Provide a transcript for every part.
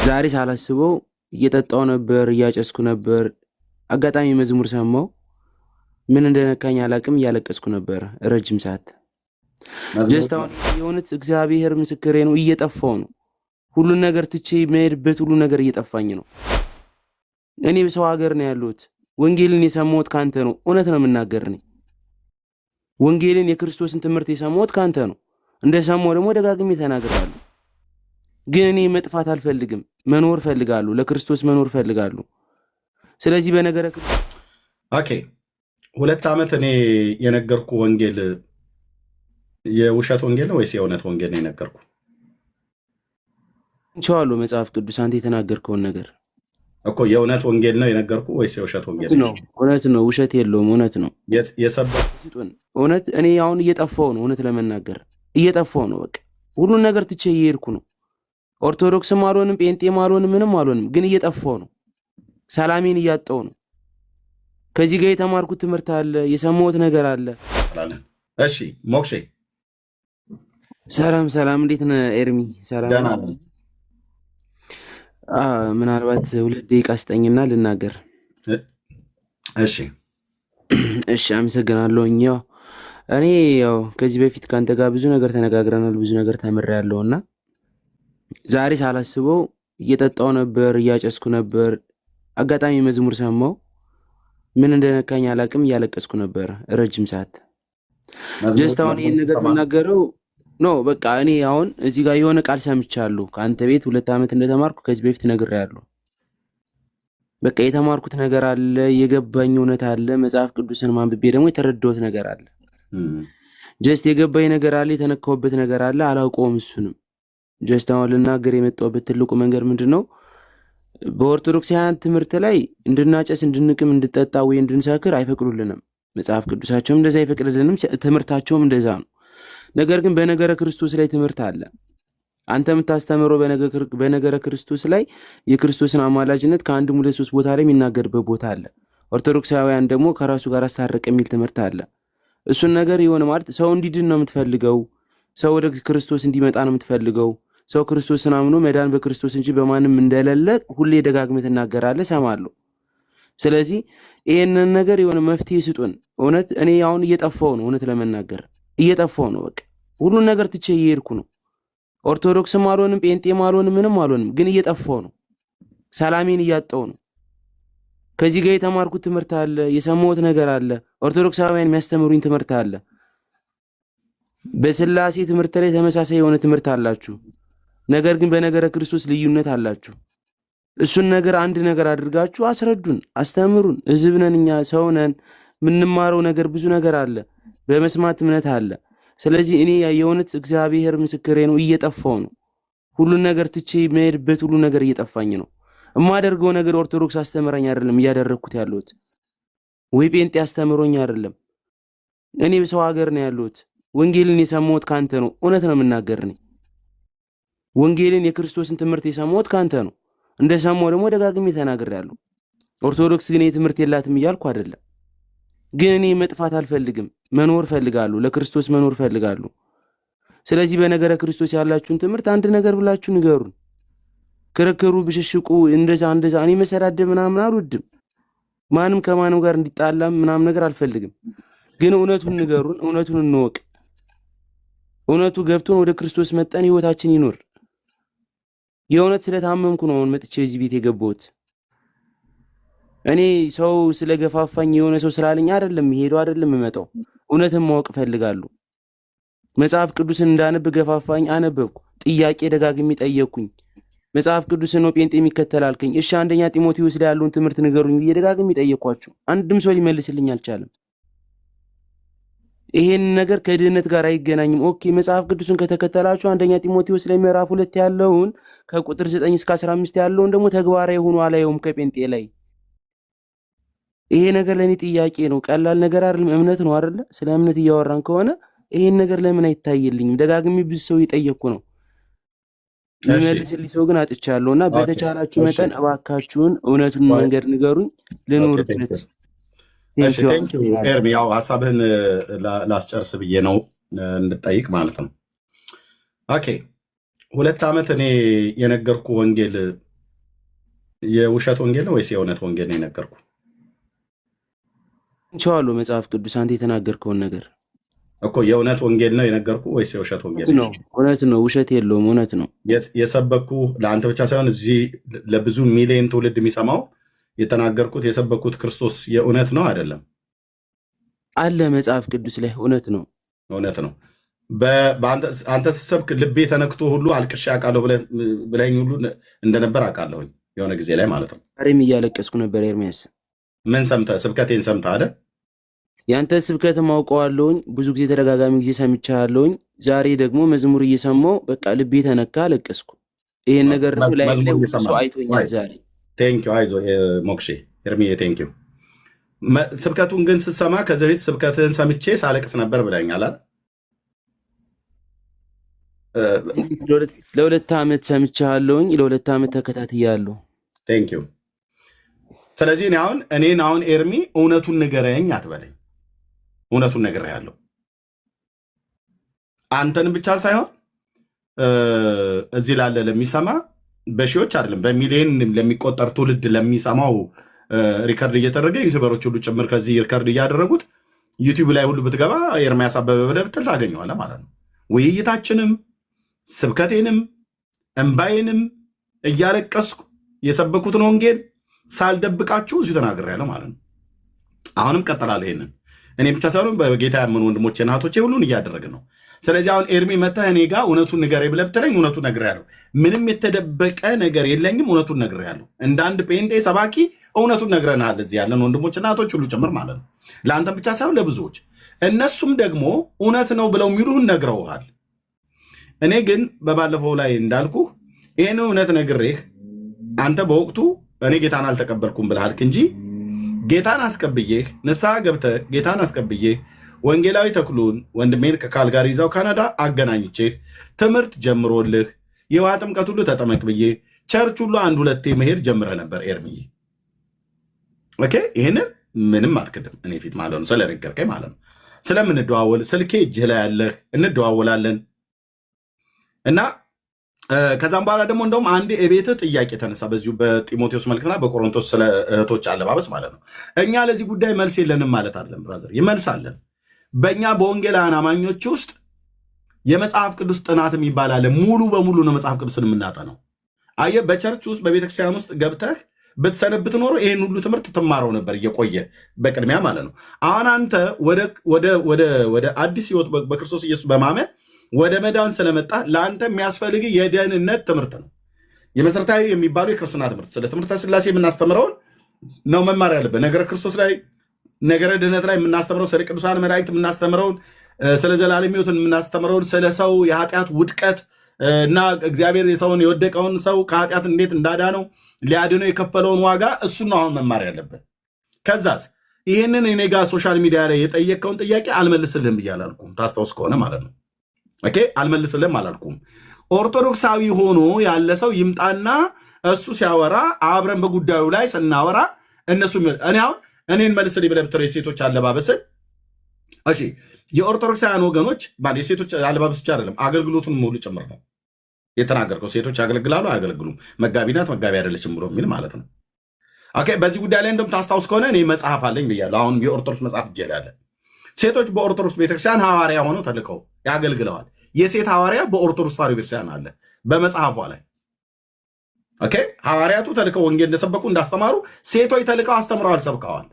ዛሬ ሳላስበው እየጠጣው ነበር፣ እያጨስኩ ነበር። አጋጣሚ መዝሙር ሰማው። ምን እንደነካኝ አላቅም። እያለቀስኩ ነበር ረጅም ሰዓት። ጀስታውን የሆነት እግዚአብሔር ምስክሬ ነው። እየጠፋው ነው። ሁሉን ነገር ትቼ መሄድበት ሁሉ ነገር እየጠፋኝ ነው። እኔ በሰው ሀገር ነው ያለሁት። ወንጌልን የሰማሁት ካንተ ነው። እውነት ነው የምናገር ነኝ። ወንጌልን የክርስቶስን ትምህርት የሰማሁት ካንተ ነው። እንደሰማው ደግሞ ደጋግሜ ተናግራለሁ። ግን እኔ መጥፋት አልፈልግም። መኖር ፈልጋለሁ። ለክርስቶስ መኖር ፈልጋለሁ። ስለዚህ በነገረ ኦኬ 2 ዓመት እኔ የነገርኩ ወንጌል የውሸት ወንጌል ነው ወይስ የእውነት ወንጌል ነው የነገርኩ? እንቻለሁ መጽሐፍ ቅዱስ አንተ የተናገርከውን ነገር እኮ የእውነት ወንጌል ነው የነገርኩ ወይስ የውሸት ወንጌል ነው? እውነት ነው፣ ውሸት የለውም። እውነት ነው የሰበኩት እውነት። እኔ አሁን እየጠፋው ነው። እውነት ለመናገር እየጠፋው ነው። በቃ ሁሉን ነገር ትቼ እየሄድኩ ነው። ኦርቶዶክስም አልሆንም፣ ጴንጤም አልሆንም፣ ምንም አልሆንም። ግን እየጠፋው ነው። ሰላሜን እያጣው ነው። ከዚህ ጋር የተማርኩት ትምህርት አለ፣ የሰማሁት ነገር አለ። እሺ ሞክሼ ሰላም ሰላም፣ እንዴት ነህ ኤርሚ? ሰላም። ምናልባት 2 ደቂቃ ስጠኝና ልናገር። እሺ እሺ፣ አመሰግናለሁ። እኔ ያው ከዚህ በፊት ከአንተ ጋር ብዙ ነገር ተነጋግረናል፣ ብዙ ነገር ተምሬያለሁና ዛሬ ሳላስበው እየጠጣው ነበር፣ እያጨስኩ ነበር። አጋጣሚ መዝሙር ሰማው። ምን እንደነካኝ አላቅም። እያለቀስኩ ነበር ረጅም ሰዓት። ጀስታውን ይህን ነገር የምናገረው ኖ በቃ እኔ አሁን እዚህ ጋር የሆነ ቃል ሰምቻለሁ። ከአንተ ቤት 2 ዓመት እንደተማርኩ ከዚህ በፊት ነግሬያለሁ። በቃ የተማርኩት ነገር አለ፣ የገባኝ እውነት አለ። መጽሐፍ ቅዱስን ማንብቤ ደግሞ የተረዳሁት ነገር አለ። ጀስት የገባኝ ነገር አለ፣ የተነካሁበት ነገር አለ። አላውቀውም እሱንም። ጀስት አሁን ልናገር የመጣሁበት ትልቁ መንገድ ምንድን ነው? በኦርቶዶክሳውያን ትምህርት ላይ እንድናጨስ፣ እንድንቅም፣ እንድጠጣ ወይ እንድንሰክር አይፈቅዱልንም። መጽሐፍ ቅዱሳቸውም እንደዛ አይፈቅድልንም፣ ትምህርታቸውም እንደዛ ነው። ነገር ግን በነገረ ክርስቶስ ላይ ትምህርት አለ። አንተ የምታስተምረው በነገረ ክርስቶስ ላይ የክርስቶስን አማላጅነት ከአንድም 2 3 ቦታ ላይ የሚናገርበት ቦታ አለ። ኦርቶዶክሳውያን ደግሞ ከራሱ ጋር አስታረቅ የሚል ትምህርት አለ። እሱን ነገር የሆነ ማለት ሰው እንዲድን ነው የምትፈልገው፣ ሰው ወደ ክርስቶስ እንዲመጣ ነው የምትፈልገው። ሰው ክርስቶስን አምኖ መዳን በክርስቶስ እንጂ በማንም እንደሌለ ሁሌ ደጋግመህ ትናገራለህ፣ ሰማለሁ። ስለዚህ ይሄንን ነገር የሆነ መፍትሄ ስጡን። እውነት እኔ አሁን እየጠፋው ነው። እውነት ለመናገር እየጠፋው ነው። በቃ ሁሉን ነገር ትቼ እየሄድኩ ነው። ኦርቶዶክስም አልሆንም፣ ጴንጤም አልሆንም፣ ምንም አልሆንም። ግን እየጠፋው ነው። ሰላሜን እያጣው ነው። ከዚህ ጋር የተማርኩት ትምህርት አለ፣ የሰማሁት ነገር አለ። ኦርቶዶክሳውያን የሚያስተምሩኝ ትምህርት አለ። በስላሴ ትምህርት ላይ ተመሳሳይ የሆነ ትምህርት አላችሁ። ነገር ግን በነገረ ክርስቶስ ልዩነት አላችሁ። እሱን ነገር አንድ ነገር አድርጋችሁ አስረዱን፣ አስተምሩን። ሕዝብ ነን እኛ፣ ሰው ነን። የምንማረው ነገር ብዙ ነገር አለ። በመስማት እምነት አለ። ስለዚህ እኔ የእውነት እግዚአብሔር ምስክሬ ነው፣ እየጠፋው ነው። ሁሉን ነገር ትቼ መሄድበት ሁሉ ነገር እየጠፋኝ ነው። የማደርገው ነገር ኦርቶዶክስ አስተምረኝ አይደለም እያደረግኩት ያለሁት፣ ወይ ጴንጤ አስተምሮኝ አይደለም። እኔ በሰው ሀገር ነው ያለሁት። ወንጌልን የሰማሁት ካንተ ነው። እውነት ነው የምናገር ነኝ። ወንጌልን የክርስቶስን ትምህርት የሰማሁት ካንተ ነው። እንደሰማው ደግሞ ደጋግሜ ተናግሬያለሁ። ኦርቶዶክስ ግን የትምህርት የላትም እያልኩ አይደለም። ግን እኔ መጥፋት አልፈልግም። መኖር ፈልጋለሁ። ለክርስቶስ መኖር ፈልጋለሁ። ስለዚህ በነገረ ክርስቶስ ያላችሁን ትምህርት አንድ ነገር ብላችሁ ንገሩን። ክርክሩ፣ ብሽሽቁ፣ እንደዛ እኔ መሰዳደብ ምናምን አልወድም። ማንም ከማንም ጋር እንዲጣላም ምናምን ነገር አልፈልግም። ግን እውነቱን ንገሩን። እውነቱን እንወቅ። እውነቱ ገብቶን ወደ ክርስቶስ መጠን ህይወታችን ይኖር። የእውነት ስለታመምኩ ነው አሁን መጥቼ እዚህ ቤት የገባሁት። እኔ ሰው ስለገፋፋኝ የሆነ ሰው ስላለኝ አይደለም ሄዶ አይደለም የምመጣው። እውነትን ማወቅ ፈልጋለሁ። መጽሐፍ ቅዱስን እንዳነብ ገፋፋኝ፣ አነበብኩ። ጥያቄ ደጋግሜ ጠየቅኩኝ። መጽሐፍ ቅዱስን ነው ጴንጤ የሚከተል አልከኝ። እሺ 1ኛ ጢሞቴዎስ ላይ ያለውን ትምህርት ንገሩኝ ብዬ ደጋግሜ ጠየቅኳችሁ። አንድም ሰው ሊመልስልኝ አልቻለም። ይሄን ነገር ከድህነት ጋር አይገናኝም። ኦኬ መጽሐፍ ቅዱስን ከተከተላችሁ 1ኛ ጢሞቴዎስ ላይ ምዕራፍ 2 ያለውን ከቁጥር 9 እስከ 15 ያለውን ደግሞ ተግባራዊ ሆኖ አላየውም ከጴንጤ ላይ። ይሄ ነገር ለኔ ጥያቄ ነው። ቀላል ነገር አይደለም። እምነት ነው አይደለ? ስለ እምነት እያወራን ከሆነ ይሄን ነገር ለምን አይታየልኝም? ደጋግሜ ብዙ ሰው እየጠየቅኩ ነው። የሚመልስልኝ ሰው ግን አጥቻለሁና በተቻላችሁ መጠን እባካችሁን እውነቱን መንገድ ንገሩኝ፣ ልኖርበት። እሺ ቴንክ ዩ ኤርሚ። ያው ሀሳብህን ላስጨርስ ብዬ ነው እንድጠይቅ ማለት ነው። ኦኬ 2 ዓመት እኔ የነገርኩ ወንጌል የውሸት ወንጌል ነው ወይስ የእውነት ወንጌል ነው የነገርኩ? ቸዋለሁ መጽሐፍ ቅዱስ አንተ የተናገርከውን ነገር እኮ የእውነት ወንጌል ነው የነገርኩ ወይስ የውሸት ወንጌል ነው? እውነት ነው፣ ውሸት የለውም፣ እውነት ነው የሰበኩ። ለአንተ ብቻ ሳይሆን እዚህ ለብዙ ሚሊዮን ትውልድ የሚሰማው የተናገርኩት የሰበኩት ክርስቶስ የእውነት ነው አይደለም? አለ መጽሐፍ ቅዱስ ላይ እውነት ነው፣ እውነት ነው። አንተ ስሰብክ ልቤ ተነክቶ ሁሉ አልቅሼ አውቃለሁ ብለኝ ሁሉ እንደነበር አውቃለሁኝ የሆነ ጊዜ ላይ ማለት ነው። ዛሬም እያለቀስኩ ነበር። ኤርሚያስ ምን ሰምተህ? ስብከቴን ሰምተህ አይደል? ያንተ ስብከት ማውቀዋለሁኝ፣ ብዙ ጊዜ ተደጋጋሚ ጊዜ ሰምቻለሁኝ። ዛሬ ደግሞ መዝሙር እየሰማሁ በቃ ልቤ ተነካ፣ አለቀስኩ። ይሄን ነገር ላይ ሰው አይቶኛል ዛሬ። ቴንኪው፣ አይዞህ ሞክሼ ኤርሚዬ ቴንኪው። ስብከቱን ግን ስሰማ ከዚህ በፊት ስብከትህን ሰምቼ ሳለቅስ ነበር ብለኛል አይደል? ለ2 ዓመት ሰምቻለሁኝ፣ ለ2 ዓመት ተከታትያለሁ። ቴንኪው። ስለዚህ እኔን አሁን ኤርሚ እውነቱን ንገረኝ አትበለኝ። እውነቱን ነግሬሃለሁ። አንተን ብቻ ሳይሆን እዚህ ላለ ለሚሰማ በሺዎች አይደለም በሚሊዮን ለሚቆጠር ትውልድ ለሚሰማው ሪከርድ እየተደረገ ዩቲዩበሮች ሁሉ ጭምር ከዚህ ሪከርድ እያደረጉት ዩቲዩብ ላይ ሁሉ ብትገባ ኤርሚያስ አበበ ብለህ ብትል ታገኘዋለህ ማለት ነው። ውይይታችንም ስብከቴንም እምባዬንም እያለቀስኩ የሰበኩትን ወንጌል ሳልደብቃችሁ እዚሁ ተናግሬያለሁ ማለት ነው። አሁንም ቀጥላለሁ። ይሄንን እኔ ብቻ ሳይሆን በጌታ ያመኑ ወንድሞቼ እና እህቶቼ ሁሉን እያደረግን ነው። ስለዚህ አሁን ኤርሚ መተህ እኔ ጋር እውነቱን ንገረኝ ብለህ ብትለኝ እውነቱን ነግሬሃለሁ። ምንም የተደበቀ ነገር የለኝም። እውነቱን ነግሬሃለሁ። እንደ አንድ ጴንጤ ሰባኪ እውነቱን ነግረንሃል። እዚህ ያለን ወንድሞች እና እህቶች ሁሉ ጭምር ማለት ነው። ለአንተም ብቻ ሳይሆን ለብዙዎች፣ እነሱም ደግሞ እውነት ነው ብለው የሚሉህን ነግረውሃል። እኔ ግን በባለፈው ላይ እንዳልኩህ ይህን እውነት ነግሬህ አንተ በወቅቱ እኔ ጌታን አልተቀበልኩም ብለሃልክ እንጂ ጌታን አስቀብዬህ ንስሐ ገብተህ ጌታን አስቀብዬህ ወንጌላዊ ተክሉን ወንድሜን ከካልጋሪ ይዛው ካናዳ አገናኝቼህ ትምህርት ጀምሮልህ የውሃ ጥምቀት ሁሉ ተጠመቅ ብዬ ቸርች ሁሉ 1-2 መሄድ ጀምረ ነበር ኤርሚዬ። ኦኬ፣ ይህንን ምንም አትክድም እኔ ፊት ማለት ነው፣ ስለነገርከኝ ማለት ነው። ስለምንደዋወል ስልኬ እጅህ ላይ ያለህ እንደዋወላለን እና ከዛም በኋላ ደግሞ እንደውም አንዴ የቤትህ ጥያቄ ተነሳ በዚሁ በጢሞቴዎስ መልክትና በቆሮንቶስ ስለ እህቶች አለባበስ ማለት ነው። እኛ ለዚህ ጉዳይ መልስ የለንም ማለት አይደለም ብራዘር፣ ይመልሳለን። በእኛ በወንጌላውያን አማኞች ውስጥ የመጽሐፍ ቅዱስ ጥናት የሚባል አለ። ሙሉ በሙሉ ነው መጽሐፍ ቅዱስን የምናጠነው። አየህ፣ በቸርች ውስጥ በቤተክርስቲያን ውስጥ ገብተህ ብትሰነብት ኖሮ ይህን ሁሉ ትምህርት ትማረው ነበር እየቆየ በቅድሚያ ማለት ነው። አሁን አንተ ወደ አዲስ ህይወት በክርስቶስ ኢየሱስ በማመን ወደ መዳን ስለመጣ ለአንተ የሚያስፈልግ የደህንነት ትምህርት ነው። የመሰረታዊ የሚባሉ የክርስትና ትምህርት ስለ ትምህርተ ስላሴ የምናስተምረውን ነው መማር ያለበት። ነገረ ክርስቶስ ላይ ነገረ ድህነት ላይ የምናስተምረው፣ ስለ ቅዱሳን መላእክት የምናስተምረውን፣ ስለ ዘላለም ሕይወትን የምናስተምረውን፣ ስለ ሰው የኃጢአት ውድቀት እና እግዚአብሔር የሰውን የወደቀውን ሰው ከኃጢአት እንዴት እንዳዳነው ሊያድነው የከፈለውን ዋጋ እሱን ነው አሁን መማር ያለበት። ከዛስ ይህንን እኔ ጋር ሶሻል ሚዲያ ላይ የጠየቅከውን ጥያቄ አልመልስልህም ብዬ አላልኩም፣ ታስታውስ ከሆነ ማለት ነው። ኦኬ፣ አልመልስልህም አላልኩም። ኦርቶዶክሳዊ ሆኖ ያለ ሰው ይምጣና እሱ ሲያወራ አብረን በጉዳዩ ላይ ስናወራ እነሱ እኔ አሁን እኔን መልስልኝ ብለህ ብትለው የሴቶች አለባበስን እሺ፣ የኦርቶዶክሳውያን ወገኖች የሴቶች አለባበስ ብቻ አይደለም አገልግሎቱን ሙሉ ጭምር ነው የተናገርከው። ሴቶች ያገለግላሉ አያገለግሉም፣ መጋቢ ናት መጋቢ አይደለችም ብሎ የሚል ማለት ነው። ኦኬ፣ በዚህ ጉዳይ ላይ እንደውም ታስታውስ ከሆነ እኔ መጽሐፍ አለኝ ብያለሁ። አሁን የኦርቶዶክስ መጽሐፍ እጄ ላይ አለ። ሴቶች በኦርቶዶክስ ቤተክርስቲያን ሐዋርያ ሆነው ተልከው ያገልግለዋል። የሴት ሐዋርያ በኦርቶዶክስ ተዋሕዶ ቤተክርስቲያን አለ በመጽሐፏ ላይ። ኦኬ፣ ሐዋርያቱ ተልከው ወንጌል እንደሰበኩ እንዳስተማሩ ሴቶች ተልከው አስተምረዋል፣ ሰብከዋል።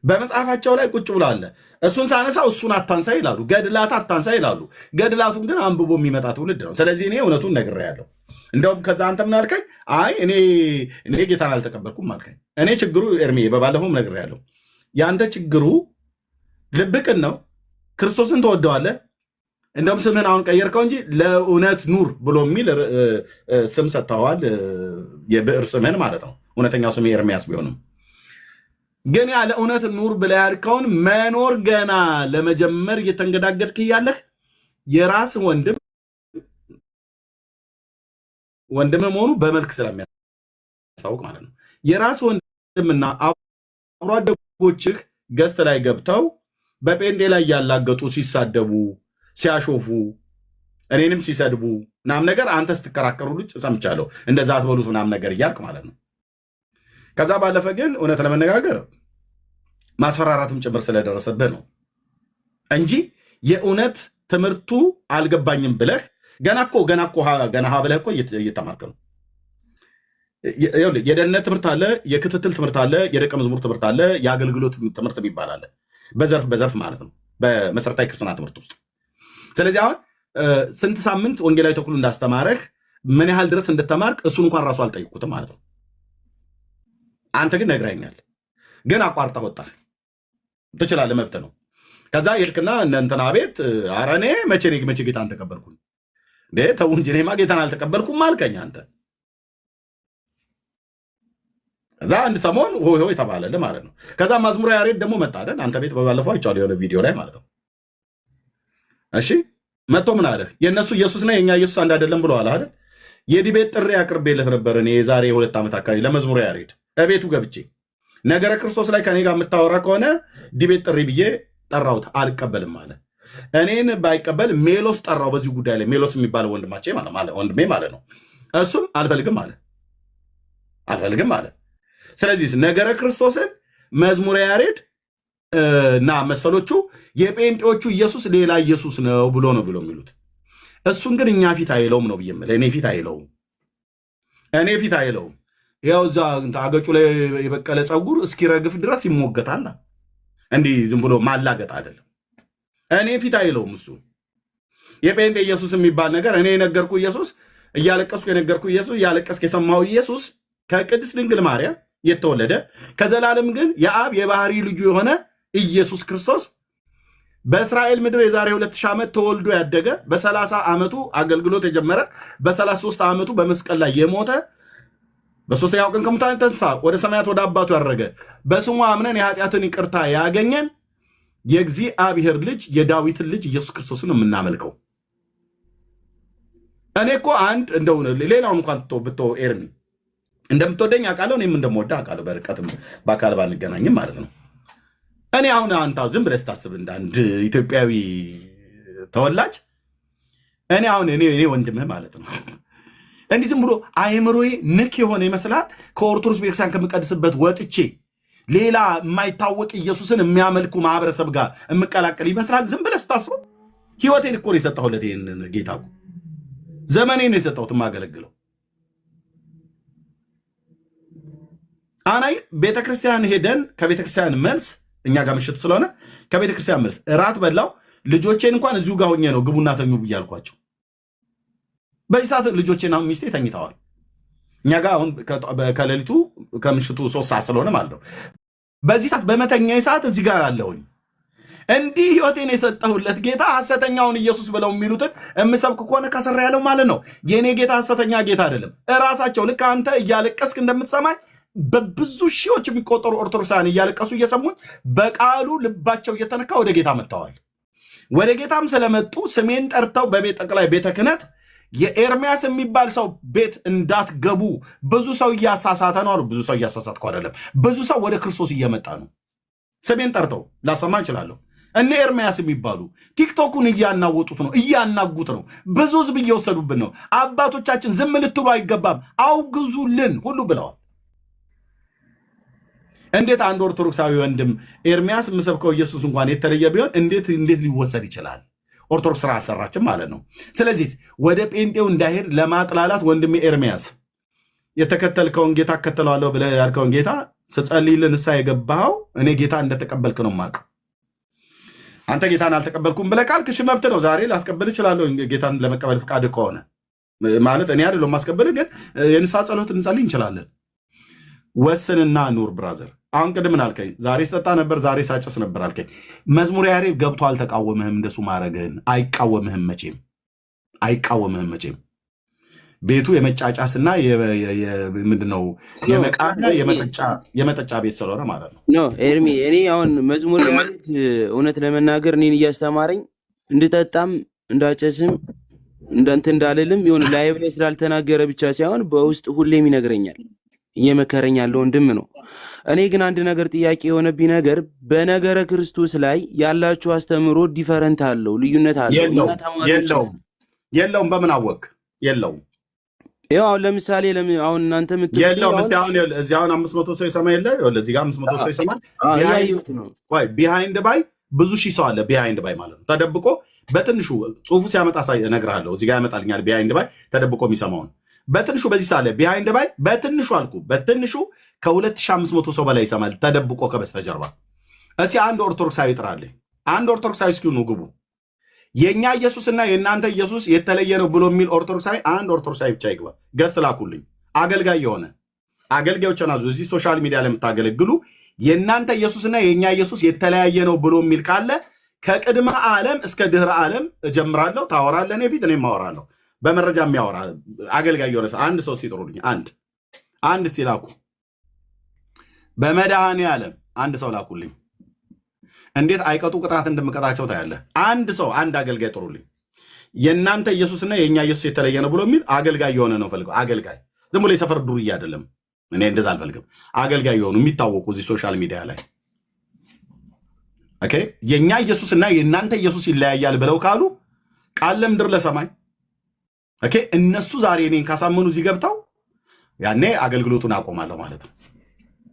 በመጽሐፋቸው ላይ ቁጭ ብሎ አለ። እሱን ሳነሳው እሱን አታንሳ ይላሉ፣ ገድላት አታንሳ ይላሉ። ገድላቱን ግን አንብቦ የሚመጣ ትውልድ ነው። ስለዚህ እኔ እውነቱን ነግሬያለሁ። እንደውም ከዛ አንተ ምን አልከኝ? አይ እኔ ጌታን አልተቀበልኩም አልከኝ። እኔ ችግሩ ኤርሜ በባለፈውም ነግሬያለሁ። የአንተ ችግሩ ልብቅን ነው። ክርስቶስን ትወደዋለህ። እንደውም ስምህን አሁን ቀየርከው እንጂ ለእውነት ኑር ብሎ የሚል ስም ሰጥተዋል። የብዕር ስምህን ማለት ነው። እውነተኛው ስም ኤርሚያስ ቢሆንም ግን ያለ እውነት ኑር ብለህ ያልከውን መኖር ገና ለመጀመር እየተንገዳገድክ እያለህ የራስህ ወንድም መሆኑ በመልክ ስለሚያስታውቅ ማለት ነው። የራስህ ወንድምና አብሮ አደጎችህ ገስት ላይ ገብተው በጴንጤ ላይ ያላገጡ ሲሳደቡ ሲያሾፉ እኔንም ሲሰድቡ ምናምን ነገር አንተ ስትከራከሩ ልጅ ሰምቻለሁ። እንደዛ አትበሉት ምናምን ነገር እያልክ ማለት ነው። ከዛ ባለፈ ግን እውነት ለመነጋገር ማስፈራራትም ጭምር ስለደረሰብህ ነው እንጂ የእውነት ትምህርቱ አልገባኝም ብለህ ገና ሀ ብለህ እኮ እየተማርክ ነው። የደህንነት ትምህርት አለ፣ የክትትል ትምህርት አለ፣ የደቀ መዝሙር ትምህርት አለ፣ የአገልግሎት ትምህርት የሚባል አለ። በዘርፍ ማለት ነው በመሰረታዊ ክርስትና ትምህርት ውስጥ። ስለዚህ አሁን ስንት ሳምንት ወንጌላዊ ተክሉ እንዳስተማረህ ምን ያህል ድረስ እንደተማርክ እሱን እንኳን ራሱ አልጠይቁትም ማለት ነው። አንተ ግን ነግረኸኛል፣ ግን አቋርጣ ወጣህ። ትችላለህ፣ መብት ነው። ከዛ ይልክና እንትና ቤት ኧረ እኔ መቼ ጌታን ተቀበልኩኝ ተው እንጂ እኔማ ጌታን አልተቀበልኩም አልከኝ አንተ። ከዛ አንድ ሰሞን ሆይ ተባለልህ ማለት ነው። ከዛ መዝሙረ ያሬድ ደግሞ መጣ አይደል? አንተ ቤት በባለፈው አይቼዋለሁ የሆነ ቪዲዮ ላይ ማለት ነው። እሺ መጥቶ ምን አለህ? የእነሱ ኢየሱስ ነው የእኛ ኢየሱስ አንድ አይደለም ብለዋል አይደል? የዲቤት ጥሪ አቅርቤለት ነበር እኔ የዛሬ 2 ዓመት አካባቢ ለመዝሙረ ያሬድ እቤቱ ገብቼ ነገረ ክርስቶስ ላይ ከኔ ጋር የምታወራ ከሆነ ዲቤት ጥሪ ብዬ ጠራሁት። አልቀበልም አለ። እኔን ባይቀበል ሜሎስ ጠራው በዚህ ጉዳይ ላይ ሜሎስ የሚባለው ወንድሜ ማለት ነው። እሱም አልፈልግም አለ። ስለዚህ ነገረ ክርስቶስን መዝሙረ ያሬድ እና መሰሎቹ የጴንጤዎቹ ኢየሱስ ሌላ ኢየሱስ ነው ብሎ የሚሉት። እሱን ግን እኛ ፊት አይለውም ነው ብዬ እኔ ፊት አይለውም። ያው እዛ አገጩ ላይ የበቀለ ፀጉር እስኪረግፍ ድረስ ይሞገታል። እንዲህ ዝም ብሎ ማላገጥ አይደለም። እኔ ፊት አይለውም እሱ። የጴንጤ ኢየሱስ የሚባል ነገር እኔ የነገርኩ ኢየሱስ እያለቀስኩ የነገርኩ ኢየሱስ እያለቀስክ የሰማው ኢየሱስ ከቅድስት ድንግል ማርያም የተወለደ ከዘላለም ግን የአብ የባህሪ ልጁ የሆነ ኢየሱስ ክርስቶስ በእስራኤል ምድር የዛሬ 2000 ዓመት ተወልዶ ያደገ በ30 ዓመቱ አገልግሎት የጀመረ በ33 ዓመቱ በመስቀል ላይ የሞተ በሶስተኛው ቀን ከሙታን ተንሳ ወደ ሰማያት ወደ አባቱ ያረገ በስሙ አምነን የኃጢአትን ይቅርታ ያገኘን የእግዚአብሔር ልጅ የዳዊትን ልጅ ኢየሱስ ክርስቶስን የምናመልከው። እኔ እኮ አንድ እንደው ሌላውን እንኳን ብትተው ኤርሚ እንደምትወደኝ አውቃለሁ፣ እኔም እንደምወደህ አውቃለሁ። በርቀትም በአካል ባንገናኝም ማለት ነው። እኔ አሁን አንተ ዝም ብለህ ስታስብ እንደ አንድ ኢትዮጵያዊ ተወላጅ እኔ አሁን እኔ ወንድምህ ማለት ነው እንዲህ ዝም ብሎ አይምሮዬ ንክ የሆነ ይመስላል። ከኦርቶዶክስ ቤተክርስቲያን ከምቀድስበት ወጥቼ ሌላ የማይታወቅ ኢየሱስን የሚያመልኩ ማህበረሰብ ጋር የምቀላቀል ይመስላል። ዝም ብለህ ስታስበው ህይወቴን እኮ ነው የሰጠሁለት። ይህንን ጌታ እኮ ዘመኔን ነው የሰጠሁት የማገለግለው። አናይ ቤተክርስቲያን ሄደን ከቤተክርስቲያን መልስ እኛ ጋር ምሽት ስለሆነ ከቤተክርስቲያን መልስ እራት በላው። ልጆቼን እንኳን እዚሁ ጋር ሆኜ ነው ግቡና ተኙ ብያልኳቸው። በዚህ ሰዓት ልጆቼና ሚስቴ ተኝተዋል። እኛ ጋር አሁን ከሌሊቱ ከምሽቱ 3 ሰዓት ስለሆነ ማለት ነው። በዚህ ሰዓት በመተኛ ሰዓት እዚህ ጋር አለሁኝ። እንዲህ ህይወቴን የሰጠሁለት ጌታ ሐሰተኛውን ኢየሱስ ብለው የሚሉትን የምሰብክ ከሆነ ከሰራ ያለው ማለት ነው። የእኔ ጌታ ሐሰተኛ ጌታ አይደለም። እራሳቸው ልክ አንተ እያለቀስክ እንደምትሰማኝ በብዙ ሺዎች የሚቆጠሩ ኦርቶዶክሳውያን እያለቀሱ እየሰሙኝ በቃሉ ልባቸው እየተነካ ወደ ጌታ መጥተዋል። ወደ ጌታም ስለመጡ ስሜን ጠርተው በቤት ጠቅላይ ቤተ ክህነት የኤርሚያስ የሚባል ሰው ቤት እንዳትገቡ ብዙ ሰው እያሳሳተ ነው አሉ። ብዙ ሰው እያሳሳትኩ አይደለም፣ ብዙ ሰው ወደ ክርስቶስ እየመጣ ነው። ስሜን ጠርተው ላሰማ እችላለሁ። እነ ኤርሚያስ የሚባሉ ቲክቶኩን እያናወጡት ነው፣ እያናጉት ነው። ብዙ ህዝብ እየወሰዱብን ነው። አባቶቻችን ዝም ልትሉ አይገባም፣ አውግዙልን ሁሉ ብለዋል። እንዴት አንድ ኦርቶዶክሳዊ ወንድም ኤርሚያስ የምሰብከው ኢየሱስ እንኳን የተለየ ቢሆን እንዴት ሊወሰድ ይችላል? ኦርቶዶክስ ስራ አልሰራችም ማለት ነው። ስለዚህ ወደ ጴንጤው እንዳይሄድ ለማጥላላት ወንድሜ ኤርሚያስ የተከተልከውን ጌታ እከተለዋለሁ ብለህ ያልከውን ጌታ ስጸልይልህ ንስሐ የገባኸው እኔ ጌታ እንደተቀበልክ ነው የማውቀው። አንተ ጌታን አልተቀበልኩም ብለህ ካልክ እሺ መብት ነው። ዛሬ ላስቀብል እችላለሁ ጌታን ለመቀበል ፍቃድ ከሆነ ማለት እኔ አይደለሁም ማስቀበል፣ ግን የንስሐ ጸሎት እንጸልይ እንችላለን። ወስንና ኑር ብራዘር። አሁን ቅድም ምን አልከኝ? ዛሬ ስጠጣ ነበር፣ ዛሬ ሳጨስ ነበር አልከኝ። መዝሙረ ያሬድ ገብቶ አልተቃወምህም። እንደሱ ማድረግህን አይቃወምህም መቼም። ቤቱ የመጫጫስና ምንድነው የመቃና የመጠጫ ቤት ስለሆነ ማለት ነው። ኤርሚ እኔ አሁን መዝሙረ ያሬድ እውነት ለመናገር እኔን እያስተማረኝ እንድጠጣም እንዳጨስም እንደንት እንዳልልም የሆነ ላይቭ ላይ ስላልተናገረ ብቻ ሳይሆን በውስጥ ሁሌም ይነግረኛል፣ እየመከረኝ ያለው ወንድም ነው። እኔ ግን አንድ ነገር ጥያቄ የሆነብኝ ነገር በነገረ ክርስቶስ ላይ ያላችሁ አስተምሮ ዲፈረንት አለው፣ ልዩነት አለው። የለውም። በምን አወቅ? የለውም። ያው አሁን ለምሳሌ አሁን እናንተ የለውም። እስቲ አሁን እዚህ አሁን 500 ሰው ይሰማ የለ እዚህ ጋር 500 ሰው ይሰማል። ቢሃይንድ ባይ ብዙ ሺህ ሰው አለ። ቢሃይንድ ባይ ማለት ነው ተደብቆ በትንሹ ጽሁፉ ሲያመጣ እነግርሃለሁ። እዚህ ጋር ያመጣልኛል። ቢሃይንድ ባይ ተደብቆ የሚሰማውን በትንሹ በዚህ ሳለ ቢሃይንድ ባይ በትንሹ አልኩ በትንሹ ከ2500 ሰው በላይ ይሰማል ተደብቆ ከበስተጀርባ። እስኪ አንድ ኦርቶዶክሳዊ ጥራልኝ። አንድ ኦርቶዶክሳዊ እስኪ ኑ ግቡ። የእኛ ኢየሱስና የእናንተ ኢየሱስ የተለየ ነው ብሎ የሚል ኦርቶዶክሳዊ አንድ ኦርቶዶክሳዊ ብቻ ይግባ። ገስት ላኩልኝ። አገልጋይ የሆነ አገልጋዮችን አዙ። እዚህ ሶሻል ሚዲያ ለምታገለግሉ የእናንተ ኢየሱስና የእኛ ኢየሱስ የተለያየ ነው ብሎ የሚል ካለ ከቅድመ ዓለም እስከ ድህረ ዓለም እጀምራለሁ። ታወራለህ፣ እኔ ፊት እኔም አወራለሁ። በመረጃ የሚያወራ አገልጋይ የሆነ አንድ ሰው ሲጥሩልኝ አንድ ሲላኩ በመድኃኔ ዓለም አንድ ሰው ላኩልኝ። እንዴት አይቀጡ ቅጣት እንደምቀጣቸው ታያለህ። አንድ ሰው አንድ አገልጋይ ጥሩልኝ። የእናንተ ኢየሱስና የእኛ ኢየሱስ የተለየ ነው ብሎ የሚል አገልጋይ የሆነ ነው ፈልገው። አገልጋይ ዝም ብሎ የሰፈር ዱርዬ አይደለም። እኔ እንደዛ አልፈልግም። አገልጋይ የሆኑ የሚታወቁ እዚህ ሶሻል ሚዲያ ላይ ኦኬ፣ የእኛ ኢየሱስና የእናንተ ኢየሱስ ይለያያል ብለው ካሉ ቃል ለምድር ለሰማይ ኦኬ፣ እነሱ ዛሬ እኔን ካሳመኑ እዚህ ገብተው ያኔ አገልግሎቱን አቆማለሁ ማለት ነው።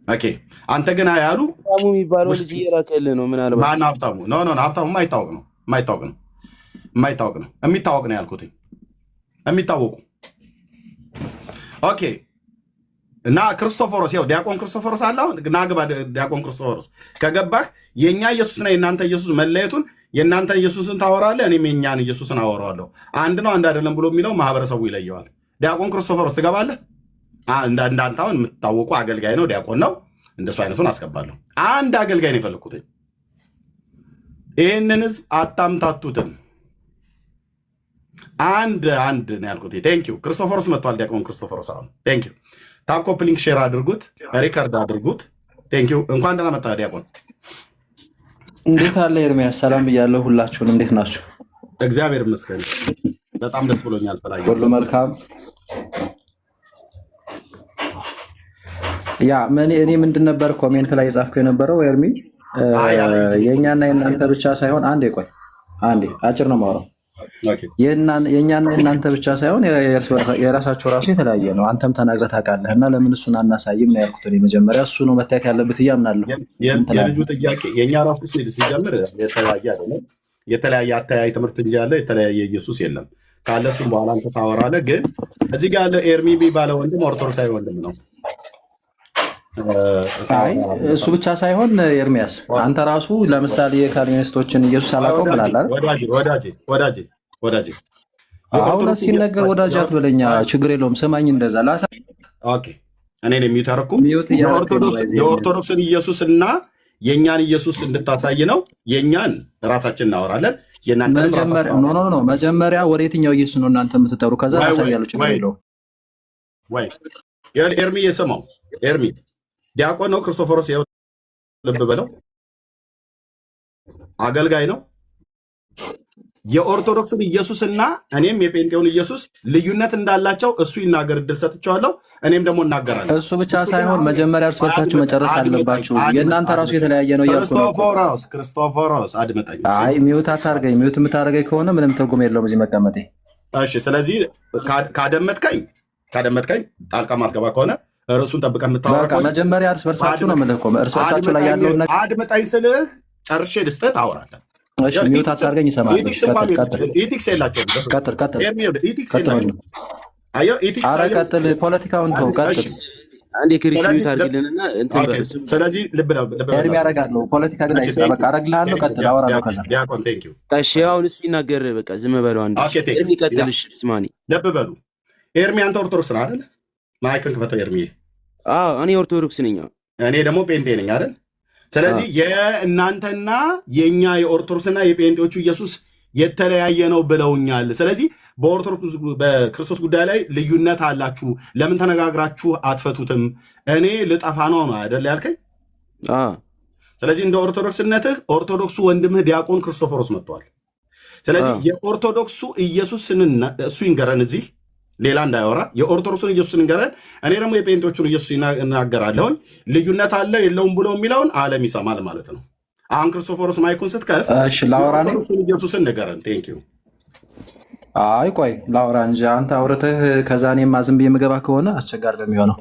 ኦኬ፣ አንተ ግን ያሉ የሚባለው ልጅ እየላከልህ ነው። ምናልባት ማን ሀብታሙ? ኖ ሀብታሙ የማይታወቅ ነው የሚታወቅ ነው ያልኩት የሚታወቁ ኦኬ። እና ክርስቶፎሮስ ያው ዲያቆን ክርስቶፎሮስ አለ። አሁን ናግባ ዲያቆን ክርስቶፎሮስ ከገባህ የእኛ ኢየሱስና የእናንተ ኢየሱስ መለየቱን የእናንተ ኢየሱስን ታወራለህ፣ እኔም የእኛን ኢየሱስን አወራዋለሁ። አንድ ነው አንድ አይደለም ብሎ የሚለው ማህበረሰቡ ይለየዋል። ዲያቆን ክርስቶፎሮስ ትገባለህ። እንዳንተ አሁን የምትታወቁ አገልጋይ ነው፣ ዲያቆን ነው። እንደሱ አይነቱን አስገባለሁ። አንድ አገልጋይ ነው የፈለግኩት። ይህንን ህዝብ አታምታቱትም። አንድ ነው ያልኩት። ቴንኪው ክርስቶፎሮስ መጥቷል። ዲያቆን ክርስቶፎሮስ አሁን ቴንኪው። ታፕ ኮፒ ሊንክ ሼር አድርጉት፣ ሪከርድ አድርጉት። ቴንኪው። እንኳን ደህና መጣ ዲያቆን። እንዴት አለ ኤርሚያስ? ሰላም ብያለሁ። ሁላችሁን እንዴት ናችሁ? እግዚአብሔር ይመስገን በጣም ደስ ብሎኛል። ስላየሁ ሁሉ መልካም። ያ እኔ ምንድን ነበር ኮሜንት ላይ የጻፍኩ የነበረው ኤርሚ፣ የእኛና የእናንተ ብቻ ሳይሆን አንዴ አጭር ነው የማወራው። የእኛና የእናንተ ብቻ ሳይሆን የራሳቸው ራሱ የተለያየ ነው። አንተም ተናግረህ ታውቃለህ። እና ለምን እሱን አናሳይም ነው ያልኩት። መጀመሪያ እሱ ነው መታየት ያለበት እያምናለሁ። የልጁ ጥያቄ የእኛ ራሱ ሲጀምር የተለያየ አይደለም። የተለያየ አተያይ ትምህርት እንጂ ያለ የተለያየ ኢየሱስ የለም። ካለ እሱም በኋላ አንተ ታወራለህ። ግን እዚህ ጋር ያለ ኤርሚ የሚባለው ወንድም ኦርቶዶክሳዊ ወንድም ነው። እሱ ብቻ ሳይሆን ኤርሚያስ አንተ ራሱ ለምሳሌ የካልቪኒስቶችን ኢየሱስ አላውቀውም ብላለህ። ወዳጄ አሁን ሲነገር ወዳጅ አትበለኛ፣ ችግር የለውም ስማኝ። እንደዛ ላሳ እኔን የሚተረኩም የኦርቶዶክስን ኢየሱስ እና የእኛን ኢየሱስ እንድታሳይ ነው። የእኛን ራሳችን እናወራለን። መጀመሪያ ወደ የትኛው ኢየሱስ ነው እናንተ የምትጠሩ? ከዛ ታሳያለሁ። ችግር የለውም። ኤርሚ የሰማው ኤርሚ ዲያቆን ነው። ክርስቶፎሮስ ልብ በለው አገልጋይ ነው። የኦርቶዶክሱን ኢየሱስና እኔም የጴንጤውን ኢየሱስ ልዩነት እንዳላቸው እሱ ይናገር፣ እድል ሰጥቼዋለሁ። እኔም ደግሞ እናገራለሁ። እሱ ብቻ ሳይሆን መጀመሪያ እርስ በርሳችሁ መጨረስ አለባችሁ። የእናንተ ራሱ የተለያየ ነው እያልኩ ነው። ክርስቶፎሮስ አድምጠኝ። አይ ሚውት አታርገኝ። ሚውት የምታደርገኝ ከሆነ ምንም ትርጉም የለውም እዚህ መቀመጤ። እሺ፣ ስለዚህ ካደመጥከኝ ጣልቃ ማትገባ ከሆነ ርዕሱን ጠብቀህ የምታወራ ከሆነ መጀመሪያ እርስ በርሳችሁ ነው የምልህ እኮ እርስ በርሳችሁ ላይ ያለውን ነገር አድምጠኝ ስልህ ጨርሼ ልስጥህ ታወራለህ። እሺ ሚውት አታርገኝ። ይሰማል። ኢቲክስ የላቸውም። ቀጥል። ፖለቲካውን ተው፣ ቀጥል። አንድ የክርስቲያኒት አድርግልንና ስለዚህ ልብ ኤርሚ ያደርጋለሁ። ፖለቲካ ግን አይሰራ። በቃ አደርግልሃለሁ። ቀጥል፣ አወራለሁ። ከዛ እሺ አሁን እሱ ይናገር። በቃ ዝም በለው። አንድ ኤርሚ ቀጥል። እሺ ስማኒ፣ ልብ በሉ። ኤርሚ አንተ ኦርቶዶክስ ነህ አይደል? ማይክን ክፈተው ኤርሚ። እኔ ኦርቶዶክስ ነኝ። እኔ ደግሞ ጴንጤ ነኝ አይደል? ስለዚህ የእናንተና የእኛ የኦርቶዶክስና የጴንጤዎቹ ኢየሱስ የተለያየ ነው ብለውኛል። ስለዚህ በኦርቶዶክስ በክርስቶስ ጉዳይ ላይ ልዩነት አላችሁ፣ ለምን ተነጋግራችሁ አትፈቱትም? እኔ ልጠፋ ነው አይደል ያልከኝ? ስለዚህ እንደ ኦርቶዶክስነትህ ኦርቶዶክሱ ወንድምህ ዲያቆን ክርስቶፎሮስ መጥቷል። ስለዚህ የኦርቶዶክሱ ኢየሱስን እሱ ይንገረን፣ እዚህ ሌላ እንዳያወራ። የኦርቶዶክሱን ኢየሱስ እንገረን፣ እኔ ደግሞ የጴንጤዎቹን ኢየሱስ እናገራለሁኝ። ልዩነት አለ የለውም ብሎ የሚለውን ዓለም ይሰማል ማለት ነው። አሁን ክርስቶፎሮስ ማይኩን ስትከፍ ላወራ ነው። ኢየሱስን ንገረን። ቴንኪው አይ ቆይ ላውራ እንጂ አንተ አውርተህ ከዛ እኔማ ዝም ብዬ የምገባ ከሆነ አስቸጋሪ ነው የሚሆነው።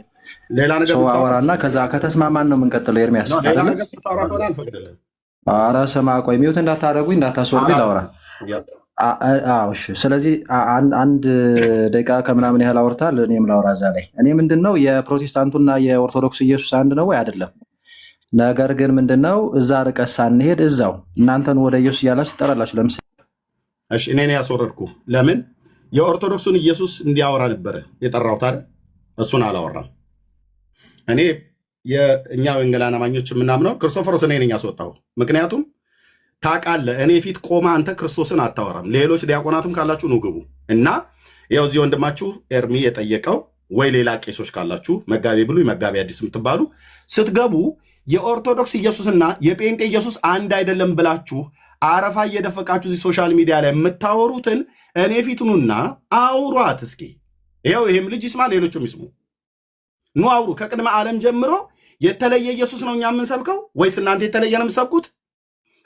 ሌላ ነገር ሰው አወራና ከዛ ከተስማማን ነው የምንቀጥለው። ኤርሚያስ ሌላ ነገር ብታወራ ከሆነ አልፈቅድልህም። ኧረ ስማ ቆይ ሚውት እንዳታደርጉኝ እንዳታስወርዱኝ ላውራ። እሺ ስለዚህ አንድ ደቂቃ ከምናምን ያህል አውርታል። እኔም ላውራ እዛ ላይ እኔ ምንድነው የፕሮቴስታንቱና የኦርቶዶክስ ኢየሱስ አንድ ነው ወይ አይደለም? ነገር ግን ምንድነው እዛ ርቀት ሳንሄድ እዛው እናንተን ወደ ኢየሱስ እያላችሁ ትጠራላችሁ። ለምሳሌ እሺ እኔ ያስወረድኩ ለምን የኦርቶዶክሱን ኢየሱስ እንዲያወራ ነበረ የጠራሁት አይደል? እሱን አላወራም። እኔ የእኛ ወንጌላውያን አማኞች የምናምነው ክርስቶፎሮስ እኔ ነኝ ያስወጣው። ምክንያቱም ታውቃለህ እኔ ፊት ቆማ አንተ ክርስቶስን አታወራም። ሌሎች ዲያቆናትም ካላችሁ ኑ ግቡ እና ያው እዚህ ወንድማችሁ ኤርሚ የጠየቀው ወይ ሌላ ቄሶች ካላችሁ መጋቤ ብሉይ መጋቤ አዲስ የምትባሉ ስትገቡ የኦርቶዶክስ ኢየሱስና የጴንጤ ኢየሱስ አንድ አይደለም ብላችሁ አረፋ እየደፈቃችሁ እዚህ ሶሻል ሚዲያ ላይ የምታወሩትን እኔ ፊት ኑና አውሯት እስኪ። ይኸው ይህም ልጅ ይስማ፣ ሌሎቹም ይስሙ። ኑ አውሩ። ከቅድመ ዓለም ጀምሮ የተለየ ኢየሱስ ነው እኛ የምንሰብከው ወይስ እናንተ የተለየ ነው የምትሰብኩት?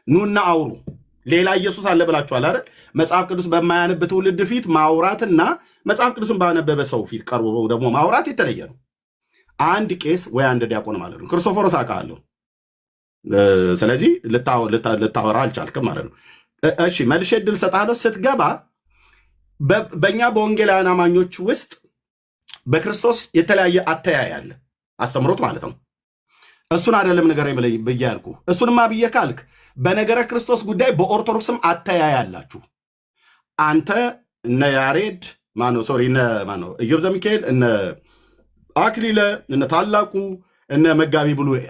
ኑና አውሩ። ሌላ ኢየሱስ አለ ብላችኋል አይደል? መጽሐፍ ቅዱስ በማያነብ ትውልድ ፊት ማውራትና መጽሐፍ ቅዱስን ባነበበ ሰው ፊት ቀርቦ ደግሞ ማውራት የተለየ ነው። አንድ ቄስ ወይ አንድ ዲያቆን ማለት ነው። ክርስቶፎሮስ አውቃለሁ። ስለዚህ ልታወራ አልቻልክም ማለት ነው። እሺ መልሼ ዕድል ሰጥሃለሁ። ስትገባ በእኛ በወንጌላውያን አማኞች ውስጥ በክርስቶስ የተለያየ አተያይ አለ፣ አስተምሮት ማለት ነው። እሱን አይደለም ንገረኝ ብዬ ያልኩ። እሱንማ ብዬ ካልክ በነገረ ክርስቶስ ጉዳይ በኦርቶዶክስም አተያይ አላችሁ። አንተ እነ ያሬድ ኢዮብ ዘሚካኤል እነ አክሊለ እነ ታላቁ እነ መጋቢ ብሉይ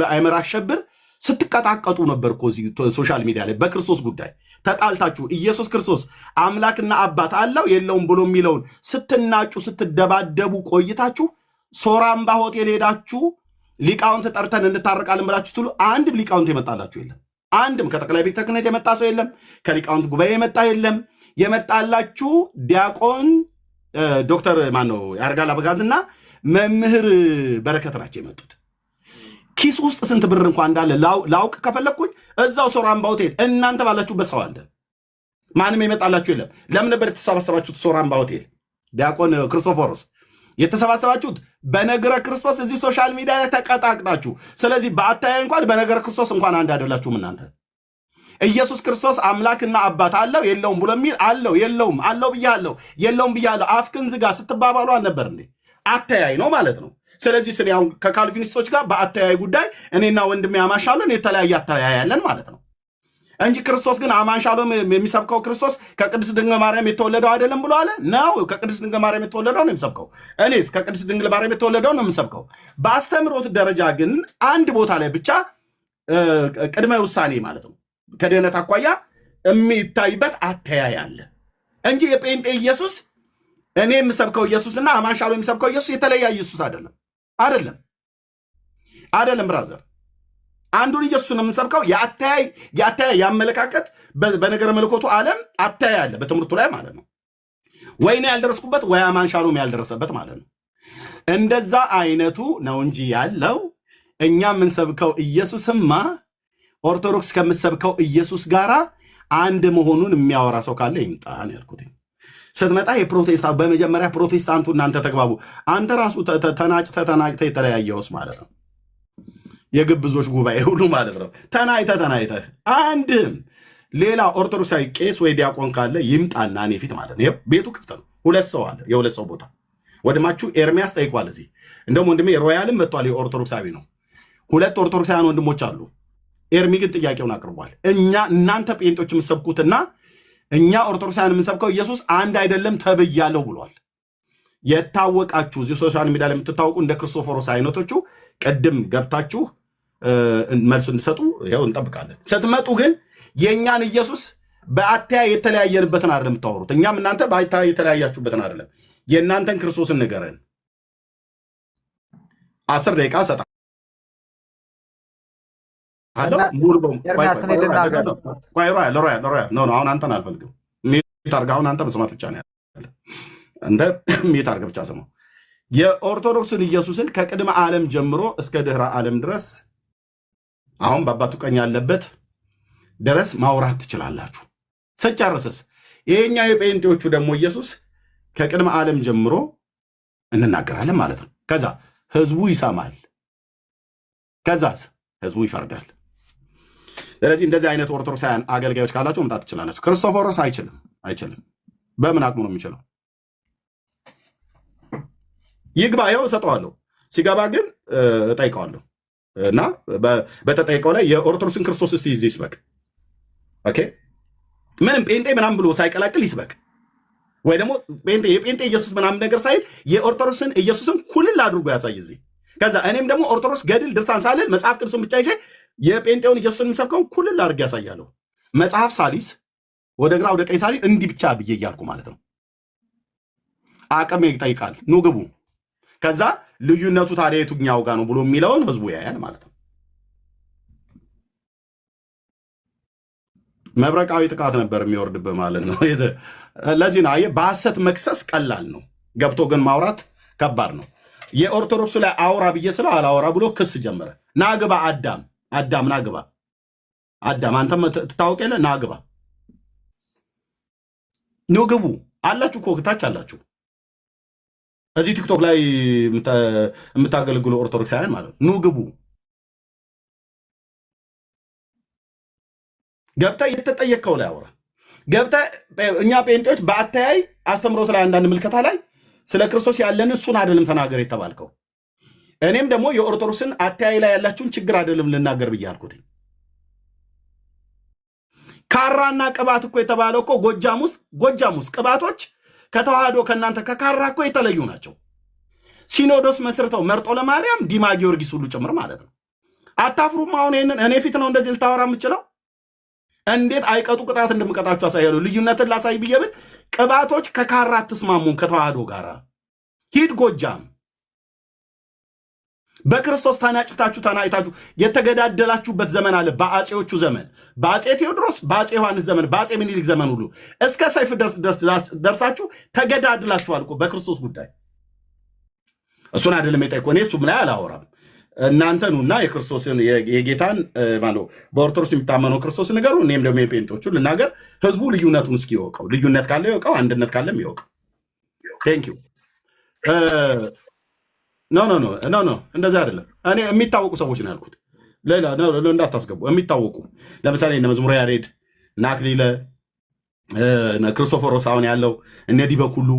አይመር አሸብር ስትቀጣቀጡ ነበር እኮ እዚህ ሶሻል ሚዲያ ላይ በክርስቶስ ጉዳይ ተጣልታችሁ ኢየሱስ ክርስቶስ አምላክና አባት አለው የለውም ብሎ የሚለውን ስትናጩ ስትደባደቡ ቆይታችሁ ሶራምባ ሆቴል ሄዳችሁ ሊቃውንት ጠርተን እንታረቃለን ብላችሁ ስትሉ አንድም ሊቃውንት የመጣላችሁ የለም። አንድም ከጠቅላይ ቤተ ክህነት የመጣ ሰው የለም። ከሊቃውንት ጉባኤ የመጣ የለም። የመጣላችሁ ዲያቆን ዶክተር ያርጋል አበጋዝና መምህር በረከት ናቸው የመጡት። ኪስ ውስጥ ስንት ብር እንኳን እንዳለ ላውቅ ከፈለግኩኝ እዛው ሶራምባ ሆቴል እናንተ ባላችሁበት ሰው አለ። ማንም የመጣላችሁ የለም። ለምን ነበር የተሰባሰባችሁት ሶራምባ ሆቴል? ዲያቆን ክርስቶፎሮስ የተሰባሰባችሁት በነገረ ክርስቶስ እዚህ ሶሻል ሚዲያ ላይ ተቀጣቅጣችሁ። ስለዚህ በአታያይ እንኳን በነገረ ክርስቶስ እንኳን አንድ አይደላችሁም እናንተ። ኢየሱስ ክርስቶስ አምላክና አባት አለው የለውም ብሎ የሚል አለው የለውም አለው ብያለሁ የለውም ብያለሁ አፍክን ዝጋ ስትባባሉ አልነበር እንዴ? አተያይ ነው ማለት ነው። ስለዚህ ስለ ያው ከካልቪኒስቶች ጋር በአተያይ ጉዳይ እኔና ወንድሜ አማንሻሎም የተለያየ አተያይ ያለን ማለት ነው እንጂ ክርስቶስ ግን አማንሻሎም የሚሰብከው ክርስቶስ ከቅድስት ድንግል ማርያም የተወለደው አይደለም ብሎ አለ ነው። ከቅድስት ድንግል ማርያም የተወለደው ነው የሚሰብከው። እኔስ ከቅድስት ድንግል ማርያም የተወለደው ነው የምሰብከው። በአስተምሮት ደረጃ ግን አንድ ቦታ ላይ ብቻ ቅድመ ውሳኔ ማለት ነው ከድህነት አኳያ የሚታይበት አተያይ አለ እንጂ የጴንጤ ኢየሱስ እኔ የምሰብከው ኢየሱስና አማንሻሎም የሚሰብከው ኢየሱስ የተለያየ ኢየሱስ አይደለም። ብራዘር አንዱን ኢየሱስ ነው የምንሰብከው። የአተያይ ያመለካከት በነገረ መለኮቱ ዓለም አተያይ አለ በትምህርቱ ላይ ማለት ነው። ወይኔ ያልደረስኩበት ወይ አማንሻሎም ያልደረሰበት ማለት ነው። እንደዛ አይነቱ ነው እንጂ ያለው እኛ የምንሰብከው ኢየሱስማ ኦርቶዶክስ ከምትሰብከው ኢየሱስ ጋር አንድ መሆኑን የሚያወራ ሰው ካለ ይምጣ ነው ያልኩት። ስትመጣ የፕሮቴስታንት በመጀመሪያ ፕሮቴስታንቱ እናንተ ተግባቡ። አንተ ራሱ ተናጭተ የተለያየውስ ማለት ነው የግብዞች ጉባኤ ሁሉ ማለት ነው። ተናይተህ አንድም ሌላ ኦርቶዶክሳዊ ቄስ ወይ ዲያቆን ካለ ይምጣና እኔ ፊት ማለት ነው። ቤቱ ክፍት ነው። ሁለት ሰው አለ፣ የሁለት ሰው ቦታ። ወንድማችሁ ኤርሚያስ ጠይቋል እዚህ። እንደውም ወንድሜ ሮያልም መጥቷል፣ የኦርቶዶክሳዊ ነው። ሁለት ኦርቶዶክሳውያን ወንድሞች አሉ። ኤርሚ ግን ጥያቄውን አቅርቧል። እናንተ ጴንጦች የምትሰብኩትና እኛ ኦርቶዶክሳውያን የምንሰብከው ኢየሱስ አንድ አይደለም ተብያለሁ ብሏል። የታወቃችሁ እዚህ ሶሻል ሚዲያ ላይ የምትታወቁ እንደ ክርስቶፎሮስ አይነቶቹ ቅድም ገብታችሁ መልሱ እንድሰጡ ይኸው እንጠብቃለን። ስትመጡ ግን የእኛን ኢየሱስ በአተያይ የተለያየንበትን አይደለም የምታወሩት። እኛም እናንተ በአተያይ የተለያያችሁበትን አይደለም። የእናንተን ክርስቶስን ንገረን። 10 ደቂቃ ሰጣ አሁን አንተን አልፈልግም። ሚዩት አድርገህ አሁን አንተ መስማት ብቻ ነው ያለ። አንተ ሚዩት አድርገህ ብቻ ስማው። የኦርቶዶክስን ኢየሱስን ከቅድመ ዓለም ጀምሮ እስከ ድህረ ዓለም ድረስ አሁን በአባቱ ቀኝ ያለበት ድረስ ማውራት ትችላላችሁ። ስጨርስስ ይሄኛ የጴንጤዎቹ ደግሞ ኢየሱስ ከቅድመ ዓለም ጀምሮ እንናገራለን ማለት ነው። ከዛ ህዝቡ ይሰማል። ከዛስ ህዝቡ ይፈርዳል። ስለዚህ እንደዚህ አይነት ኦርቶዶክሳውያን አገልጋዮች ካላቸው መምጣት ትችላላችሁ። ክርስቶፎሮስ አይችልም። በምን አቅሙ ነው የሚችለው? ይግባ፣ ይኸው እሰጠዋለሁ። ሲገባ ግን እጠይቀዋለሁ እና በተጠይቀው ላይ የኦርቶዶክስን ክርስቶስ እስቲ ይዝ ይስበክ። ኦኬ፣ ምንም ጴንጤ ምናምን ብሎ ሳይቀላቅል ይስበክ። ወይ ደግሞ የጴንጤ ኢየሱስ ምናምን ነገር ሳይል የኦርቶዶክስን ኢየሱስን ኩልል አድርጎ ያሳይ እዚህ። ከዛ እኔም ደግሞ ኦርቶዶክስ ገድል ድርሳን ሳልል መጽሐፍ ቅዱስን ብቻ ይዤ የጴንጤውን ኢየሱስን የሚሰብከውን ኩልል አድርጌ ያሳያለሁ። መጽሐፍ ሳሊስ ወደ ግራ ወደ ቀኝ ሳሊል እንዲህ ብቻ ብዬ እያልኩ ማለት ነው። አቅም ይጠይቃል። ኑ ግቡ። ከዛ ልዩነቱ ታዲያ የቱኛው ጋር ነው ብሎ የሚለውን ህዝቡ ያያል ማለት ነው። መብረቃዊ ጥቃት ነበር የሚወርድብህ ማለት ነው። ለዚህ ነው አየህ፣ በሐሰት መክሰስ ቀላል ነው፣ ገብቶ ግን ማውራት ከባድ ነው። የኦርቶዶክሱ ላይ አውራ ብዬ ስለው አላወራ ብሎ ክስ ጀመረ። ናግባ አዳም ናግባ፣ አዳም አንተም ትታወቅ የለ ናግባ። ኑ ግቡ አላችሁ እኮ ታች አላችሁ። እዚህ ቲክቶክ ላይ የምታገለግሉ ኦርቶዶክሳውያን ማለት ነው። ኑ ግቡ። ገብተህ የተጠየቅከው ላይ አውራ። ገብተህ እኛ ጴንጤዎች በአተያይ አስተምሮት ላይ አንዳንድ ምልከታ ላይ ስለ ክርስቶስ ያለን እሱን አይደለም ተናገር የተባልከው። እኔም ደግሞ የኦርቶዶክስን አተያይ ላይ ያላችሁን ችግር አይደለም ልናገር ብዬ አልኩት። ካራና ቅባት እኮ የተባለው እኮ ጎጃም ውስጥ ቅባቶች ከተዋህዶ ከእናንተ ከካራ እኮ የተለዩ ናቸው። ሲኖዶስ መስርተው መርጦ ለማርያም ዲማ ጊዮርጊስ ሁሉ ጭምር ማለት ነው። አታፍሩም? አሁን ይህንን እኔ ፊት ነው እንደዚህ ልታወራ የምችለው? እንዴት አይቀጡ ቅጣት እንደምቀጣችሁ አሳያለሁ። ልዩነትን ላሳይ ብዬ ብል ቅባቶች ከካራ አትስማሙም ከተዋህዶ ጋር። ሂድ ጎጃም በክርስቶስ ተናጭታችሁ የተገዳደላችሁበት ዘመን አለ። በአፄዎቹ ዘመን፣ በአፄ ቴዎድሮስ፣ በአፄ ዮሐንስ ዘመን፣ በአፄ ምኒልክ ዘመን ሁሉ እስከ ሰይፍ ደርሳችሁ ተገዳድላችኋል እኮ በክርስቶስ ጉዳይ። እሱን አይደለም የጠይቆ እኔ እሱም ላይ አላወራም። እናንተ ኑና የክርስቶስን የጌታን ማለት በኦርቶዶክስ የሚታመነው ክርስቶስ ንገሩ። እኔም ደግሞ የጴንጤዎቹ ልናገር። ህዝቡ ልዩነቱን እስኪ ይወቀው። ልዩነት ካለ ይወቀው፣ አንድነት ካለም ይወቀው። ቴንክ ዩ። ኖ እንደዚህ አይደለም። እኔ የሚታወቁ ሰዎች ነው ያልኩት። ሌላ እንዳታስገቡ። የሚታወቁ ለምሳሌ እነ መዝሙረ ያሬድ፣ እነ አክሊለ፣ ክርስቶፎሮስ አሁን ያለው እነ ዲበኩሉ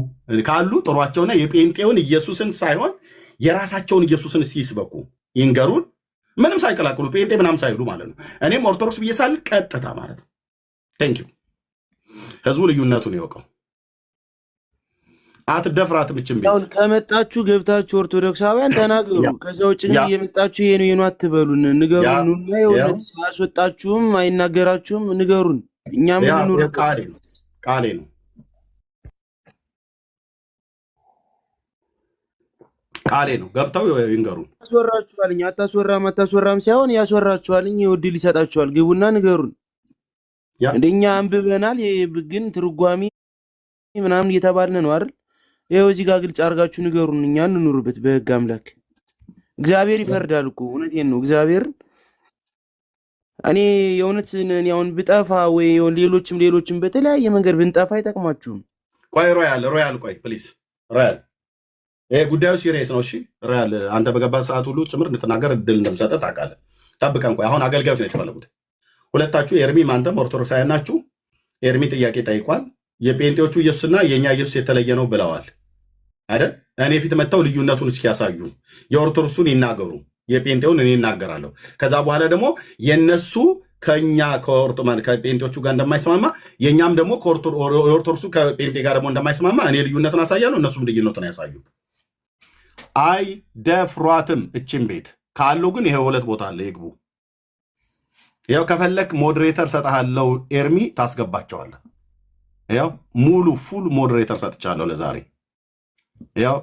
ካሉ ጥሯቸውና የጴንጤውን ኢየሱስን ሳይሆን የራሳቸውን ኢየሱስን ሲስበኩ ይንገሩን። ምንም ሳይቀላቅሉ ጴንጤ ምናምን ሳይሉ ማለት ነው። እኔም ኦርቶዶክስ ብዬ ሳል ቀጥታ ማለት ነው። ቴንክ ዩ። ህዝቡ ልዩነቱን ይወቀው። አትደፍራት ብችም ቤት ከመጣችሁ ገብታችሁ ኦርቶዶክሳውያን ተናገሩ። ከዛ ውጭ ግን እየመጣችሁ ይሄ ነው ይሄ ነው አትበሉን። ንገሩንና የእውነት ሳያስወጣችሁም አይናገራችሁም ንገሩን። እኛም እንኑር። ቃሌ ነው ቃሌ ነው። ገብተው ይንገሩን። ያስወራችኋልኝ። አታስወራም ሳይሆን ያስወራችኋልኝ። እድል ይሰጣችኋል። ግቡና ንገሩን። እንደኛ አንብበናል፣ ግን ትርጓሚ ምናምን እየተባልን ነው አይደል? ይኸው እዚህ ጋር ግልጽ አድርጋችሁ ንገሩን። እኛ እንኑርበት በህግ አምላክ። እግዚአብሔር ይፈርዳል እኮ እውነቴን ነው። እግዚአብሔርን እኔ የእውነት አሁን ብጠፋ ወይ ሌሎችም በተለያየ መንገድ ብንጠፋ አይጠቅማችሁም። ቆይ ሮያል ቆይ ፕሊዝ ሮያል፣ ይሄ ጉዳዩ ሲሪየስ ነው። እሺ ሮያል፣ አንተ በገባ ሰዓት ሁሉ ጭምር እንድትናገር እድል እንደምሰጠህ ታውቃለህ። ጠብቀን ቆይ። አሁን አገልጋዮች ነው የተፈለጉት ሁለታችሁ። ኤርሚም አንተም ኦርቶዶክሳውያን ናችሁ። ኤርሚ ጥያቄ ጠይቋል። የጴንጤዎቹ ኢየሱስና የእኛ ኢየሱስ የተለየ ነው ብለዋል አይደል? እኔ ፊት መጥተው ልዩነቱን እስኪያሳዩ የኦርቶዶክሱን ይናገሩ፣ የጴንጤውን እኔ እናገራለሁ። ከዛ በኋላ ደግሞ የነሱ ከኛ ከጴንጤዎቹ ጋር እንደማይስማማ የእኛም ደግሞ የኦርቶዶክሱ ከጴንጤ ጋር ደግሞ እንደማይስማማ እኔ ልዩነትን አሳያለሁ፣ እነሱም ልዩነቱን ያሳዩ። አይ ደፍሯትም እችን ቤት ካለው ግን ይሄ ሁለት ቦታ አለ ይግቡ። ያው ከፈለክ ሞዴሬተር ሰጥሃለሁ ኤርሚ፣ ታስገባቸዋለህ። ያው ሙሉ ፉል ሞዴሬተር ሰጥቻለሁ ለዛሬ። ያው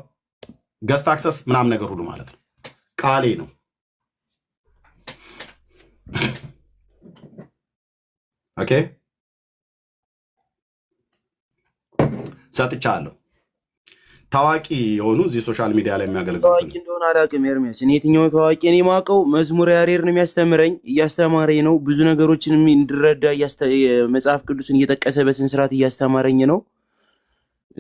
ገስት አክሰስ ምናምን ነገር ሁሉ ማለት ነው። ቃሌ ነው። ኦኬ ሰጥቻለሁ። ታዋቂ የሆኑ እዚህ ሶሻል ሚዲያ ላይ የሚያገለግሉት ታዋቂ እንደሆነ አላውቅም ኤርሚያስ። እኔ የትኛው ታዋቂ እኔ የማውቀው መዝሙረ ያሬድ ነው የሚያስተምረኝ፣ እያስተማረኝ ነው። ብዙ ነገሮችን እንድረዳ መጽሐፍ ቅዱስን እየጠቀሰ በስነ ስርዓት እያስተማረኝ ነው።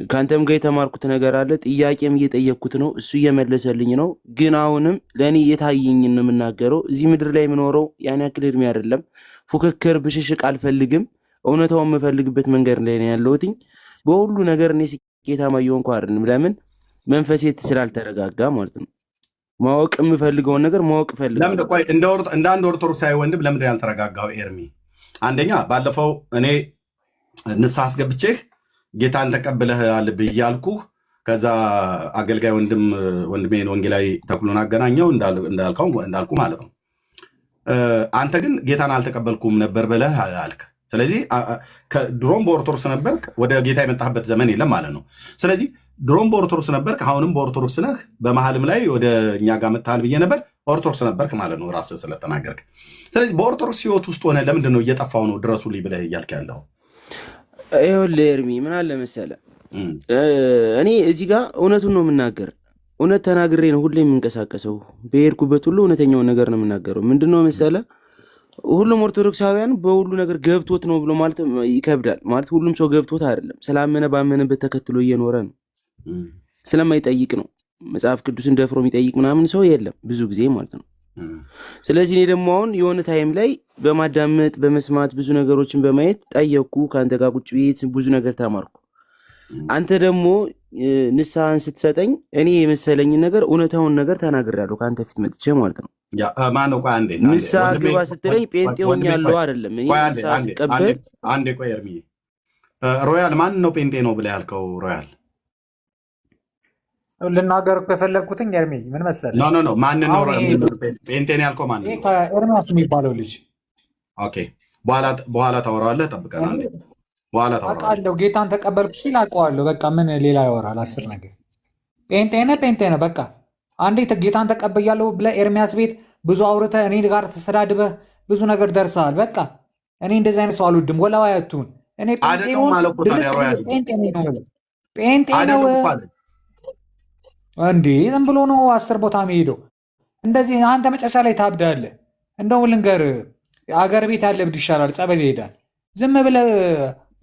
ከአንተም ጋር የተማርኩት ነገር አለ። ጥያቄም እየጠየቅኩት ነው፣ እሱ እየመለሰልኝ ነው። ግን አሁንም ለእኔ የታየኝን ነው የምናገረው። እዚህ ምድር ላይ የምኖረው ያን ያክል እድሜ አይደለም። ፉክክር፣ ብሽሽቅ አልፈልግም። እውነታውን የምፈልግበት መንገድ ላይ ነው ያለሁትኝ። በሁሉ ነገር እኔ ስኬታማ እየሆንኩ አይደለም። ለምን? መንፈሴ ስላልተረጋጋ ማለት ነው። ማወቅ የምፈልገውን ነገር ማወቅ እፈልጋለሁ። እንደ አንድ ኦርቶዶክሳዊ ወንድም ለምንድን ያልተረጋጋው ኤርሚ? አንደኛ ባለፈው እኔ ንስሐ አስገብቼህ ጌታን ተቀብለሃል ብያልኩህ፣ ከዛ አገልጋይ ወንድሜን ወንጌላዊ ተክሉን አገናኘው እንዳልኩ ማለት ነው። አንተ ግን ጌታን አልተቀበልኩም ነበር ብለህ አልክ። ስለዚህ ድሮም በኦርቶዶክስ ነበርክ፣ ወደ ጌታ የመጣህበት ዘመን የለም ማለት ነው። ስለዚህ ድሮም በኦርቶዶክስ ነበርክ፣ አሁንም በኦርቶዶክስ ነህ። በመሀልም ላይ ወደ እኛ ጋር መጥተሃል ብዬ ነበር፣ ኦርቶዶክስ ነበርክ ማለት ነው ራስህ ስለተናገርክ። ስለዚህ በኦርቶዶክስ ህይወት ውስጥ ሆነ ለምንድን ነው እየጠፋው ነው ድረሱልኝ ብለህ እያልክ ያለው? ይኸውልህ ኤርሚ ምን አለ መሰለህ፣ እኔ እዚህ ጋር እውነቱን ነው የምናገር። እውነት ተናግሬ ነው ሁሌ የምንቀሳቀሰው። በሄድኩበት ሁሉ እውነተኛውን ነገር ነው የምናገረው። ምንድን ነው መሰለህ፣ ሁሉም ኦርቶዶክሳውያን በሁሉ ነገር ገብቶት ነው ብሎ ማለት ይከብዳል። ማለት ሁሉም ሰው ገብቶት አይደለም፣ ስላመነ ባመነበት ተከትሎ እየኖረ ነው። ስለማይጠይቅ ነው። መጽሐፍ ቅዱስን ደፍሮ የሚጠይቅ ምናምን ሰው የለም ብዙ ጊዜ ማለት ነው። ስለዚህ እኔ ደግሞ አሁን የሆነ ታይም ላይ በማዳመጥ በመስማት ብዙ ነገሮችን በማየት ጠየቅኩ። ከአንተ ጋር ቁጭ ቤት ብዙ ነገር ተማርኩ። አንተ ደግሞ ንስሐን ስትሰጠኝ እኔ የመሰለኝን ነገር እውነታውን ነገር ተናግሬያለሁ ከአንተ ፊት መጥቼ ማለት ነው። ንስሐ ግባ ስትለኝ ጴንጤ ሆኛለሁ አይደለም። እኔ ንስሐ ስቀበል አንዴ ቆይ ኤርሚዬ፣ ሮያል ማን ነው ጴንጤ ነው ብለህ ያልከው? ሮያል ልናገር ከፈለግኩትኝ ኤርሚ ምን መሰለህ፣ ኖ ማንን ነው ጴንጤን ያልከው? ማን ነው? ኤርሚያስ የሚባለው ልጅ። ኦኬ በኋላ ታወራዋለህ። ጠብቀናል። በኋላ ታወራዋለህ። አውቃለሁ ጌታን ተቀበልኩ ሲል አውቀዋለሁ። በቃ ምን ሌላ ያወራል? 10 ነገር ጴንጤ ነህ በቃ። አንዴ ጌታን ተቀበያለሁ ብለህ ኤርሚያስ ቤት ብዙ አውርተህ እኔ ጋር ተሰዳድበህ ብዙ ነገር ደርሰሃል። በቃ እኔ እንደዚህ አይነት ሰው አልወድም። ወላዋይ አትሁን። እኔ ጴንጤ ነው እንዴ? ዝም ብሎ ነው 10 ቦታ የሚሄደው እንደዚህ። አንተ መጨረሻ ላይ ታብዳለህ። እንደው ልንገርህ፣ አገር ቤት ያለ እብድ ይሻላል፣ ጸበል ይሄዳል። ዝም ብለህ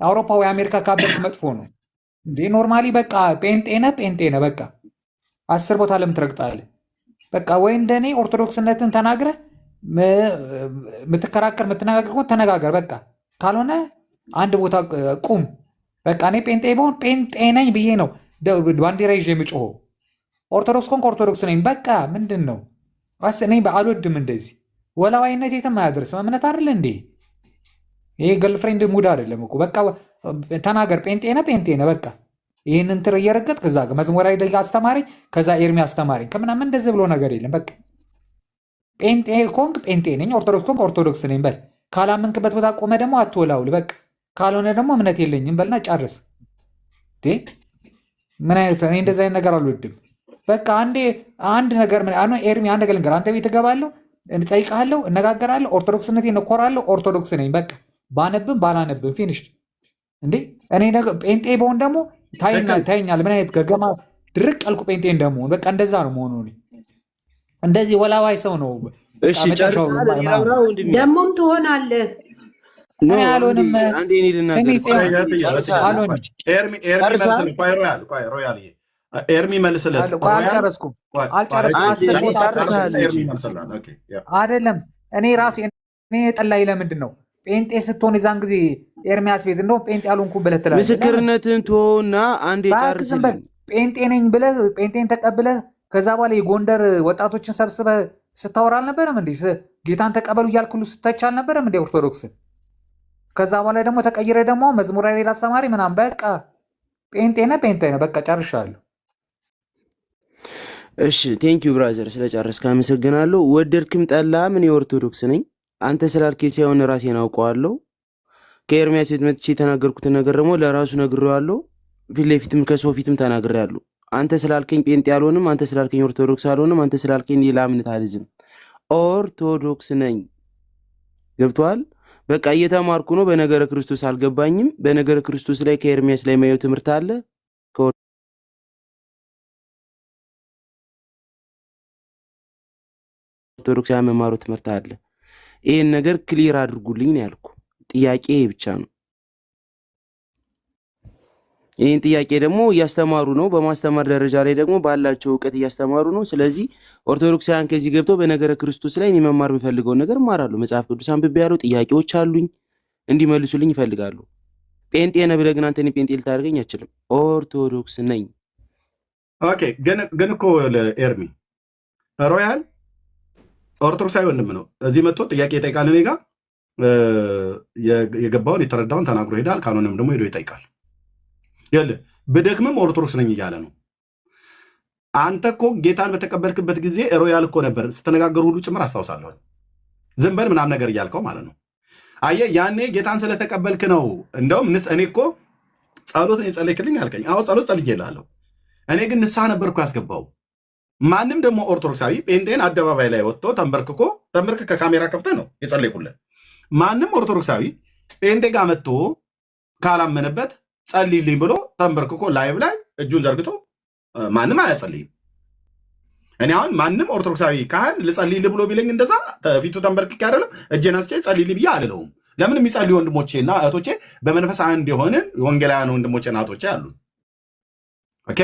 አውሮፓ ወይ አሜሪካ ካበድክ መጥፎ ነው እንዴ? ኖርማሊ በቃ ጴንጤ ነህ በቃ 10 ቦታ ለምን ትረግጣለህ? በቃ ወይ እንደኔ ኦርቶዶክስነትን ተናግረህ የምትከራከር የምትነጋገር ከሆነ ተነጋገር በቃ። ካልሆነ አንድ ቦታ ቁም በቃ። እኔ ጴንጤ በሆን ጴንጤ ነኝ ብዬ ነው ባንዲራ ይዤ የምጮኸው። ኦርቶዶክስ ኮንክ ኦርቶዶክስ ነኝ በቃ። ምንድን ነው እኔ አልወድም እንደዚህ ወላዋይነት፣ የትም አያደርስም። እምነት አይደለ እንዴ ይሄ? ገርልፍሬንድ ሙድ አይደለም እኮ በቃ ተናገር። ጴንጤ ነህ በቃ። ይህንን ትር እየረገጥ ከዛ መዝሙራዊ ደጋ አስተማሪኝ፣ ከዛ ኤርሚ አስተማሪኝ ከምናምን እንደዚህ ብሎ ነገር የለም በቃ። ጴንጤ ኮንክ ጴንጤ ነኝ፣ ኦርቶዶክስ ኮንክ ኦርቶዶክስ ነኝ በል። ካላመንክበት ቦታ ቆመ ደግሞ አትወላውል በቃ። ካልሆነ ደግሞ እምነት የለኝም በልና ጨርስ። ምን አይነት እኔ እንደዚህ አይነት ነገር አልወድም በቃ። አንድ ነገር ኤርሚ አንድ ነገር ልንገርህ፣ አንተ ቤት እገባለሁ፣ እጠይቅሃለሁ፣ እነጋገራለሁ፣ ኦርቶዶክስነቴን እኮራለሁ፣ ኦርቶዶክስ ነኝ በቃ። ባነብም ባላነብም ፊኒሽድ እንዴ። እኔ ጴንጤ በሆን ደግሞ ታይኛል ምን አይነት ገገማ ድርቅ ያልኩ ጴንጤ እንደመሆን በቃ። እንደዛ ነው መሆኑ። እንደዚህ ወላዋይ ሰው ነው። ደግሞም ትሆናለህ። እኔ አልሆንም። ኤርሚ መልስለት። አልጨረስኩም። አይደለም እኔ ራሴ ጠላይ። ለምንድን ነው ጴንጤ ስትሆን የዛን ጊዜ ኤርሚያስ ቤት እንደውም ጴንጤ ያልሆንኩ ብለህ ትላለህ። ምስክርነትን ትሆና አንድ የጨርስልን ጴንጤ ነኝ ብለህ ጴንጤን ተቀብለህ ከዛ በኋላ የጎንደር ወጣቶችን ሰብስበህ ስታወራ አልነበረም እንዴ? ጌታን ተቀበሉ እያልክ ሁሉ ስተች አልነበረም እንዴ ኦርቶዶክስን? ከዛ በኋላ ደግሞ ተቀይረ ደግሞ መዝሙራዊ ቤት አስተማሪ ምናምን በቃ ጴንጤ ነህ በቃ ጨርሻለሁ። እሺ ቴንኪዩ ብራዘር ስለጨረስክ አመሰግናለሁ። ወደድክም ጠላ ምን የኦርቶዶክስ ነኝ። አንተ ስላልከኝ ሳይሆን ራሴን አውቀዋለሁ። ከኤርሚያስ ቤት መጥቼ የተናገርኩትን ነገር ደግሞ ለራሱ ነግሬዋለሁ። ፊት ለፊትም ከሰው ፊትም ተናግሬያለሁ። አንተ ስላልከኝ ጴንጤ አልሆንም፣ አንተ ስላልከኝ ኦርቶዶክስ አልሆንም፣ አንተ ስላልከኝ ሌላ እምነት አልይዝም። ኦርቶዶክስ ነኝ። ገብቶሃል? በቃ እየተማርኩ ነው። በነገረ ክርስቶስ አልገባኝም። በነገረ ክርስቶስ ላይ ከኤርሚያስ ላይ ማየው ትምህርት አለ። ኦርቶዶክሳውያን መማሩ ትምህርት አለ። ይህን ነገር ክሊር አድርጉልኝ ነው ያልኩ። ጥያቄ ብቻ ነው። ይህን ጥያቄ ደግሞ እያስተማሩ ነው። በማስተማር ደረጃ ላይ ደግሞ ባላቸው እውቀት እያስተማሩ ነው። ስለዚህ ኦርቶዶክሳውያን ከዚህ ገብተው በነገረ ክርስቶስ ላይ እኔ መማር የሚፈልገውን ነገር እማራለሁ። መጽሐፍ ቅዱስ አንብቤ ያለው ጥያቄዎች አሉኝ፣ እንዲመልሱልኝ ይፈልጋሉ። ጴንጤ ነህ ብለህ ግን አንተ እኔ ጴንጤ ልታደርገኝ አችልም። ኦርቶዶክስ ነኝ። ኦኬ። ግን እኮ ኤርሚ ሮያል ኦርቶዶክሳዊ ወንድም ነው። እዚህ መጥቶ ጥያቄ ይጠይቃል። እኔ ጋር የገባውን የተረዳውን ተናግሮ ሄዳል። ካልሆነም ደግሞ ሄዶ ይጠይቃል። ብደክምም ኦርቶዶክስ ነኝ እያለ ነው። አንተ እኮ ጌታን በተቀበልክበት ጊዜ ሮያል እኮ ነበር ስተነጋገሩ ሁሉ ጭምር አስታውሳለሁ። ዝም በል ምናምን ነገር እያልከው ማለት ነው። አየህ ያኔ ጌታን ስለተቀበልክ ነው። እንደውም እኔ እኮ ጸሎትን የጸለይክልኝ አልከኝ። አዎ ጸሎት ጸልዬልሃለሁ። እኔ ግን ንስሐ ነበርኩ ያስገባው። ማንም ደግሞ ኦርቶዶክሳዊ ጴንጤን አደባባይ ላይ ወጥቶ ተንበርክ ከካሜራ ከፍተህ ነው የጸለይኩለት። ማንም ኦርቶዶክሳዊ ጴንጤ ጋር መጥቶ ካላመነበት ጸልይልኝ ብሎ ተንበርክኮ ላይቭ ላይ እጁን ዘርግቶ ማንም አያጸልይም። እኔ አሁን ማንም ኦርቶዶክሳዊ ካህን ልጸልይልህ ብሎ ቢለኝ እንደዛ ፊቱ ተንበርክኬ አይደለም እጄን አስቼ ጸልይልኝ ብዬ አልለውም። ለምን የሚጸልዩ ወንድሞቼና እህቶቼ በመንፈስ አንድ የሆንን ወንጌላውያን ወንድሞቼና እህቶቼ አሉ። ኦኬ።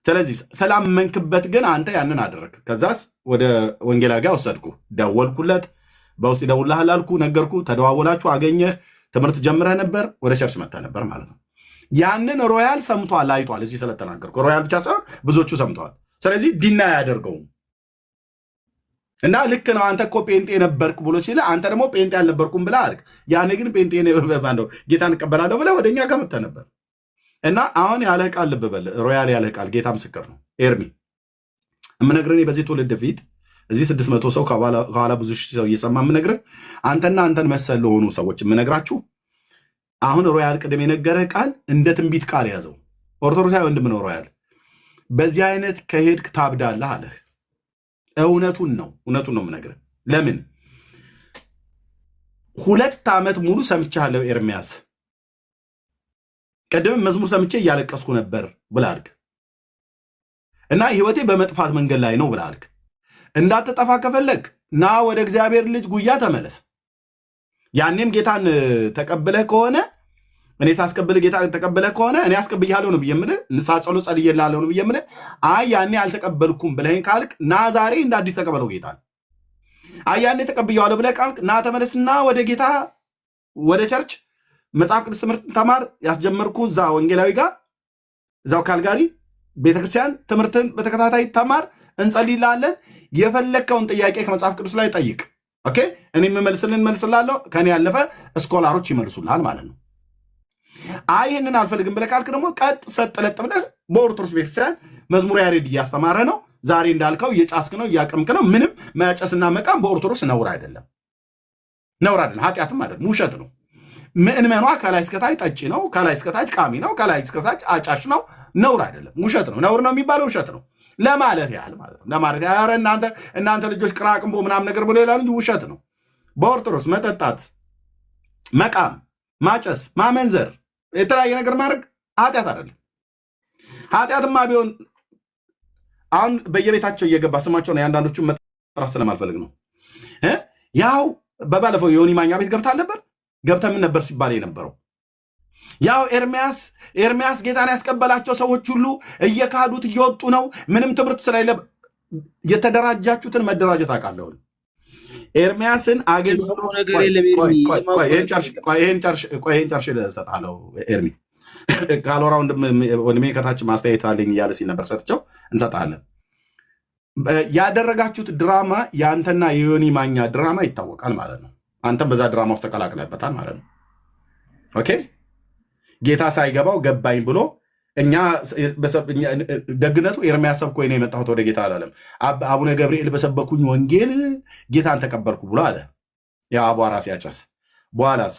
ስለዚህ ስላመንክበት ግን አንተ ያንን አደረግ። ከዛስ ወደ ወንጌላዊ ጋር ወሰድኩ፣ ደወልኩለት። በውስጥ ይደውልልሃል አልኩ፣ ነገርኩ፣ ተደዋወላችሁ፣ አገኘህ፣ ትምህርት ጀምረህ ነበር፣ ወደ ቸርች መጥተህ ነበር ማለት ነው። ያንን ሮያል ሰምቷል፣ አይቷል። እዚህ ስለተናገርኩ ሮያል ብቻ ሳይሆን ብዙዎቹ ሰምተዋል። ስለዚህ ዲና አያደርገውም እና ልክ ነው። አንተ እኮ ጴንጤ ነበርክ ብሎ ሲል አንተ ደግሞ ጴንጤ አልነበርኩም ብለህ አልክ። ያኔ ግን ጴንጤ ጌታን እቀበላለሁ ብለህ ወደ እኛ ጋር መጥተህ ነበር እና አሁን ያለ ቃል ልብ በል ሮያል ያለ ቃል ጌታ ምስክር ነው። ኤርሚ የምነግርህ በዚህ ትውልድ ፊት እዚህ 600 ሰው ከኋላ ብዙ ሺህ ሰው እየሰማ የምነግርህ አንተና አንተን መሰል ለሆኑ ሰዎች የምነግራችሁ አሁን ሮያል ቅድም የነገረህ ቃል እንደ ትንቢት ቃል ያዘው። ኦርቶዶክሳዊ ወንድም ነው ሮያል። በዚህ አይነት ከሄድክ ታብዳለህ አለህ። እውነቱን ነው የምነግርህ። ለምን 2 ዓመት ሙሉ ሰምቻለሁ ኤርሚያስ፣ ቀደም መዝሙር ሰምቼ እያለቀስኩ ነበር ብላልክ እና ህይወቴ በመጥፋት መንገድ ላይ ነው ብላልክ። እንዳትጠፋ ከፈለግ ና ወደ እግዚአብሔር ልጅ ጉያ ተመለስ። ያኔም ጌታን ተቀብለህ ከሆነ እኔ ሳስቀብልህ ጌታ ተቀብለህ ከሆነ እኔ አስቀብያለሁ ነው ብዬ የምልህ፣ ንስሐ ጸሎት ጸልዬልሃለሁ ነው ብዬ የምልህ። አይ ያኔ አልተቀበልኩም ብለኸኝ ካልክ ና ዛሬ እንደ አዲስ ተቀበለው ጌታን። አይ ያኔ ተቀብያለሁ ብለህ ካልክ ና ተመለስና ወደ ጌታ ወደ ቸርች መጽሐፍ ቅዱስ ትምህርት ተማር። ያስጀመርኩ እዛ ወንጌላዊ ጋር እዛው ካልጋሪ ቤተክርስቲያን ትምህርትን በተከታታይ ተማር፣ እንጸልይልሃለን። የፈለግከውን ጥያቄ ከመጽሐፍ ቅዱስ ላይ ጠይቅ። ኦኬ፣ እኔ የምመልስልን መልስላለሁ። ከኔ ያለፈ ስኮላሮች ይመልሱልሃል ማለት ነው። አይ ይህንን አልፈልግም ብለህ ካልክ ደግሞ ቀጥ ሰጥ ለጥ ብለህ በኦርቶዶክስ ቤተክርስቲያን መዝሙር ያሬድ እያስተማረ ነው። ዛሬ እንዳልከው እየጫስክ ነው፣ እያቀምክ ነው። ምንም መጨስና መቃም በኦርቶዶክስ ነውር አይደለም፣ ኃጢአትም አይደለም፣ ውሸት ነው። ምእመኗ ከላይ እስከታች ጠጪ ነው፣ ከላይ እስከታች ቃሚ ነው፣ ከላይ እስከታች አጫሽ ነው። ነውር አይደለም፣ ውሸት ነው። ነውር ነው የሚባለው ውሸት ነው ለማለት ያህል ማለት ነው። ለማለት ያህል እናንተ ልጆች ቅራቅንቦ ምናምን ነገር ብሎ ይላሉ እንጂ ውሸት ነው። በኦርቶዶክስ መጠጣት፣ መቃም፣ ማጨስ፣ ማመንዘር፣ የተለያየ ነገር ማድረግ ኃጢአት አይደለም። ኃጢአትማ ቢሆን አሁን በየቤታቸው እየገባ ስማቸውን የአንዳንዶቹ መጥራት ስለማልፈልግ ነው። ያው በባለፈው የዮኒ ማኛ ቤት ገብታ ነበር። ገብተ ምን ነበር ሲባል የነበረው? ያው ኤርሚያስ ጌታን ያስቀበላቸው ሰዎች ሁሉ እየካዱት እየወጡ ነው። ምንም ትምህርት ስለሌለ የተደራጃችሁትን መደራጀት አውቃለሁ። ኤርሚያስን አገኝ ይሄን ጨርሽ እሰጥሃለሁ። ኤርሚ ካልወራ ወንድሜ ከታች ማስተያየት አለኝ እያለ ሲል ነበር። ሰጥቸው እንሰጥሃለን። ያደረጋችሁት ድራማ የአንተና የዮኒ ማኛ ድራማ ይታወቃል ማለት ነው። አንተም በዛ ድራማ ውስጥ ተቀላቅለበታል ማለት ነው። ኦኬ፣ ጌታ ሳይገባው ገባኝ ብሎ እኛ ደግነቱ ኤርሚያስ ሰብኮ ነው የመጣሁት ወደ ጌታ አላለም። አቡነ ገብርኤል በሰበኩኝ ወንጌል ጌታን ተቀበልኩ ብሎ አለ። ያ አቧራ ሲያጨስ በኋላስ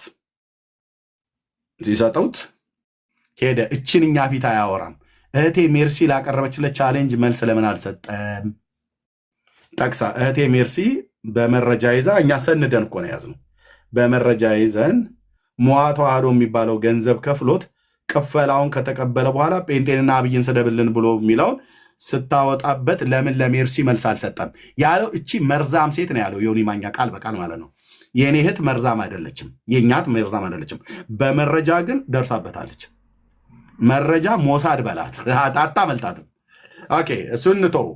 ሲሰጠውት ሄደ። እችን እኛ ፊት አያወራም። እህቴ ሜርሲ ላቀረበችለት ቻሌንጅ መልስ ለምን አልሰጠም? ጠቅሳ እህቴ ሜርሲ በመረጃ ይዛ እኛ ሰንደን እኮ ነው ያዝነው። በመረጃ ይዘን ሞዓ ተዋህዶ የሚባለው ገንዘብ ከፍሎት ቅፈላውን ከተቀበለ በኋላ ጴንጤንና አብይን ስደብልን ብሎ የሚለውን ስታወጣበት ለምን ለሜርሲ መልስ አልሰጠም ያለው? እቺ መርዛም ሴት ነው ያለው ዮኒ ማኛ ቃል በቃል ማለት ነው። የኔ እህት መርዛም አይደለችም፣ የኛት መርዛም አይደለችም። በመረጃ ግን ደርሳበታለች። መረጃ ሞሳድ በላት አታመልጣትም። ኦኬ እሱን እንተው።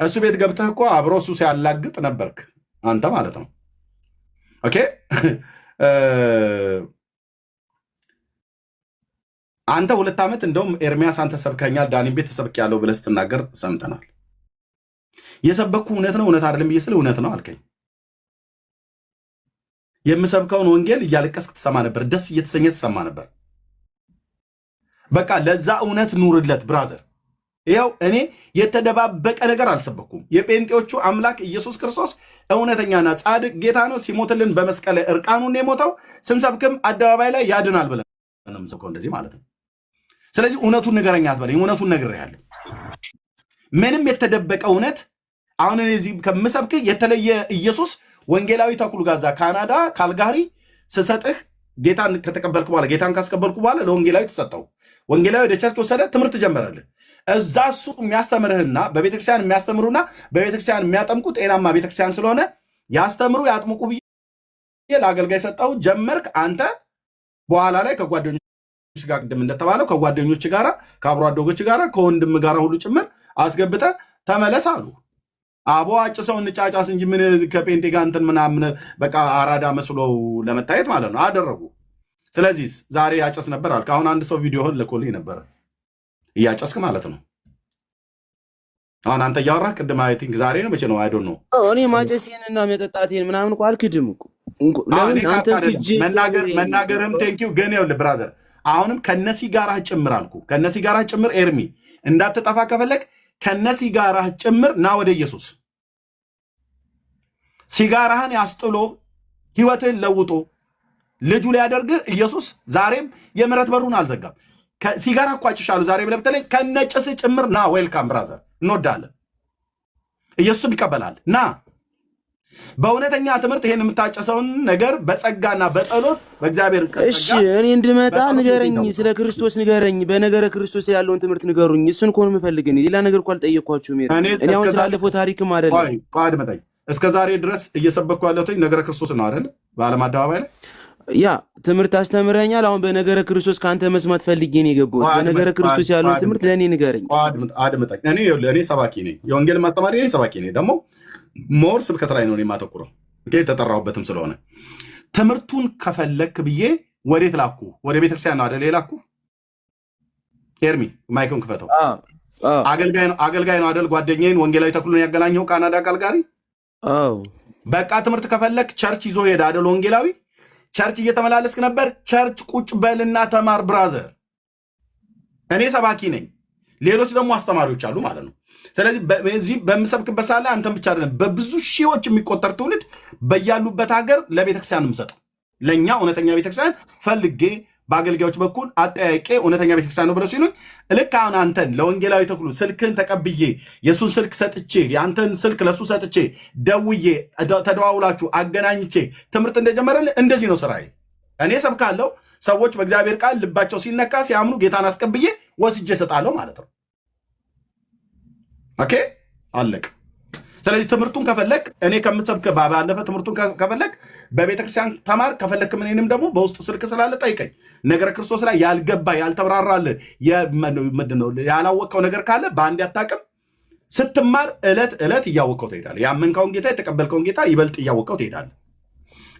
እሱ ቤት ገብተህ እኮ አብሮ እሱ ሲያላግጥ ነበርክ አንተ ማለት ነው። ኦኬ አንተ 2 ዓመት እንደውም ኤርሚያስ አንተ ሰብከኛል ዳኒም ቤት ተሰብክ ያለው ብለህ ስትናገር ሰምተናል። የሰበኩ እውነት ነው እውነት አይደለም ብዬ ስለ እውነት ነው አልከኝ። የምሰብከውን ወንጌል እያለቀስክ ትሰማ ነበር፣ ደስ እየተሰኘ ትሰማ ነበር። በቃ ለዛ እውነት ኑርለት ብራዘር። ይኸው እኔ የተደባበቀ ነገር አልሰበኩም። የጴንጤዎቹ አምላክ ኢየሱስ ክርስቶስ እውነተኛና ጻድቅ ጌታ ነው። ሲሞትልን በመስቀል እርቃኑን የሞተው ስንሰብክም አደባባይ ላይ ያድናል ብለን ነው የምሰብከው፣ እንደዚህ ማለት ነው። ስለዚህ እውነቱን ንገረኝ አትበለኝ፣ እውነቱን ነግሬሃለሁ። ምንም የተደበቀ እውነት አሁን እዚህ ከምሰብክህ የተለየ ኢየሱስ ወንጌላዊ ተኩሉ ጋዛ ካናዳ ካልጋሪ ስሰጥህ ጌታን ከተቀበልክ በኋላ ጌታን ካስቀበልኩ በኋላ ለወንጌላዊ ተሰጠው። ወንጌላዊ ወደ ቸርች ወሰደ፣ ትምህርት ጀመረልህ። እዛ እሱ የሚያስተምርህና በቤተክርስቲያን የሚያስተምሩና በቤተክርስቲያን የሚያጠምቁ ጤናማ ቤተክርስቲያን ስለሆነ ያስተምሩ ያጥምቁ ብዬ ለአገልጋይ ሰጠው። ጀመርክ አንተ። በኋላ ላይ ከጓደኞች ጋር ቅድም እንደተባለው ከጓደኞች ጋር ከአብሮ አደጎች ጋር ከወንድም ጋር ሁሉ ጭምር አስገብተ ተመለስ አሉ። አቦ አጭሰው እንጫጫስ እንጂ ምን ከጴንጤ ጋር እንትን ምናምን በቃ አራዳ መስሎ ለመታየት ማለት ነው አደረጉ። ስለዚህ ዛሬ ያጨስ ነበር አልክ። አሁን አንድ ሰው ቪዲዮህን ልኮልኝ ነበረ እያጨስክ ማለት ነው። አሁን አንተ እያወራህ ቅድም አይ ቲንክ ዛሬ ነው መቼ ነው አይ ዶንት ኖ። እኔ ማጨሴንና መጠጣቴን ምናምን እኮ አልክድም እኮ መናገርም ቴንኪው ግን ይኸውልህ ብራዘር አሁንም ከነሲ ጋራህ ጭምር አልኩ። ከነሲ ጋራህ ጭምር ኤርሚ እንዳትጠፋ ከፈለግ ከነሲ ጋራህ ጭምር ና ወደ ኢየሱስ። ሲጋራህን ያስጥሎ ህይወትህን ለውጦ ልጁ ሊያደርግህ ኢየሱስ ዛሬም የምህረት በሩን አልዘጋም። ሲጋራ እኮ አጭሻለሁ ዛሬ ብለህ ብትለኝ ከነጭስ ጭምር ና። ዌልካም ብራዘር፣ እንወዳለን። ኢየሱስም ይቀበላል። ና በእውነተኛ ትምህርት ይሄን የምታጨሰውን ነገር በጸጋና በጸሎት በእግዚአብሔር እሺ፣ እኔ እንድመጣ ንገረኝ፣ ስለ ክርስቶስ ንገረኝ፣ በነገረ ክርስቶስ ያለውን ትምህርት ንገሩኝ። እሱን እኮ ነው የምፈልግ። ሌላ ነገር እኮ አልጠየኳችሁም። እኔ አሁን ስላለፈው ታሪክም አይደለም። አድምጠኝ። እስከ ዛሬ ድረስ እየሰበኩ ያለሁት ነገረ ክርስቶስ ነው አይደል? በዓለም አደባባይ ላይ ያ ትምህርት አስተምረኛል። አሁን በነገረ ክርስቶስ ከአንተ መስማት ፈልጌ ነው የገባሁት። በነገረ ክርስቶስ ያለውን ትምህርት ለእኔ ንገረኝ። አድምጠኝ። እኔ ሰባኪ ነኝ፣ የወንጌል ማስተማሪ ነኝ፣ ሰባኪ ነኝ። ደግሞ ሞር ስብከት ላይ ነው የማተኩረው የተጠራሁበትም ስለሆነ። ትምህርቱን ከፈለክ ብዬ ወዴት ላኩ? ወደ ቤተክርስቲያን ነው አደለ ላኩ? ኤርሚ ማይክን ክፈተው። አገልጋይ ነው አደል? ጓደኛዬን ወንጌላዊ ተክሉን ያገናኘው ካናዳ ካልጋሪ። በቃ ትምህርት ከፈለክ ቸርች ይዞ ሄደ አደል? ወንጌላዊ ቸርች እየተመላለስክ ነበር። ቸርች ቁጭ በልና ተማር ብራዘር። እኔ ሰባኪ ነኝ፣ ሌሎች ደግሞ አስተማሪዎች አሉ ማለት ነው። ስለዚህ በዚህ በምሰብክበት ሳለ አንተም ብቻ አይደለም በብዙ ሺዎች የሚቆጠር ትውልድ በያሉበት ሀገር ለቤተክርስቲያን የምሰጠው ለእኛ እውነተኛ ቤተክርስቲያን ፈልጌ በአገልጋዮች በኩል አጠያቄ እውነተኛ ቤተክርስቲያን ነው ብለው ሲሉኝ ልክ አሁን አንተን ለወንጌላዊ ተክሉ ስልክን ተቀብዬ የእሱን ስልክ ሰጥቼ የአንተን ስልክ ለእሱ ሰጥቼ ደውዬ ተደዋውላችሁ አገናኝቼ ትምህርት እንደጀመረልን እንደዚህ ነው ስራዬ። እኔ ሰብካለሁ። ሰዎች በእግዚአብሔር ቃል ልባቸው ሲነካ ሲያምኑ ጌታን አስቀብዬ ወስጄ እሰጣለሁ ማለት ነው። ኦኬ አለቅ። ስለዚህ ትምህርቱን ከፈለክ እኔ ከምሰብክ ባለፈ ትምህርቱን ከፈለክ በቤተክርስቲያን ተማር። ከፈለክ እኔንም ደግሞ በውስጥ ስልክ ስላለ ጠይቀኝ። ነገረ ክርስቶስ ላይ ያልገባ ያልተብራራል ምንድነው ያላወቀው ነገር ካለ በአንድ አታውቅም። ስትማር ዕለት እያወቀው ትሄዳለህ። ያመንከውን ጌታ የተቀበልከውን ጌታ ይበልጥ እያወቀው ትሄዳለህ።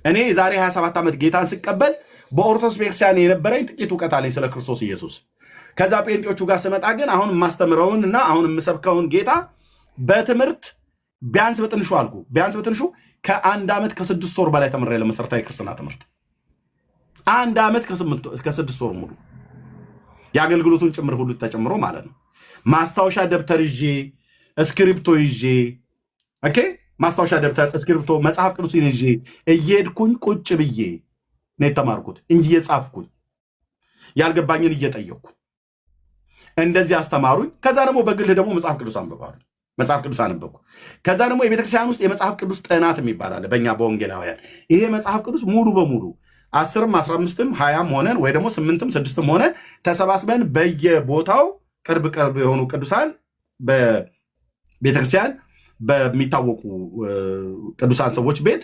እኔ የዛሬ 27 ዓመት ጌታን ስቀበል በኦርቶዶክስ ቤተክርስቲያን የነበረኝ ጥቂት እውቀት አለኝ ስለ ክርስቶስ ኢየሱስ። ከዛ ጴንጤዎቹ ጋር ስመጣ ግን አሁን የማስተምረውን እና አሁን የምሰብከውን ጌታ በትምህርት ቢያንስ በትንሹ አልኩ ቢያንስ ከ1 ዓመት ከ6 ወር በላይ ተምሬ ለመሰረታዊ ክርስትና ትምህርት 1 ዓመት ከ6 ወር ሙሉ የአገልግሎቱን ጭምር ሁሉ ተጨምሮ ማለት ነው። ማስታወሻ ደብተር ይዤ እስክሪፕቶ ይዤ ኦኬ፣ ማስታወሻ ደብተር እስክሪፕቶ መጽሐፍ ቅዱስን ይዤ እየሄድኩኝ ቁጭ ብዬ ነው የተማርኩት እንጂ እየጻፍኩኝ ያልገባኝን እየጠየቅኩ እንደዚህ አስተማሩኝ። ከዛ ደግሞ በግል ደግሞ መጽሐፍ ቅዱስ አንብባሉ። መጽሐፍ ቅዱስ አነበብኩ። ከዛ ደግሞ የቤተክርስቲያን ውስጥ የመጽሐፍ ቅዱስ ጥናት የሚባል አለ በእኛ በወንጌላውያን። ይሄ መጽሐፍ ቅዱስ ሙሉ በሙሉ 10ም 15ም 20ም ሆነን ወይ ደግሞ 8ም 6ም ሆነን ተሰባስበን በየቦታው ቅርብ የሆኑ ቅዱሳን በቤተክርስቲያን በሚታወቁ ቅዱሳን ሰዎች ቤት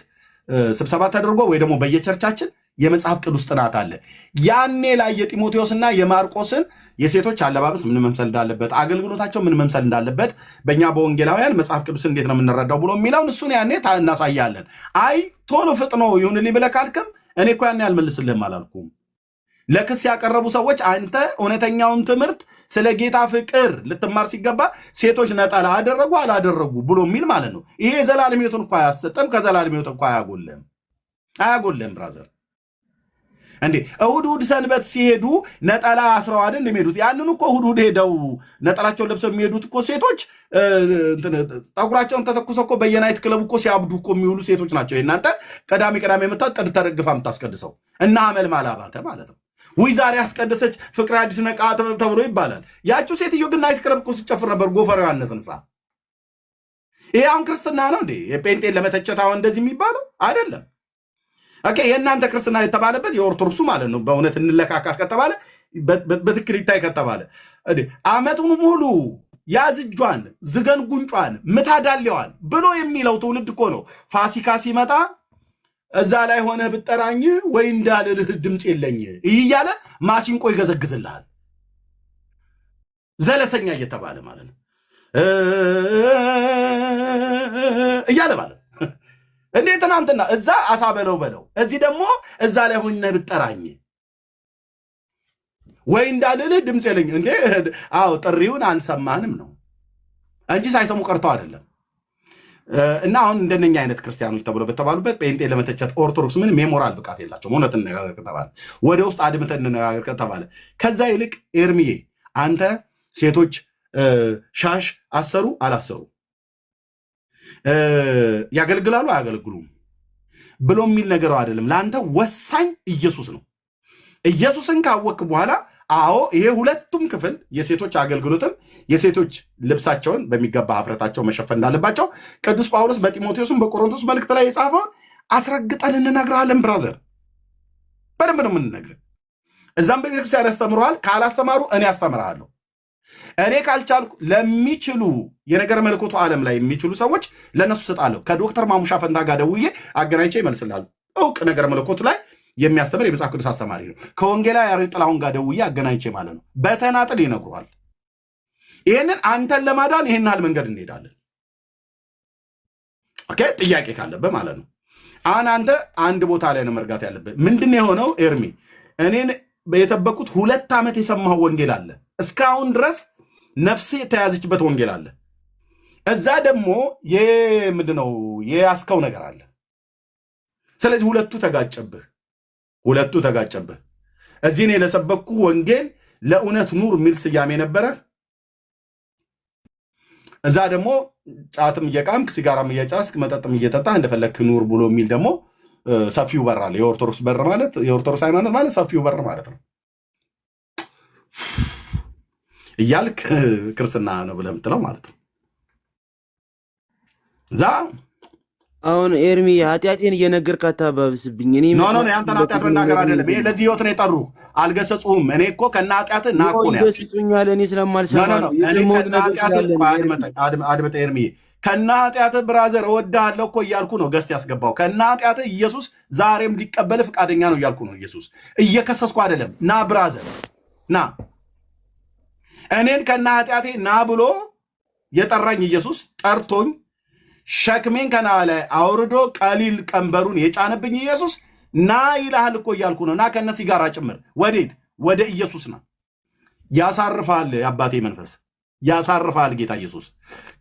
ስብሰባ ተደርጎ ወይ ደግሞ በየቸርቻችን የመጽሐፍ ቅዱስ ጥናት አለ። ያኔ ላይ የጢሞቴዎስና የማርቆስን የሴቶች አለባበስ ምን መምሰል እንዳለበት፣ አገልግሎታቸው ምን መምሰል እንዳለበት በእኛ በወንጌላውያን መጽሐፍ ቅዱስ እንዴት ነው የምንረዳው ብሎ የሚለውን እሱን ያኔ እናሳያለን። አይ ቶሎ ፍጥኖ ይሁንልኝ ብለህ ካልክም እኔ እኮ ያኔ አልመልስልህም አላልኩም። ለክስ ያቀረቡ ሰዎች አንተ እውነተኛውን ትምህርት ስለ ጌታ ፍቅር ልትማር ሲገባ ሴቶች ነጠላ አደረጉ አላደረጉ ብሎ የሚል ማለት ነው። ይሄ የዘላለም ሕይወትን እኮ አያሰጥም፣ ከዘላለም ሕይወት እኮ አያጎልም ብራዘር። እንዴ እሑድ ሰንበት ሲሄዱ ነጠላ አስረው አይደል የሚሄዱት? ያንን እኮ እሑድ ሄደው ነጠላቸውን ለብሰው የሚሄዱት እኮ ሴቶች ጠጉራቸውን ተተኩሰው እኮ በየናይት ክለብ እኮ ሲያብዱ እኮ የሚውሉ ሴቶች ናቸው። እናንተ ቀዳሚ የምታ ጥድ ተረግፋ የምታስቀድሰው እና አመል ማላባተ ማለት ነው። ውይ ዛሬ አስቀደሰች ፍቅር አዲስ ነቃ ተብሎ ይባላል። ያቺው ሴትዮ ግን ናይት ክለብ እኮ ሲጨፍር ነበር ጎፈሬው ያነሰንሳ። ይሄ አሁን ክርስትና ነው እንዴ? የጴንጤን ለመተቸት አሁን እንደዚህ የሚባለው አይደለም። ኦኬ የእናንተ ክርስትና የተባለበት የኦርቶዶክሱ ማለት ነው። በእውነት እንለካካ ከተባለ በትክክል ይታይ ከተባለ አመቱን ሙሉ ያዝ እጇን ዝገን ጉንጯን ምታዳሌዋን ብሎ የሚለው ትውልድ እኮ ነው። ፋሲካ ሲመጣ እዛ ላይ ሆነ ብጠራኝ ወይ እንዳልልህ ድምፅ የለኝ እያለ ማሲንቆ ይገዘግዝልሃል። ዘለሰኛ እየተባለ ማለት ነው እያለ ማለት እንዴ ትናንትና እዛ አሳ በለው እዚህ ደግሞ እዛ ላይ ሆነ ብጠራኝ ወይ እንዳልልህ ድምፅ የለኝ እንዴ። አዎ ጥሪውን አልሰማንም ነው እንጂ ሳይሰሙ ቀርተው አይደለም። እና አሁን እንደነኛ አይነት ክርስቲያኖች ተብሎ በተባሉበት ጴንጤ ለመተቸት ኦርቶዶክስ ምን ሜሞራል ብቃት የላቸውም። እውነት እንነጋገር ከተባለ ወደ ውስጥ አድምተን እንነጋገር ከተባለ ከዛ ይልቅ ኤርሚዬ አንተ ሴቶች ሻሽ አሰሩ አላሰሩ ያገልግላሉ አያገልግሉም ብሎ የሚል ነገር አይደለም። ለአንተ ወሳኝ ኢየሱስ ነው። ኢየሱስን ካወቅ በኋላ አዎ ይሄ ሁለቱም ክፍል የሴቶች አገልግሎትም የሴቶች ልብሳቸውን በሚገባ ኀፍረታቸው መሸፈን እንዳለባቸው ቅዱስ ጳውሎስ በጢሞቴዎስም በቆሮንቶስ መልእክት ላይ የጻፈውን አስረግጠን እንነግራለን። ብራዘር በደንብ ነው የምንነግርህ። እዛም በቤተክርስቲያን ያስተምረዋል። ካላስተማሩ እኔ አስተምርሃለሁ። እኔ ካልቻልኩ ለሚችሉ የነገር መለኮቱ ዓለም ላይ የሚችሉ ሰዎች ለእነሱ ስጣለሁ። ከዶክተር ማሙሻ ፈንታ ጋር ደውዬ አገናኝቼ ይመልስልሃል። እውቅ ነገር መለኮቱ ላይ የሚያስተምር የመጽሐፍ ቅዱስ አስተማሪ ነው። ከወንጌላዊ ያሬድ ጥላሁን ጋር ደውዬ አገናኝቼ ማለት ነው። በተናጥል ይነግሩሃል። ይህንን አንተን ለማዳን ይህን ያህል መንገድ እንሄዳለን። ኦኬ ጥያቄ ካለብህ ማለት ነው። አሁን አንተ አንድ ቦታ ላይ ነው መርጋት ያለብህ። ምንድን የሆነው ኤርሚ? እኔን የሰበኩት 2 ዓመት የሰማው ወንጌል አለ። እስካሁን ድረስ ነፍሴ የተያዘችበት ወንጌል አለ። እዛ ደግሞ ምንድነው የያዝከው ነገር አለ። ስለዚህ ሁለቱ ተጋጨብህ። እዚህ እኔ ለሰበኩ ወንጌል ለእውነት ኑር የሚል ስያሜ ነበረ። እዛ ደግሞ ጫትም እየቃምክ ሲጋራም እየጫስክ መጠጥም እየጠጣ እንደፈለክ ኑር ብሎ የሚል ደግሞ ሰፊው በር አለ። የኦርቶዶክስ በር ማለት የኦርቶዶክስ ሃይማኖት ማለት ሰፊው በር ማለት ነው እያልክ ክርስትና ነው ብለህ የምትለው ማለት ነው። እዛ አሁን ኤርሚ ኃጢአቴን እየነገርክ አታባብስብኝ። እኔ ያንተን ኃጢአት መናገር አይደለም ይሄ። ለዚህ ህይወት ነው የጠሩህ። አልገሰጹህም። እኔ እኮ ከእነ ኃጢአትህ ና እኮ ነው ገስጹኛል። እኔ ስለማልሰማ ነው። አድምጠህ ኤርሚ፣ ከእነ ኃጢአትህ ብራዘር እወድሃለሁ እኮ እያልኩ ነው ገስት ያስገባው። ከእነ ኃጢአትህ ኢየሱስ ዛሬም ሊቀበልህ ፈቃደኛ ነው እያልኩ ነው። ኢየሱስ እየከሰስኩ አይደለም። ና ብራዘር ና። እኔን ከእነ ኃጢአቴ ና ብሎ የጠራኝ ኢየሱስ ጠርቶኝ ሸክሜን ከና ላይ አውርዶ ቀሊል ቀንበሩን የጫነብኝ ኢየሱስ ና ይልሃል እኮ እያልኩ ነው። ና ከነ ሲጋራ ጭምር ወዴት? ወደ ኢየሱስ ና። ያሳርፋል፣ የአባቴ መንፈስ ያሳርፋል ጌታ ኢየሱስ።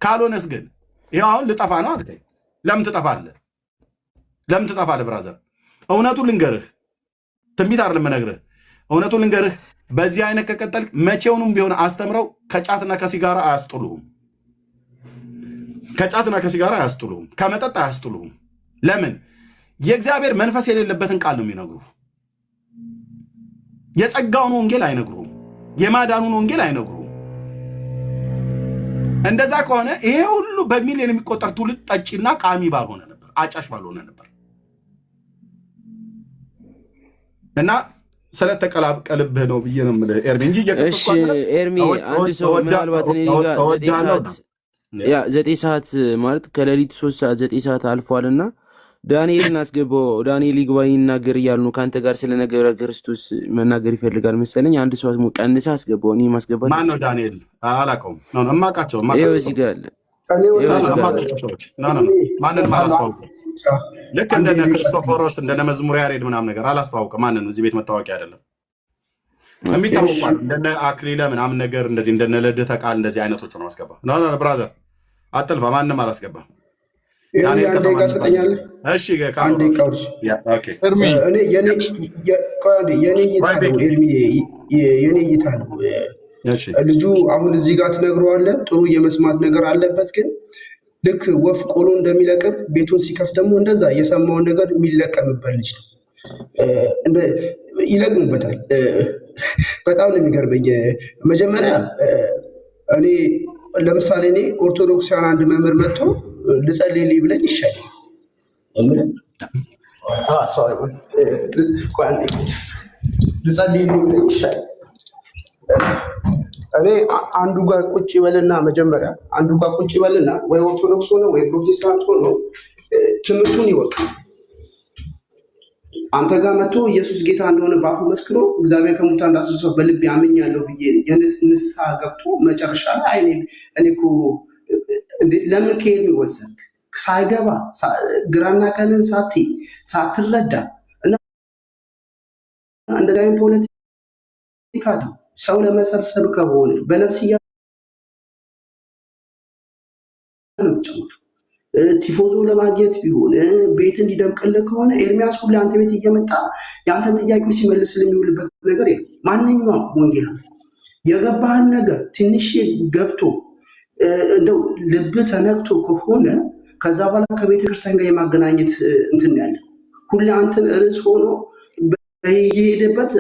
ካልሆነስ ግን ይኸው አሁን ልጠፋ ነው አልከኝ። ለምን ትጠፋለህ? ብራዘር እውነቱን ልንገርህ፣ ትንቢት አይደለም የምነግርህ፣ እውነቱን ልንገርህ። በዚህ አይነት ከቀጠልክ መቼውንም ቢሆን አስተምረው ከጫትና ከሲጋራ አያስጥሉህም። ከጫትና ከሲጋራ አያስጥሉህም። ከመጠጥ አያስጥሉህም። ለምን? የእግዚአብሔር መንፈስ የሌለበትን ቃል ነው የሚነግሩ። የጸጋውን ወንጌል አይነግሩም። የማዳኑን ወንጌል አይነግሩም። እንደዛ ከሆነ ይሄ ሁሉ በሚሊዮን የሚቆጠር ትውልድ ጠጪና ቃሚ ባልሆነ ነበር፣ አጫሽ ባልሆነ ነበር። እና ስለተቀላቀልብህ ነው ብዬ ነው የምልህ ኤርሚ እንጂ እሺ ኤርሚ አንድ ሰው ምናልባት እኔ ጋር 9 ሰዓት ማለት ከሌሊቱ 3 ሰዓት 9 ሰዓት አልፏልና ዳንኤልን አስገባው። ዳንኤል ይግባኝ ይናገር እያሉ ነው። ከአንተ ጋር ስለ ነገረ ክርስቶስ መናገር ይፈልጋል መሰለኝ። አንድ ሰው ቀንሳ አስገባው። እኔ ማስገባት ማን ነው ዳንኤል? አላውቀውም። እማውቃቸው እዚህ ጋር አለ። ሰዎች ማንን አላስተዋውቅም። ልክ እንደነ ክርስቶፎሮስ እንደነ መዝሙር ያሬድ ምናምን ነገር አላስተዋውቅም። ማንን እዚህ ቤት መታወቂያ አይደለም የሚታወቋል። እንደነ አክሊለ ምናምን ነገር እንደዚህ እንደነ ልደተ ቃል እንደዚህ አይነቶቹ ነው ማስገባ። ብራዘር አጥልፋ ማንም አላስገባም። የኔ እይታ ነው። ልጁ አሁን እዚህ ጋር ትነግረዋለህ፣ ጥሩ የመስማት ነገር አለበት። ግን ልክ ወፍ ቆሎ እንደሚለቅም ቤቱን ሲከፍት ደግሞ እንደዛ የሰማውን ነገር የሚለቀምበት ልጅ ነው። ይለቅሙበታል። በጣም ነው የሚገርመኝ። መጀመሪያ እኔ ለምሳሌ እኔ ኦርቶዶክሳውያን አንድ መምህር መጥቶ ልጸልይልኝ ብለኝ ይሻላል። ልጸልይልኝ ብለኝ ይሻላል። እኔ አንዱ ጋር ቁጭ ይበልና መጀመሪያ አንዱ ጋር ቁጭ ይበልና ወይ ኦርቶዶክስ ሆነ ወይ ፕሮቴስታንት ሆነ ትምህርቱን ይወቅ። አንተ ጋር መጥቶ ኢየሱስ ጌታ እንደሆነ በአፉ መስክሮ እግዚአብሔር ከሙታን እንዳስነሳው በልቤ አምኛለሁ ብዬ የንስሐ ገብቶ መጨረሻ ላይ እኔ እኮ ለምን ከሄድ የሚወሰንክ ሳይገባ ግራና ቀንን ሳትረዳ እና እንደዚህ አይነት ፖለቲካ ሰው ለመሰብሰብ ከሆነ በነፍስያ ቲፎዞ ለማግኘት ቢሆን ቤት እንዲደምቅልህ ከሆነ ኤርሚያስ ሁሌ አንተ ቤት እየመጣ የአንተን ጥያቄዎች ሲመልስ የሚውልበት ነገር የለም። ማንኛውም ወንጌል የገባህን ነገር ትንሽ ገብቶ እንደው ልብ ተነክቶ ከሆነ ከዛ በኋላ ከቤተክርስቲያን ጋር የማገናኘት እንትን ያለ ሁሌ አንተን ርዕስ ሆኖ የሄደበት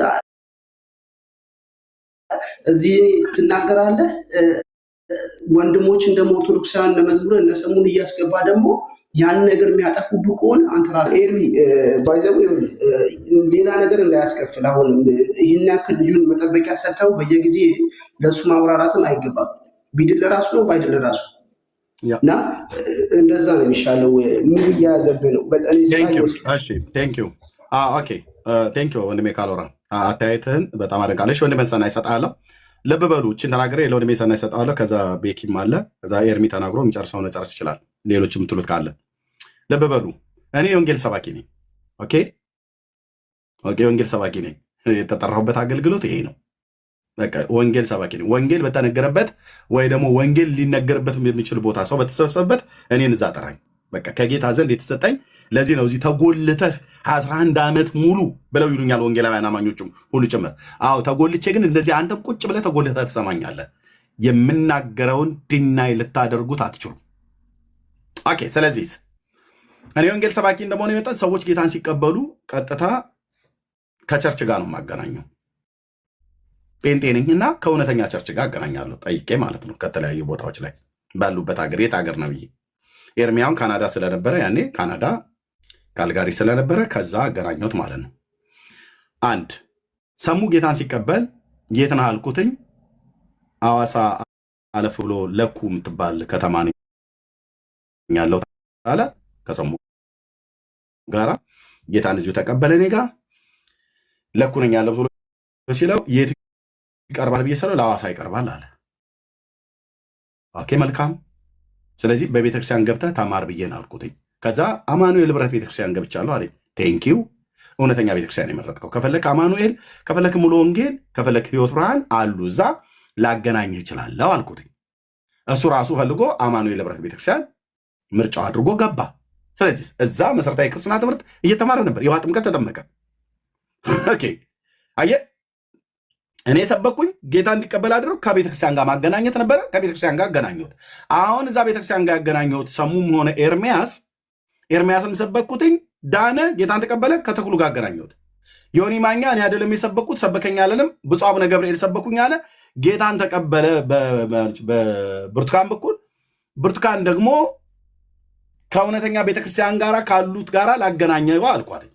እዚህ ትናገራለህ። ወንድሞች እንደሞ ኦርቶዶክሳውያን ለመዝሙር እነሰሙን እያስገባ ደግሞ ያን ነገር የሚያጠፉብህ ከሆነ አንተ ራስህ ኤርሚ ባይዘው ሌላ ነገር እንዳያስከፍል አሁን ይህን ያክል ልጁን መጠበቂያ ሰጥተው በየጊዜ ለእሱ ማብራራትን አይገባም። ቢድል ለራሱ ነው ባይድል ለራሱ እና እንደዛ ነው የሚሻለው። ሙሉ እያያዘብህ ነው። ቴንኪው ወንድሜ ካሎራ አተያየትህን በጣም አደንቃለሽ። ወንድሜ ሰናይ እሰጥሃለሁ። ልብ በሉ እችን ተናግሬ ለወንድሜ ሰናይ እሰጥሃለሁ። ከዛ ቤኪም አለ፣ ከዛ ኤርሚ ተናግሮ የሚጨርሰው መጨረስ ይችላል። ሌሎች የምትሉት ካለ ልብ በሉ። እኔ የወንጌል ሰባኪ ነኝ። ኦኬ የወንጌል ሰባኪ ነኝ። የተጠራሁበት አገልግሎት ይሄ ነው። በቃ ወንጌል ሰባኪ ነኝ። ወንጌል በተነገረበት ወይ ደግሞ ወንጌል ሊነገርበት የሚችል ቦታ ሰው በተሰበሰበበት እኔን እዛ ጠራኝ። በቃ ከጌታ ዘንድ የተሰጠኝ ለዚህ ነው። እዚህ ተጎልተህ 11 ዓመት ሙሉ ብለው ይሉኛል ወንጌላውያን አማኞችም ሁሉ ጭምር። አዎ ተጎልቼ፣ ግን እንደዚህ አንተም ቁጭ ብለህ ተጎልተህ ትሰማኛለህ። የምናገረውን ድናይ ልታደርጉት አትችሉም። ኦኬ ስለዚህ እኔ ወንጌል ሰባኪ እንደመሆነ የመጣ ሰዎች ጌታን ሲቀበሉ ቀጥታ ከቸርች ጋር ነው የማገናኘው። ጴንጤ ነኝ እና ከእውነተኛ ቸርች ጋር አገናኛለሁ፣ ጠይቄ ማለት ነው። ከተለያዩ ቦታዎች ላይ ባሉበት ሀገር የት ሀገር ነው ብዬ ኤርሚያውን ካናዳ ስለነበረ ያኔ ካናዳ ካልጋሪ ስለነበረ ከዛ አገናኘሁት ማለት ነው። አንድ ሰሙ ጌታን ሲቀበል የት ነህ አልኩትኝ። አዋሳ አለፍ ብሎ ለኩ የምትባል ከተማ ነኝ ያለው አለ። ከሰሙ ጋራ ጌታን እዚሁ ተቀበለ። እኔ ጋ ለኩ ነኝ ያለው ብሎ ሲለው የት ይቀርባል ብዬ ስለው ለአዋሳ ይቀርባል አለ። ኦኬ መልካም። ስለዚህ በቤተክርስቲያን ገብተህ ተማር ብዬ ነው አልኩትኝ። ከዛ አማኑኤል ህብረት ቤተክርስቲያን ገብቻለሁ አለኝ። ቴንኪው እውነተኛ ቤተክርስቲያን የመረጥከው። ከፈለክ አማኑኤል፣ ከፈለክ ሙሉ ወንጌል፣ ከፈለክ ህይወት ብርሃን አሉ፣ እዛ ላገናኝህ እችላለሁ አልኩትኝ። እሱ ራሱ ፈልጎ አማኑኤል ህብረት ቤተክርስቲያን ምርጫው አድርጎ ገባ። ስለዚህ እዛ መሰረታዊ ክርስትና ትምህርት እየተማረ ነበር። የውሃ ጥምቀት ተጠመቀ። ኦኬ አየህ፣ እኔ የሰበኩኝ ጌታ እንዲቀበል አድረው ከቤተክርስቲያን ጋር ማገናኘት ነበረ። ከቤተክርስቲያን ጋር አገናኘሁት። አሁን እዛ ቤተክርስቲያን ጋር ያገናኘሁት ሰሙም ሆነ ኤርሚያስም ሰበኩትኝ፣ ዳነ፣ ጌታን ተቀበለ። ከተክሉ ጋር አገናኘሁት። ዮኒ ማኛ እኔ አይደለም የሰበኩት፣ ሰበከኝ አለንም። ብፁዕ አቡነ ገብርኤል ሰበኩኝ አለ፣ ጌታን ተቀበለ በብርቱካን በኩል። ብርቱካን ደግሞ ከእውነተኛ ቤተክርስቲያን ጋር ካሉት ጋር ላገናኘው አልኳት።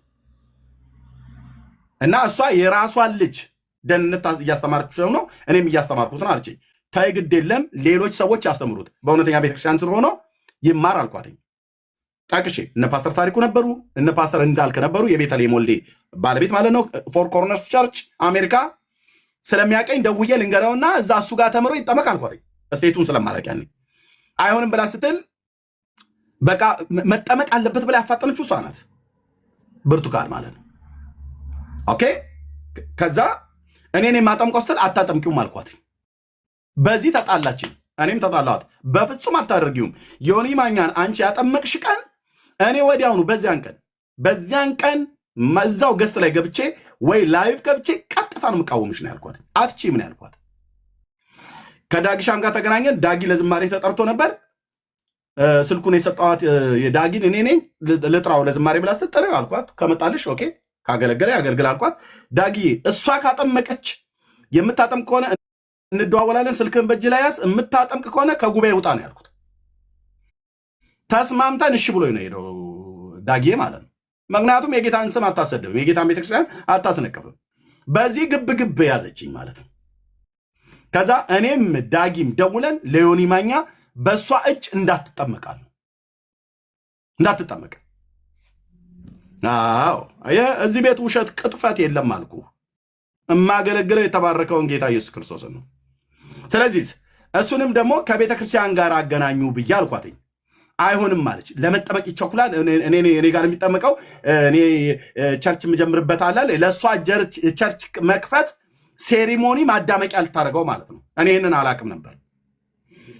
እና እሷ የራሷን ልጅ ደህንነት እያስተማረችው ነው፣ እኔም እያስተማርኩት ነው አለችኝ። ተይ ግድ የለም ሌሎች ሰዎች ያስተምሩት፣ በእውነተኛ ቤተክርስቲያን ስር ሆኖ ይማር አልኳትኝ። ጠቅሼ እነ ፓስተር ታሪኩ ነበሩ፣ እነ ፓስተር እንዳልክ ነበሩ፣ የቤተልሔም ወልዴ ባለቤት ማለት ነው፣ ፎር ኮርነርስ ቸርች አሜሪካ። ስለሚያቀኝ ደውዬ ልንገረውና እዛ እሱ ጋር ተምሮ ይጠመቅ አልኳትኝ። እስቴቱን ስለማላውቅ ያኔ አይሆንም ብላ ስትል በቃ መጠመቅ አለበት ብላ ያፋጠነችው እሷ ናት፣ ብርቱካን ማለት ነው። ኦኬ ከዛ እኔን የማጠምቀው ስትል አታጠምቂውም አልኳትኝ። በዚህ ተጣላችን፣ እኔም ተጣላት። በፍጹም አታደርጊውም። ዮኒ ማኛን አንቺ ያጠመቅሽ ቀን እኔ ወዲያውኑ በዚያን ቀን እዛው ገስት ላይ ገብቼ ወይ ላይቭ ገብቼ ቀጥታ ነው የምቃወምሽ ነው ያልኳት። አትችይም ነው ያልኳት። ከዳጊሻም ጋር ተገናኘን። ዳጊ ለዝማሬ ተጠርቶ ነበር። ስልኩን የሰጠኋት የዳጊን እኔ ነኝ፣ ልጥራው ለዝማሬ ብላ ስትጠሪ አልኳት። ከመጣልሽ ኦኬ፣ ካገለገለ ያገልግል አልኳት። ዳጊ እሷ ካጠመቀች የምታጠምቅ ከሆነ እንደዋወላለን፣ ስልክን በእጅ ላይ ያዝ፣ የምታጠምቅ ከሆነ ከጉባኤ ውጣ ነው ያልኩት። ተስማምተን እሺ ብሎ ነው ሄደው ዳጊ ማለት ነው። ምክንያቱም የጌታን ስም አታሰድብም፣ የጌታን ቤተክርስቲያን አታስነቅፍም። በዚህ ግብ ግብ ያዘችኝ ማለት ነው። ከዛ እኔም ዳጊም ደውለን ለዮኒ ማኛ በእሷ እጅ እንዳትጠመቃሉ እንዳትጠመቅ። አዎ እዚህ ቤት ውሸት ቅጥፈት የለም አልኩ። የማገለግለው የተባረከውን ጌታ ኢየሱስ ክርስቶስን ነው። ስለዚህ እሱንም ደግሞ ከቤተ ክርስቲያን ጋር አገናኙ ብዬ አልኳትኝ። አይሆንም ማለች። ለመጠመቅ ይቸኩላል። እኔ ጋር የሚጠመቀው እኔ ቸርች የምጀምርበት አለ። ለእሷ ቸርች መክፈት ሴሪሞኒ ማዳመቂያ ልታደርገው ማለት ነው። እኔ ይህንን አላቅም ነበር።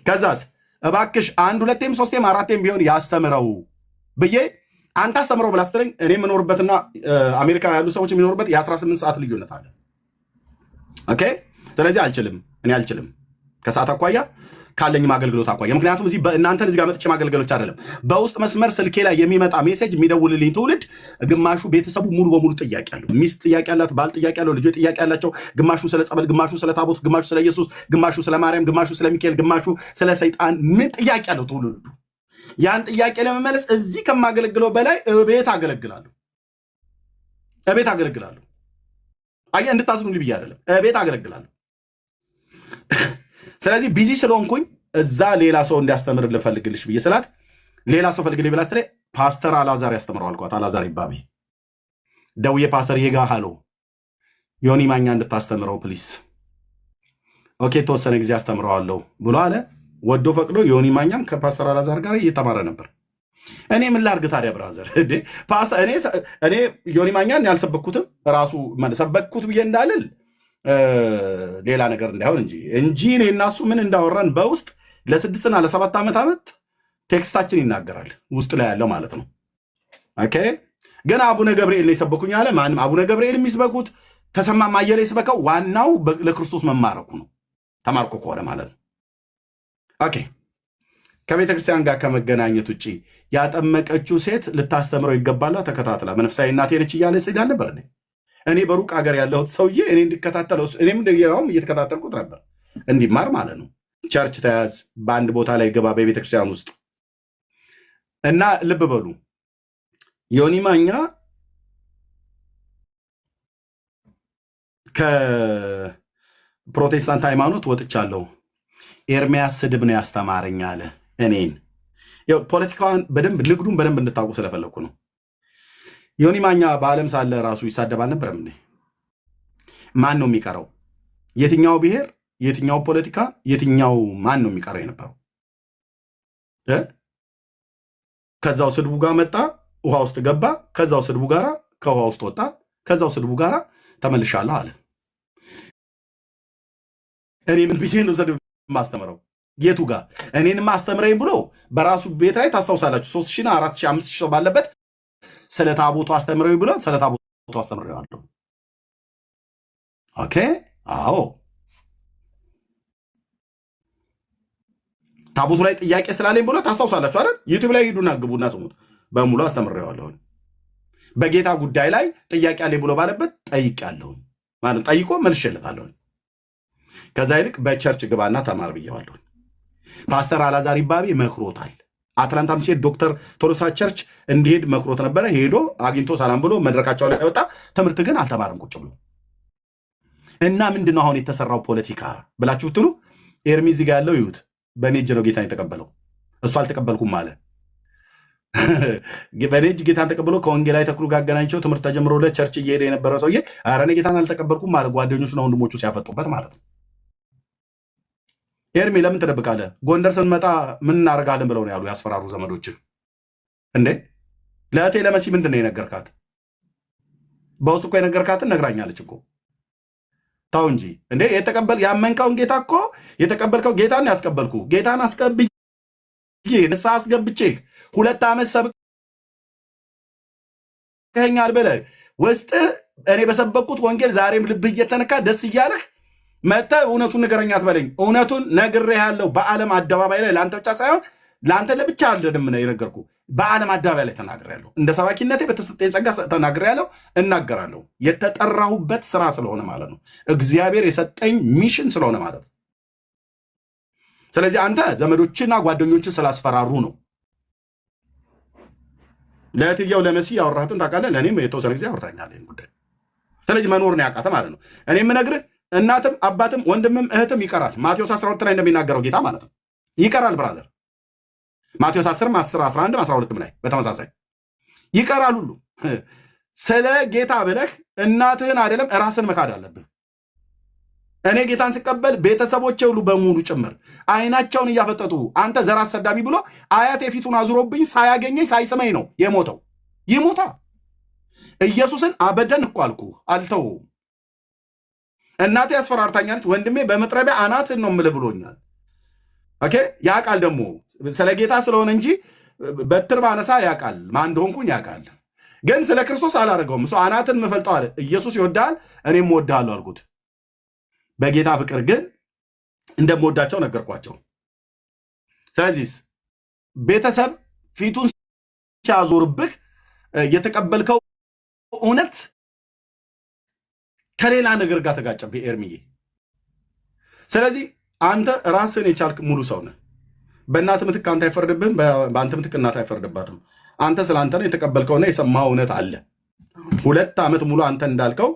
ከዛስ እባክሽ አንድ ሁለቴም ሶስቴም አራቴም ቢሆን ያስተምረው ብዬ አንተ አስተምረው ብላ ስትለኝ እኔ የምኖርበትና አሜሪካ ያሉ ሰዎች የሚኖሩበት የ18 ሰዓት ልዩነት አለ። ኦኬ ስለዚህ እኔ አልችልም ከሰዓት አኳያ ካለኝም አገልግሎት አኳያ። ምክንያቱም እዚህ እናንተን እዚህ ጋር መጥቼ ማገልገሎች አይደለም፣ በውስጥ መስመር ስልኬ ላይ የሚመጣ ሜሴጅ የሚደውልልኝ ትውልድ ግማሹ ቤተሰቡ ሙሉ በሙሉ ጥያቄ አለው። ሚስት ጥያቄ አላት፣ ባል ጥያቄ አለው፣ ልጆች ጥያቄ አላቸው። ግማሹ ስለ ጸበል፣ ግማሹ ስለ ታቦት፣ ግማሹ ስለ ኢየሱስ፣ ግማሹ ስለ ማርያም፣ ግማሹ ስለ ሚካኤል፣ ግማሹ ስለ ሰይጣን ምን ጥያቄ አለው ትውልዱ። ያን ጥያቄ ለመመለስ እዚህ ከማገለግለው በላይ እቤት አገለግላለሁ። አየህ እንድታዝኑ ብዬ አይደለም፣ እቤት አገለግላለሁ። ስለዚህ ቢዚ ስለሆንኩኝ እዛ ሌላ ሰው እንዲያስተምር ልፈልግልሽ ብዬ ስላት ሌላ ሰው ፈልግልኝ ብላ ስትለኝ ፓስተር አላዛር ያስተምረው አልኳት። አላዛር ይባቤ ደውዬ ፓስተር ይሄጋ ሃሎ ዮኒ ማኛ እንድታስተምረው ፕሊስ። ኦኬ የተወሰነ ጊዜ አስተምረዋለሁ ብሎ አለ። ወዶ ፈቅዶ ዮኒ ማኛም ከፓስተር አላዛር ጋር እየተማረ ነበር። እኔ ምን ላርግ ታዲያ ብራዘር? እኔ ዮኒ ማኛን ያልሰበኩትም ራሱ ሰበኩት ብዬ እንዳልል ሌላ ነገር እንዳይሆን እንጂ እኔ እና እሱ ምን እንዳወራን በውስጥ ለ6 እና ለ7 ዓመት ቴክስታችን ይናገራል፣ ውስጥ ላይ ያለው ማለት ነው። ኦኬ ግን አቡነ ገብርኤል ነው የሰበኩኝ አለ። ማንም አቡነ ገብርኤል የሚስበኩት ተሰማ ማየለ ይስበከው፣ ዋናው ለክርስቶስ መማረኩ ነው፣ ተማርኮ ከሆነ ማለት ነው። ኦኬ ከቤተ ክርስቲያን ጋር ከመገናኘት ውጭ ያጠመቀችው ሴት ልታስተምረው ይገባላ። ተከታትላ መንፈሳዊ እናቴ ነች እያለ ስዳል ነበር። እኔ በሩቅ ሀገር ያለሁት ሰውዬ እኔ እንዲከታተለው እኔም ያውም እየተከታተልኩት ነበር፣ እንዲማር ማለት ነው። ቸርች ተያዝ፣ በአንድ ቦታ ላይ ገባ በቤተክርስቲያን ውስጥ እና ልብ በሉ ዮኒ ማኛ ከፕሮቴስታንት ሃይማኖት ወጥቻለሁ፣ ኤርሚያስ ስድብ ነው ያስተማረኝ አለ። እኔን ፖለቲካዋን በደንብ ንግዱን በደንብ እንድታውቁ ስለፈለግኩ ነው። ዮኒ ማኛ በዓለም ሳለ ራሱ ይሳደብ አልነበረም እንዴ? ማን ነው የሚቀረው? የትኛው ብሔር፣ የትኛው ፖለቲካ፣ የትኛው ማን ነው የሚቀረው የነበረው? ከዛው ስድቡ ጋር መጣ፣ ውሃ ውስጥ ገባ። ከዛው ስድቡ ጋራ ከውሃ ውስጥ ወጣ። ከዛው ስድቡ ጋራ ተመልሻለሁ አለ። እኔ ምን ብዬ ነው ስድብ ማስተምረው? የቱ ጋር እኔንም አስተምረኝ ብሎ በራሱ ቤት ላይ ታስታውሳላችሁ 3000 4000 5000 ሰው ባለበት ስለ ታቦቱ አስተምረው ብሎ ስለ ታቦቱ አስተምረዋለሁ። ኦኬ አዎ ታቦቱ ላይ ጥያቄ ስላለኝ ብሎ ታስታውሳላችሁ አይደል? ዩቲዩብ ላይ ሂዱና ግቡና ስሙት። በሙሉ አስተምረዋለሁ። በጌታ ጉዳይ ላይ ጥያቄ አለኝ ብሎ ባለበት ጠይቄያለሁ ማለት ጠይቆ መልሼለታለሁ። ከዛ ይልቅ በቸርች ግባና ተማር ብየዋለሁ። ፓስተር አላዛር ይባቤ መክሮታል። አትላንታም ሲሄድ ዶክተር ቶሎሳ ቸርች እንዲሄድ መክሮት ነበረ። ሄዶ አግኝቶ ሰላም ብሎ መድረካቸው ላይ ወጣ። ትምህርት ግን አልተማርም ቁጭ ብሎ እና ምንድነው አሁን የተሰራው ፖለቲካ ብላችሁ ብትሉ ኤርሚ እዚህ ጋር ያለው ይሁት በእኔ እጅ ነው ጌታን የተቀበለው። እሱ አልተቀበልኩም አለ። በእኔ እጅ ጌታን ተቀብሎ ከወንጌላዊ ተክሉ ጋር አገናኝቸው ትምህርት ተጀምሮለት ቸርች እየሄደ የነበረ ሰውዬ ኧረ እኔ ጌታን አልተቀበልኩም ማለት ጓደኞቹና ወንድሞቹ ሲያፈጡበት ማለት ነው። ኤርሚ ለምን ትደብቃለህ? ጎንደር ስንመጣ ምን እናደርጋለን ብለው ነው ያሉ ያስፈራሩ ዘመዶች እንዴ። ለእቴ ለመሲ ምንድን ነው የነገርካት? በውስጥ እኮ የነገርካትን ነግራኛለች እኮ። ታው እንጂ እንዴ ያመንከውን ጌታ እኮ የተቀበልከው ጌታን ያስቀበልኩ ጌታን አስቀብዬ ንስሐ አስገብቼ 2 ዓመት ሰብከኛል ብለህ ውስጥ እኔ በሰበኩት ወንጌል ዛሬም ልብህ እየተነካ ደስ እያለህ መጥተህ እውነቱን ንገረኝ አትበለኝ። እውነቱን ነግሬሃለሁ በዓለም አደባባይ ላይ ለአንተ ብቻ ሳይሆን ለአንተ ለብቻ አይደለም የነገርኩ በዓለም አደባባይ ላይ ተናግሬያለሁ። እንደ ሰባኪነቴ በተሰጠኝ ጸጋ ተናግሬያለሁ፣ እናገራለሁ። የተጠራሁበት ስራ ስለሆነ ማለት ነው። እግዚአብሔር የሰጠኝ ሚሽን ስለሆነ ማለት ነው። ስለዚህ አንተ ዘመዶችና ጓደኞችን ስላስፈራሩ ነው። ለእትየው ለመሲ ያወራህትን ታውቃለህ። ለእኔም የተወሰነ ጊዜ አውርታኛል ይህን ጉዳይ። ስለዚህ መኖርን ያቃተ ማለት ነው። እኔ የምነግርህ እናትም አባትም ወንድምም እህትም ይቀራል። ማቴዎስ 12 ላይ እንደሚናገረው ጌታ ማለት ነው ይቀራል። ብራዘር ማቴዎስ 10 11 12 ላይ በተመሳሳይ ይቀራል ሁሉ። ስለ ጌታ ብለህ እናትህን አይደለም ራስን መካድ አለብህ። እኔ ጌታን ስቀበል ቤተሰቦቼ ሁሉ በሙሉ ጭምር አይናቸውን እያፈጠጡ አንተ ዘር አሰዳቢ ብሎ አያቴ ፊቱን አዙሮብኝ ሳያገኘኝ ሳይስመኝ ነው የሞተው። ይሞታ ኢየሱስን አበደን እኮ አልኩ አልተውም። እናቴ ያስፈራርታኛለች። ወንድሜ በመጥረቢያ አናትህን ነው የምልህ ብሎኛል። ኦኬ ያውቃል ደግሞ ስለ ጌታ ስለሆነ እንጂ በትር ባነሳ ያውቃል ማን እንደሆንኩኝ ያውቃል። ግን ስለ ክርስቶስ አላደረገውም። እሱ አናትን ምፈልጠው አለ። ኢየሱስ ይወዳል እኔም እወድሃለሁ አልኩት። በጌታ ፍቅር ግን እንደምወዳቸው ነገርኳቸው። ስለዚህ ቤተሰብ ፊቱን ሲያዞርብህ የተቀበልከው እውነት ከሌላ ነገር ጋር ተጋጨብህ ኤርሚዬ። ስለዚህ አንተ ራስን የቻልክ ሙሉ ሰው ነህ። በእናት ምትክ አንተ አይፈርድብህም፣ በአንተ ምትክ እናት አይፈርድባትም። አንተ ስለ አንተ ነው የተቀበልከውና የሰማው እውነት አለ። 2 ዓመት ሙሉ አንተ እንዳልከው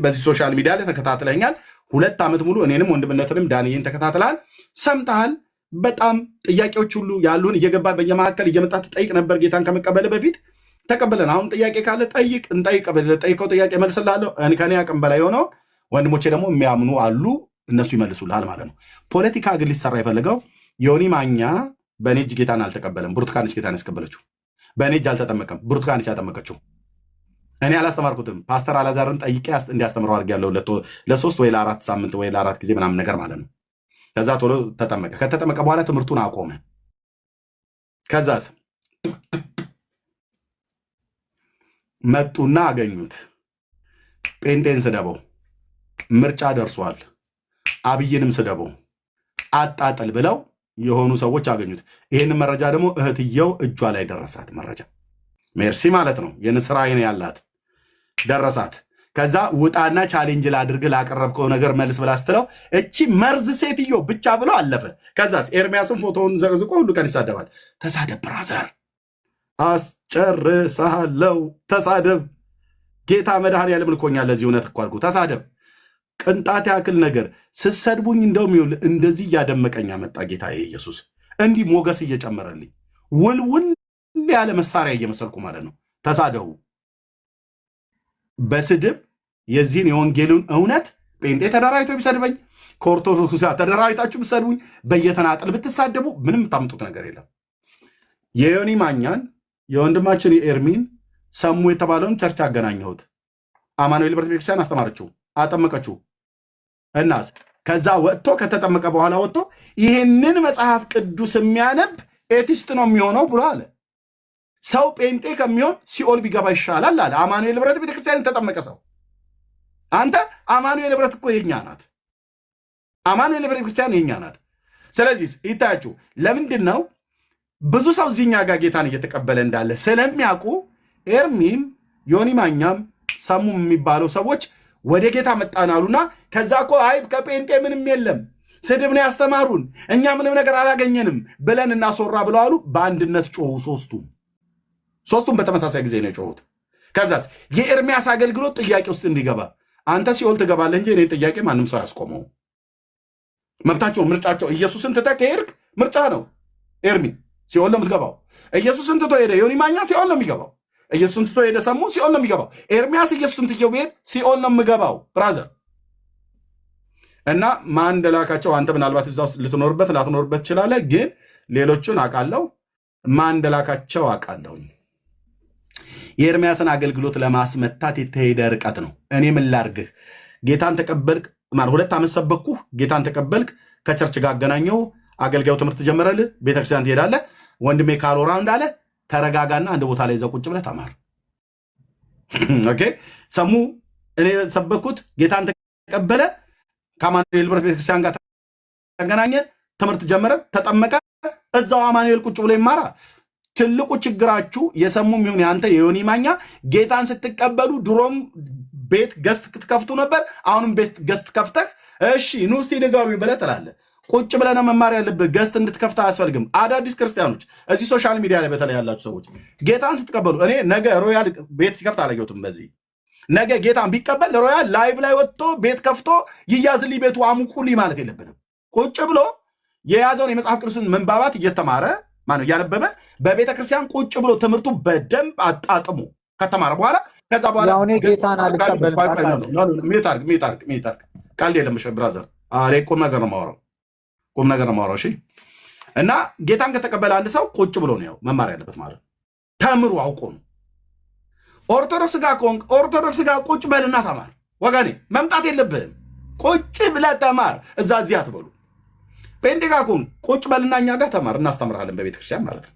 በዚህ ሶሻል ሚዲያ ላይ ተከታትለኛል። 2 ዓመት ሙሉ እኔንም ወንድምነትንም ዳንኤልን ተከታትለሃል፣ ሰምተሃል። በጣም ጥያቄዎች ሁሉ ያሉን እየገባ በየመካከል እየመጣ ትጠይቅ ነበር ጌታን ከመቀበል በፊት ተቀበለን። አሁን ጥያቄ ካለ ጠይቅ፣ ጠይቀው ጥያቄ መልስላለሁ። ከኔ አቅም በላይ የሆነው ወንድሞቼ ደግሞ የሚያምኑ አሉ፣ እነሱ ይመልሱልሃል ማለት ነው። ፖለቲካ ግን ሊሰራ የፈለገው ዮኒ ማኛ በእኔ እጅ ጌታን አልተቀበለም፣ ብርቱካንች ጌታን ያስቀበለችው። በእኔ እጅ አልተጠመቀም፣ ብርቱካንች ያጠመቀችው። እኔ አላስተማርኩትም። ፓስተር አላዛርን ጠይቄ እንዲያስተምረው አድርጌያለሁ ለ3 ወይ ለ4 ሳምንት ወይ ለ4 ጊዜ ምናምን ነገር ማለት ነው። ከዛ ቶሎ ተጠመቀ። ከተጠመቀ በኋላ ትምህርቱን አቆመ። ከዛስ መጡና አገኙት። ጴንጤን ስደበው፣ ምርጫ ደርሷል፣ አብይንም ስደበው፣ አጣጥል ብለው የሆኑ ሰዎች አገኙት። ይህንን መረጃ ደግሞ እህትየው እጇ ላይ ደረሳት። መረጃ ሜርሲ ማለት ነው የንስራ አይን ያላት ደረሳት። ከዛ ውጣና ቻሌንጅ ላድርግ ላቀረብከው ነገር መልስ ብላ ስትለው እቺ መርዝ ሴትዮ ብቻ ብሎ አለፈ። ከዛስ ኤርሚያስን ፎቶውን ዘቅዝቆ ሁሉ ቀን ይሳደባል። ተሳደብ ብራዘር፣ አስጨርሳለው፣ ተሳደብ። ጌታ መድኃኔዓለም ልኮኛል ለዚህ እውነት እኮ አልኩ። ተሳደብ። ቅንጣት ያክል ነገር ስትሰድቡኝ እንደውም ይኸውልህ እንደዚህ እያደመቀኝ መጣ ጌታ ኢየሱስ፣ እንዲህ ሞገስ እየጨመረልኝ ውልውል ያለ መሳሪያ እየመሰልኩ ማለት ነው። ተሳደቡ። በስድብ የዚህን የወንጌሉን እውነት ጴንጤ ተደራጅቶ ቢሰድበኝ፣ ከኦርቶዶክስ ተደራጅታችሁ ብትሰድቡኝ፣ በየተናጠል ብትሳደቡ ምንም የምታምጡት ነገር የለም። የዮኒ ማኛን የወንድማችን የኤርሚን ሰሙ የተባለውን ቸርች አገናኘሁት። አማኑኤል ቤተክርስቲያን አስተማረችው፣ አጠመቀችው። እናስ ከዛ ወጥቶ ከተጠመቀ በኋላ ወጥቶ ይህንን መጽሐፍ ቅዱስ የሚያነብ ኤቲስት ነው የሚሆነው ብሎ አለ። ሰው ጴንጤ ከሚሆን ሲኦል ቢገባ ይሻላል አለ። አማኑኤል ህብረት ቤተክርስቲያን የተጠመቀ ሰው። አንተ አማኑኤል ህብረት እኮ የኛ ናት። አማኑኤል ህብረት ቤተክርስቲያን የኛ ናት። ስለዚህ ይታያችሁ፣ ለምንድን ነው ብዙ ሰው እዚህኛ ጋር ጌታን እየተቀበለ እንዳለ ስለሚያውቁ ኤርሚም ዮኒ ማኛም ሰሙም የሚባለው ሰዎች ወደ ጌታ መጣን አሉና ከዛ እኮ አይ ከጴንጤ ምንም የለም ስድብ ነው ያስተማሩን፣ እኛ ምንም ነገር አላገኘንም ብለን እናስወራ ብለው አሉ። በአንድነት ጮሁ። ሶስቱም በተመሳሳይ ጊዜ ነው የጮሁት። ከዛስ የኤርሚያስ አገልግሎት ጥያቄ ውስጥ እንዲገባ አንተ ሲኦል ትገባለህ እንጂ እኔን ጥያቄ ማንም ሰው ያስቆመው መብታቸው፣ ምርጫቸው። ኢየሱስን ትተህ ከሄድክ ምርጫ ነው። ኤርሚ ሲኦል ነው የምትገባው። ኢየሱስን ትቶ ሄደ ዮኒ ማኛ ሲኦል ነው የሚገባው። ኢየሱስን ትቶ ሄደ ሰሙ ሲኦል ነው የሚገባው። ኤርሚያስ ኢየሱስን ትቼው ብሄድ ሲኦል ነው የምገባው ብራዘር። እና ማን እንደላካቸው አንተ ምናልባት እዛ ውስጥ ልትኖርበት ላትኖርበት ትችላለህ፣ ግን ሌሎቹን አውቃለሁ። ማን እንደላካቸው አውቃለሁኝ። የኤርሚያስን አገልግሎት ለማስመታት የተሄደ ርቀት ነው። እኔ ምን ላርግህ? ጌታን ተቀበልክ ማለት 2 ዓመት ሰበኩህ፣ ጌታን ተቀበልክ፣ ከቸርች ጋር አገናኘው፣ አገልጋዩ ትምህርት ጀመረልህ፣ ቤተክርስቲያን ትሄዳለህ። ወንድሜ ካሎራ እንዳለ ተረጋጋና አንድ ቦታ ላይ እዛ ቁጭ ብለህ ተማር። ኦኬ ሰሙ እኔ ሰበኩት፣ ጌታን ተቀበለ፣ ከአማኑኤል ብረት ቤተክርስቲያን ጋር ተገናኘ፣ ትምህርት ጀመረ፣ ተጠመቀ፣ እዛው አማኑኤል ቁጭ ብሎ ይማራ። ትልቁ ችግራችሁ የሰሙም ይሁን ያንተ የዮኒ ማኛ ጌታን ስትቀበሉ ድሮም ቤት ገስት ትከፍቱ ነበር። አሁንም ቤት ገስት ከፍተህ እሺ ኑ እስቲ ንገሩኝ ብለህ ትላለህ። ቁጭ ብለህ ነው መማር ያለብህ። ገስት እንድትከፍት አያስፈልግም። አዳዲስ ክርስቲያኖች እዚህ ሶሻል ሚዲያ ላይ በተለይ ያላችሁ ሰዎች ጌታን ስትቀበሉ፣ እኔ ነገ ሮያል ቤት ሲከፍት አላየሁትም። በዚህ ነገ ጌታን ቢቀበል ሮያል ላይቭ ላይ ወጥቶ ቤት ከፍቶ ይያዝልኝ ቤቱ አሙቁልኝ ማለት የለብንም። ቁጭ ብሎ የያዘውን የመጽሐፍ ቅዱስን መንባባት እየተማረ ማነው እያነበበ በቤተ ክርስቲያን ቁጭ ብሎ ትምህርቱ በደንብ አጣጥሞ ከተማረ በኋላ ከዛ በኋላ ጌታን አልቀበልም። ቃል የለም ብራዘር፣ ቁም ነገር ነው የማወራው፣ ቁም ነገር ነው የማወራው። እሺ እና ጌታን ከተቀበለ አንድ ሰው ቁጭ ብሎ ነው ያው መማር ያለበት ማለት ተምሩ አውቆ ነው። ኦርቶዶክስ ጋር ከሆንክ ኦርቶዶክስ ጋር ቁጭ በልና ተማር ወገኔ። መምጣት የለብህም። ቁጭ ብለህ ተማር። እዛ እዚህ አትበሉ። ጴንጤ ጋር ከሆንክ ቁጭ በልና እኛ ጋር ተማር፣ እናስተምርሃለን በቤተክርስቲያን ማለት ነው።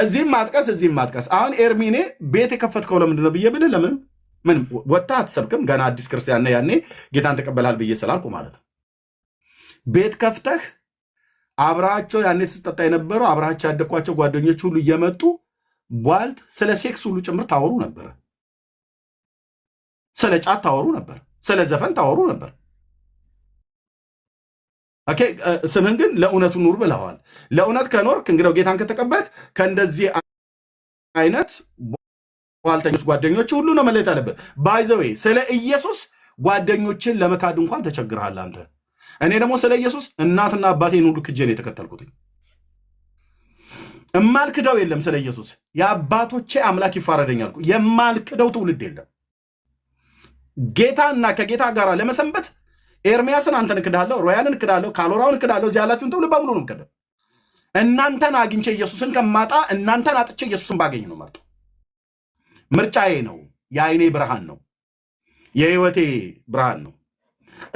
እዚህም ማጥቀስ እዚህም ማጥቀስ። አሁን ኤርሚኔ ቤት የከፈትከው ለምንድን ነው ብዬ ብልህ ለምን ምንም ወጥተህ አትሰብክም? ገና አዲስ ክርስቲያን ነህ፣ ያኔ ጌታን ተቀበላል ብዬ ስላልኩ ማለት ነው። ቤት ከፍተህ አብረሃቸው ያኔ ስትጠጣ የነበረው አብረሃቸው ያደግኳቸው ጓደኞች ሁሉ እየመጡ ቧልት ስለ ሴክስ ሁሉ ጭምር ታወሩ ነበር። ስለ ጫት ታወሩ ነበር። ስለ ዘፈን ታወሩ ነበር። ኦኬ ስምህን ግን ለእውነቱ ኑር ብለዋል። ለእውነት ከኖርክ እንግዲህ ጌታን ከተቀበልክ ከእንደዚህ አይነት ቧልተኞች ጓደኞች ሁሉ ነው መለየት አለብህ። ባይዘዌ ስለ ኢየሱስ ጓደኞችን ለመካድ እንኳን ተቸግረሃል አንተ። እኔ ደግሞ ስለ ኢየሱስ እናትና አባቴን ሁሉ ክጄን የተከተልኩት እማልክደው የለም። ስለ ኢየሱስ የአባቶቼ አምላክ ይፋረደኛል። የማልክደው ትውልድ የለም። ጌታና ከጌታ ጋር ለመሰንበት ኤርሚያስን አንተን እክዳለሁ፣ ሮያልን እክዳለሁ፣ ካሎራውን እክዳለሁ። እዚህ ያላችሁን ትውልድ በሙሉ ነው እክዳለሁ። እናንተን አግኝቼ ኢየሱስን ከማጣ እናንተን አጥቼ ኢየሱስን ባገኝ ነው መርጦ። ምርጫዬ ነው። የአይኔ ብርሃን ነው። የህይወቴ ብርሃን ነው።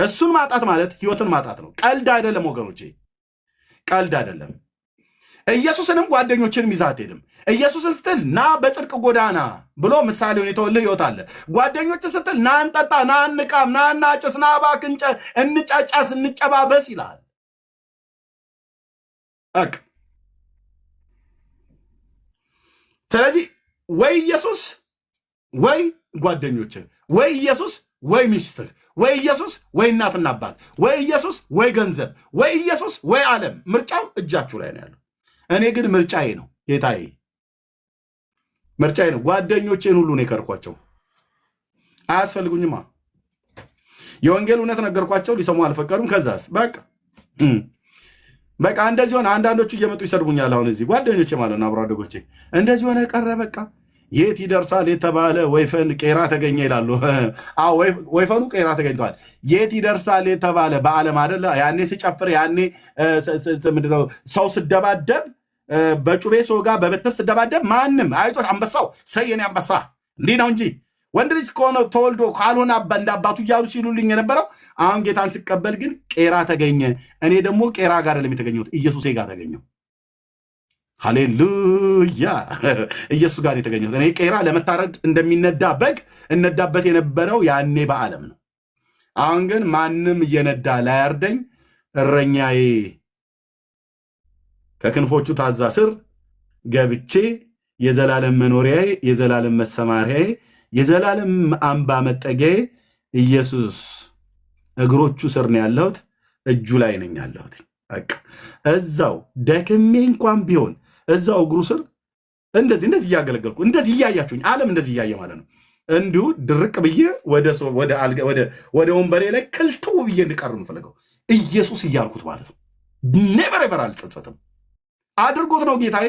እሱን ማጣት ማለት ህይወትን ማጣት ነው። ቀልድ አይደለም ወገኖቼ፣ ቀልድ አይደለም። ኢየሱስንም ጓደኞችንም ይዘህ አትሄድም። ኢየሱስን ስትል ና በጽድቅ ጎዳና ብሎ ምሳሌውን የተወልህ ህይወት አለ። ጓደኞች ስትል ና እንጠጣ፣ ና እንቃም፣ ና እናጭስ፣ ና እባክህ እንጫጫስ፣ እንጨባበስ ይልሃል። ስለዚህ ወይ ኢየሱስ ወይ ጓደኞችህ፣ ወይ ኢየሱስ ወይ ሚስትህ፣ ወይ ኢየሱስ ወይ እናትና አባት፣ ወይ ኢየሱስ ወይ ገንዘብ፣ ወይ ኢየሱስ ወይ ዓለም። ምርጫው እጃችሁ ላይ ነው ያለው። እኔ ግን ምርጫዬ ነው ጌታዬ፣ ምርጫዬ ነው። ጓደኞቼን ሁሉ ነው የከርኳቸው። አያስፈልጉኝማ። የወንጌል እውነት ነገርኳቸው፣ ሊሰሙ አልፈቀዱም። ከዛስ በቃ እንደዚህ ሆነ። አንዳንዶቹ እየመጡ ይሰድቡኛል። አሁን እዚህ ጓደኞቼ ማለት ነው አብሮ አደጎቼ፣ እንደዚህ ሆነ ቀረ በቃ የት ይደርሳል የተባለ ወይፈን ቄራ ተገኘ ይላሉ። ወይፈኑ ቄራ ተገኝተዋል። የት ይደርሳል የተባለ በዓለም አይደለ ያኔ ሲጨፍር፣ ያኔ ምንድነው ሰው ስደባደብ፣ በጩቤ ሰው ጋር በበትር ስደባደብ ማንም አይዞህ አንበሳው ሰየኔ አንበሳ እንዲህ ነው እንጂ ወንድ ልጅ ከሆነ ተወልዶ ካልሆነ እንደ አባቱ እያሉ ሲሉልኝ የነበረው። አሁን ጌታን ሲቀበል ግን ቄራ ተገኘ። እኔ ደግሞ ቄራ ጋር አይደለም የተገኘሁት፣ ኢየሱሴ ጋር ተገኘው። ሃሌሉያ! ኢየሱስ ጋር የተገኘሁት እኔ። ቄራ ለመታረድ እንደሚነዳ በግ እነዳበት የነበረው ያኔ በዓለም ነው። አሁን ግን ማንም እየነዳ ላያርደኝ እረኛዬ ከክንፎቹ ታዛ ስር ገብቼ የዘላለም መኖሪያዬ፣ የዘላለም መሰማሪያዬ፣ የዘላለም አምባ መጠጊያዬ ኢየሱስ እግሮቹ ስር ነው ያለሁት፣ እጁ ላይ ነኝ ያለሁት። በቃ እዛው ደክሜ እንኳን ቢሆን እዛው እግሩ ስር እንደዚህ እያገለገልኩ እንደዚህ እያያችሁኝ ዓለም እንደዚህ እያየ ማለት ነው። እንዲሁ ድርቅ ብዬ ወደ ወንበሬ ላይ ክልትው ብዬ እንድቀር የምፈልገው ኢየሱስ እያልኩት ማለት ነው። ኔቨር ኤቨር አልጸጸትም። አድርጎት ነው ጌታዬ።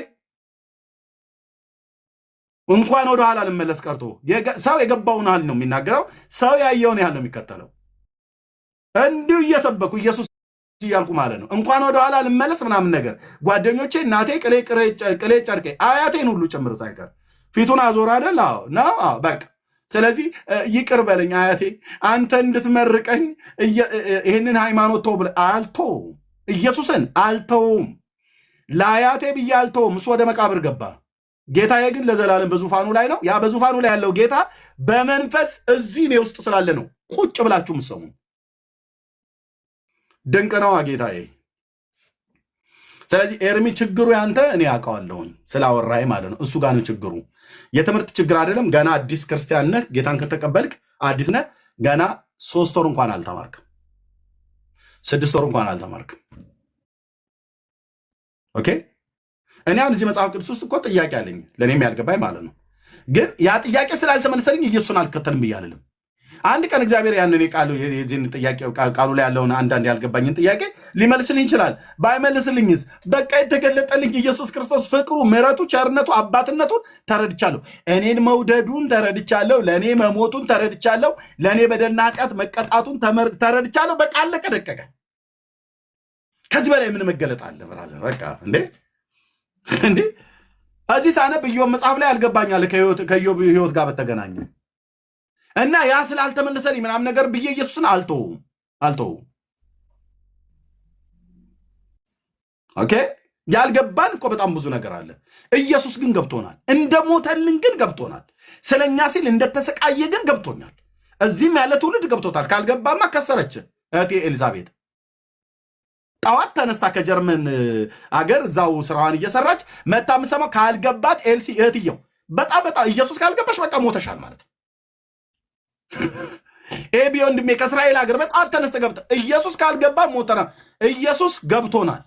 እንኳን ወደ ኋላ ልመለስ ቀርቶ ሰው የገባውን ያህል ነው የሚናገረው፣ ሰው ያየውን ያህል ነው የሚከተለው። እንዲሁ እየሰበኩ ኢየሱስ እያልኩ ማለት ነው። እንኳን ወደ ኋላ ልመለስ ምናምን ነገር ጓደኞቼ፣ እናቴ ቅሌ ጨርቄ፣ አያቴን ሁሉ ጭምር ሳይቀር ፊቱን አዞር አይደል? አዎ ነው። አዎ በቃ ስለዚህ ይቅር በለኝ አያቴ፣ አንተ እንድትመርቀኝ ይህንን ሃይማኖት ተው ብለህ አልተውም። ኢየሱስን አልተውም። ለአያቴ ብዬ አልተውም። እሱ ወደ መቃብር ገባ። ጌታዬ ግን ለዘላለም በዙፋኑ ላይ ነው። ያ በዙፋኑ ላይ ያለው ጌታ በመንፈስ እዚህ እኔ ውስጥ ስላለ ነው ቁጭ ብላችሁ ምሰሙ። ድንቅ ነው ጌታዬ። ስለዚህ ኤርሚ ችግሩ ያንተ እኔ ያውቀዋለሁኝ ስላወራይ ማለት ነው። እሱ ጋር ነው ችግሩ። የትምህርት ችግር አይደለም። ገና አዲስ ክርስቲያን ነህ። ጌታን ከተቀበልክ አዲስ ነህ። ገና 3 ወር እንኳን አልተማርክም። 6 ወር እንኳን አልተማርክም። ኦኬ። እኔ አሁን እዚህ መጽሐፍ ቅዱስ ውስጥ እኮ ጥያቄ አለኝ ለእኔም ያልገባኝ ማለት ነው። ግን ያ ጥያቄ ስላልተመለሰልኝ ኢየሱስን አልከተልም ብያለንም። አንድ ቀን እግዚአብሔር ያንን ቃሉ ላይ ያለውን አንዳንድ ያልገባኝን ጥያቄ ሊመልስልኝ ይችላል። ባይመልስልኝስ በቃ የተገለጠልኝ ኢየሱስ ክርስቶስ ፍቅሩ፣ ምሕረቱ፣ ቸርነቱ፣ አባትነቱን ተረድቻለሁ። እኔን መውደዱን ተረድቻለሁ። ለእኔ መሞቱን ተረድቻለሁ። ለእኔ በደልና ኃጢአት መቀጣቱን ተረድቻለሁ። በቃ አለቀ ደቀቀ። ከዚህ በላይ ምን መገለጥ አለ ብራዘር? በቃ እንዴ እዚህ ሳነብ ኢዮብ መጽሐፍ ላይ አልገባኛል ከኢዮብ ህይወት ጋር በተገናኘ እና ያ ስላልተመለሰልኝ ምናምን ነገር ብዬ ኢየሱስን አልተውም። ኦኬ። ያልገባን እኮ በጣም ብዙ ነገር አለ። ኢየሱስ ግን ገብቶናል። እንደሞተልን ግን ገብቶናል። ስለኛ ሲል እንደተሰቃየ ግን ገብቶኛል። እዚህም ያለ ትውልድ ገብቶታል። ካልገባማ ከሰረች እህቴ ኤልዛቤት ጠዋት ተነስታ ከጀርመን አገር እዛው ስራዋን እየሰራች መታ የምሰማው ካልገባት ኤልሲ እህትየው በጣም ኢየሱስ ካልገባሽ በቃ ሞተሻል ማለት ነው። ኤቢ ወንድሜ ከእስራኤል ሀገር በጣም ተነስተ ገብተ ኢየሱስ ካልገባ ሞተና። ኢየሱስ ገብቶናል።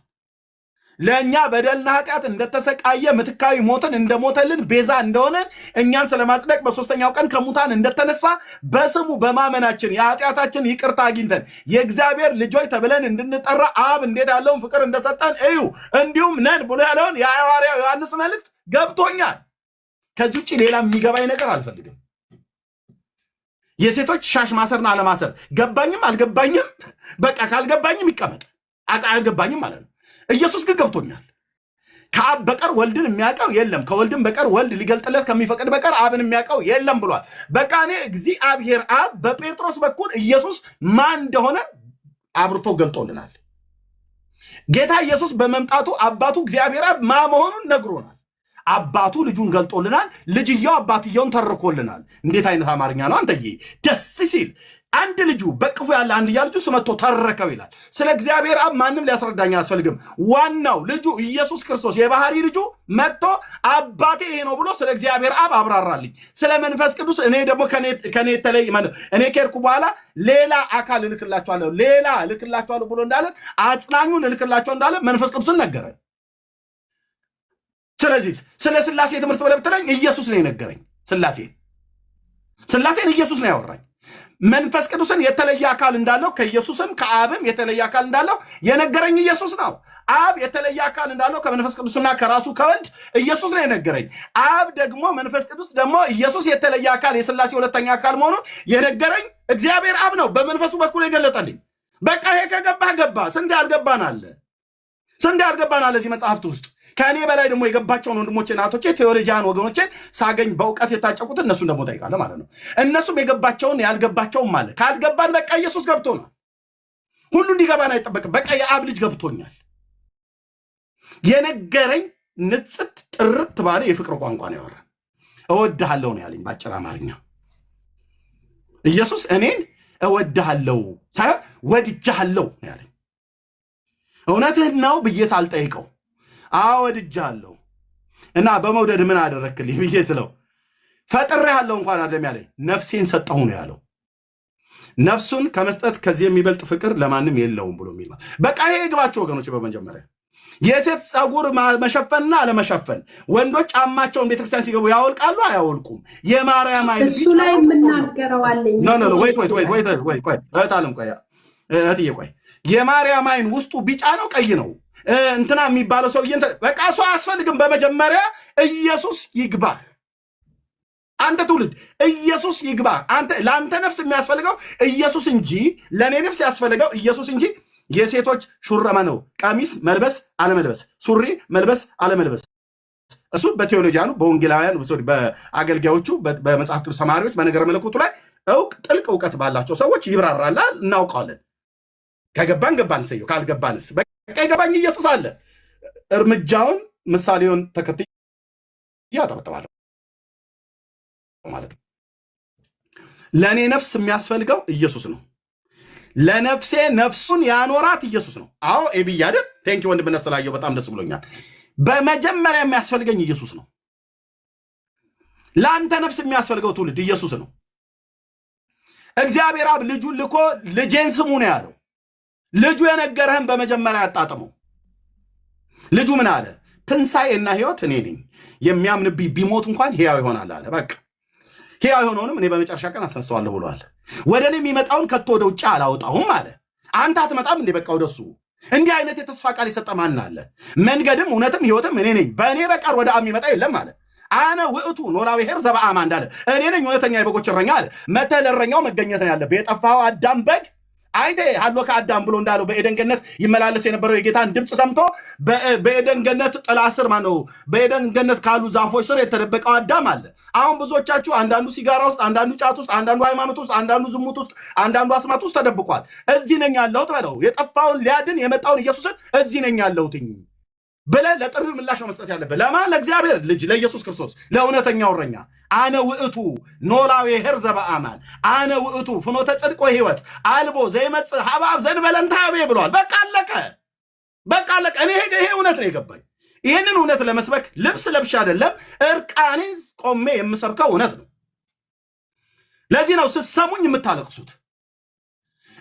ለእኛ በደልና ኃጢአት እንደተሰቃየ ምትካዊ ሞትን እንደሞተልን ቤዛ እንደሆነ እኛን ስለማጽደቅ በሶስተኛው ቀን ከሙታን እንደተነሳ በስሙ በማመናችን የኃጢአታችን ይቅርታ አግኝተን የእግዚአብሔር ልጆች ተብለን እንድንጠራ አብ እንዴት ያለውን ፍቅር እንደሰጠን እዩ እንዲሁም ነን ብሎ ያለውን የሐዋርያው ዮሐንስ መልእክት ገብቶኛል። ከዚህ ውጭ ሌላ የሚገባኝ ነገር አልፈልግም። የሴቶች ሻሽ ማሰርና አለማሰር ገባኝም አልገባኝም በቃ ካልገባኝም ይቀመጥ። አልገባኝም ማለት ነው። ኢየሱስ ግን ገብቶኛል። ከአብ በቀር ወልድን የሚያውቀው የለም፣ ከወልድን በቀር ወልድ ሊገልጥለት ከሚፈቅድ በቀር አብን የሚያውቀው የለም ብሏል። በቃ እኔ እግዚአብሔር አብ በጴጥሮስ በኩል ኢየሱስ ማን እንደሆነ አብርቶ ገልጦልናል። ጌታ ኢየሱስ በመምጣቱ አባቱ እግዚአብሔር አብ ማ መሆኑን ነግሮናል። አባቱ ልጁን ገልጦልናል። ልጅየው አባትየውን ተርኮልናል። እንዴት አይነት አማርኛ ነው አንተዬ! ደስ ሲል አንድ ልጁ በቅፉ ያለ አንድያ ልጁ መጥቶ ተረከው ይላል። ስለ እግዚአብሔር አብ ማንም ሊያስረዳኝ አያስፈልግም። ዋናው ልጁ ኢየሱስ ክርስቶስ የባህሪ ልጁ መጥቶ አባቴ ይሄ ነው ብሎ ስለ እግዚአብሔር አብ አብራራልኝ። ስለ መንፈስ ቅዱስ እኔ ደግሞ ከኔ ተለይ እኔ ከሄድኩ በኋላ ሌላ አካል እልክላችኋለሁ ብሎ እንዳለን አጽናኙን እልክላችኋለሁ እንዳለ መንፈስ ቅዱስን ነገረን። ስለዚህ ስለ ስላሴ ትምህርት ብለብትለኝ ኢየሱስ ነው የነገረኝ። ስላሴን ኢየሱስ ነው ያወራኝ። መንፈስ ቅዱስን የተለየ አካል እንዳለው ከኢየሱስም ከአብም የተለየ አካል እንዳለው የነገረኝ ኢየሱስ ነው። አብ የተለየ አካል እንዳለው ከመንፈስ ቅዱስና ከራሱ ከወልድ ኢየሱስ ነው የነገረኝ። አብ ደግሞ መንፈስ ቅዱስ ደግሞ ኢየሱስ የተለየ አካል የስላሴ ሁለተኛ አካል መሆኑን የነገረኝ እግዚአብሔር አብ ነው በመንፈሱ በኩል የገለጠልኝ። በቃ ይሄ ከገባህ ገባ። ስንዴ ያልገባን አለ እዚህ መጽሐፍት ውስጥ። ከእኔ በላይ ደግሞ የገባቸውን ወንድሞቼ ናቶቼ ቴዎሎጂያን ወገኖቼን ሳገኝ በእውቀት የታጨቁትን እነሱን ደግሞ ጠይቃለሁ ማለት ነው። እነሱም የገባቸውን ያልገባቸውም አለ። ካልገባን በቃ ኢየሱስ ገብቶናል። ሁሉ እንዲገባን አይጠበቅም። በቃ የአብ ልጅ ገብቶኛል። የነገረኝ ንጽት ጥርት ባለ የፍቅር ቋንቋ ነው ያወራን። እወድሃለሁ ነው ያለኝ በአጭር አማርኛ። ኢየሱስ እኔን እወድሃለሁ ሳይሆን ወድጃለሁ ነው ያለኝ። እውነትህን ነው ብዬ ሳልጠይቀው አወድጃለሁ እና በመውደድ ምን አደረክልኝ ብዬ ስለው ፈጥሬሃለሁ እንኳን አይደለም ያለኝ፣ ነፍሴን ሰጠሁ ነው ያለው። ነፍሱን ከመስጠት ከዚህ የሚበልጥ ፍቅር ለማንም የለውም ብሎ የሚል በቃ ይሄ ግባቸው ወገኖች። በመጀመሪያ የሴት ጸጉር መሸፈንና አለመሸፈን፣ ወንዶች ጫማቸውን ቤተክርስቲያን ሲገቡ ያወልቃሉ አያወልቁም? የማርያም አይን እሱ ላይ የምናገረው አለኝ። ቆይ የማርያም አይን ውስጡ ቢጫ ነው ቀይ ነው እንትና የሚባለው ሰው በቃ እሱ አያስፈልግም። በመጀመሪያ ኢየሱስ ይግባህ። አንተ ትውልድ ኢየሱስ ይግባ። ለአንተ ነፍስ የሚያስፈልገው ኢየሱስ እንጂ ለእኔ ነፍስ ያስፈልገው ኢየሱስ እንጂ የሴቶች ሹረማ ነው ቀሚስ መልበስ አለመልበስ፣ ሱሪ መልበስ አለመልበስ። እሱ በቴዎሎጂያኑ በወንጌላውያን በአገልጋዮቹ በመጽሐፍ ቅዱስ ተማሪዎች በነገረ መለኮቱ ላይ ጥልቅ እውቀት ባላቸው ሰዎች ይብራራላል፣ እናውቀዋለን። ከገባን ገባን፣ ሰየው። ካልገባንስ በቃ ይገባኝ ኢየሱስ አለ። እርምጃውን ምሳሌውን ተከትዬ ያጠበጥባለሁ ማለት ነው። ለእኔ ነፍስ የሚያስፈልገው ኢየሱስ ነው። ለነፍሴ ነፍሱን ያኖራት ኢየሱስ ነው። አዎ ኤቢያ አይደል? ቴንኪ ወንድምነት ስላየው በጣም ደስ ብሎኛል። በመጀመሪያ የሚያስፈልገኝ ኢየሱስ ነው። ለአንተ ነፍስ የሚያስፈልገው ትውልድ ኢየሱስ ነው። እግዚአብሔር አብ ልጁን ልኮ ልጄን ስሙ ነው ያለው። ልጁ የነገረህን በመጀመሪያ ያጣጥመው። ልጁ ምን አለ? ትንሣኤና ሕይወት እኔ ነኝ፣ የሚያምንብኝ ቢሞት እንኳን ሕያው ይሆናል አለ። በቃ ሕያው የሆነውንም እኔ በመጨረሻ ቀን አስነሳዋለሁ ብለዋል። ወደ እኔ የሚመጣውን ከቶ ወደ ውጭ አላወጣሁም አለ። አንተ አትመጣም እንዴ? በቃ ወደሱ እንዲህ አይነት የተስፋ ቃል የሰጠ ማን አለ? መንገድም እውነትም ሕይወትም እኔ ነኝ፣ በእኔ በቀር ወደ አብ የሚመጣ የለም አለ። አነ ውእቱ ኖላዊ ኄር ዘበአማ እንዳለ እኔ ነኝ እውነተኛ የበጎች እረኛ አለ። መተህ ለእረኛው መገኘት ነው ያለብህ። የጠፋው አዳም በግ አይቴ ሀሎ ከአዳም ብሎ እንዳለው በኤደን ገነት ይመላለስ የነበረው የጌታን ድምፅ ሰምቶ በኤደን ገነት ጥላ ስር ማነው በኤደን ገነት ካሉ ዛፎች ስር የተደበቀው አዳም አለ። አሁን ብዙዎቻችሁ አንዳንዱ ሲጋራ ውስጥ፣ አንዳንዱ ጫት ውስጥ፣ አንዳንዱ ሃይማኖት ውስጥ፣ አንዳንዱ ዝሙት ውስጥ፣ አንዳንዱ አስማት ውስጥ ተደብቋል። እዚህ ነኝ ያለሁት በለው። የጠፋውን ሊያድን የመጣውን ኢየሱስን እዚህ ነኝ ያለሁትኝ ብለህ ለጥሪው ምላሽ ነው መስጠት ያለብህ። ለማን? ለእግዚአብሔር ልጅ ለኢየሱስ ክርስቶስ ለእውነተኛው እረኛ። አነ ውእቱ ኖላዊ ኄር ዘበአማን አነ ውእቱ ፍኖተ ጽድቅ ወሕይወት አልቦ ዘይመጽእ ኀበ አብ ዘእንበለ እንታቤ ብሏል። በቃ አለቀ፣ በቃ አለቀ። እኔ ይሄ እውነት ነው የገባኝ። ይህንን እውነት ለመስበክ ልብስ ለብሼ አይደለም እርቃኔን ቆሜ የምሰብከው እውነት ነው። ለዚህ ነው ስትሰሙኝ የምታለቅሱት።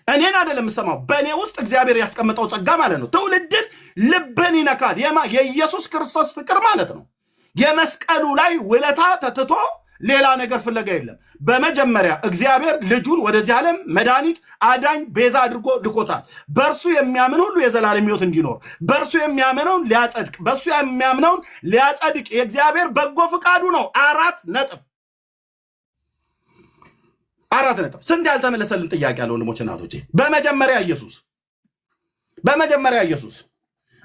እኔን አይደለም የምሰማው፣ በእኔ ውስጥ እግዚአብሔር ያስቀመጠው ጸጋ ማለት ነው። ትውልድን ልብን ይነካል። የኢየሱስ ክርስቶስ ፍቅር ማለት ነው። የመስቀሉ ላይ ውለታ ተትቶ ሌላ ነገር ፍለጋ የለም። በመጀመሪያ እግዚአብሔር ልጁን ወደዚህ ዓለም መድኃኒት፣ አዳኝ፣ ቤዛ አድርጎ ልኮታል። በእርሱ የሚያምን ሁሉ የዘላለም ሕይወት እንዲኖር፣ በእርሱ የሚያምነውን ሊያጸድቅ፣ በእሱ የሚያምነውን ሊያጸድቅ የእግዚአብሔር በጎ ፍቃዱ ነው። 4 ነጥብ። ስንት ያልተመለሰልን ጥያቄ ያለ ወንድሞች እናቶቼ። በመጀመሪያ ኢየሱስ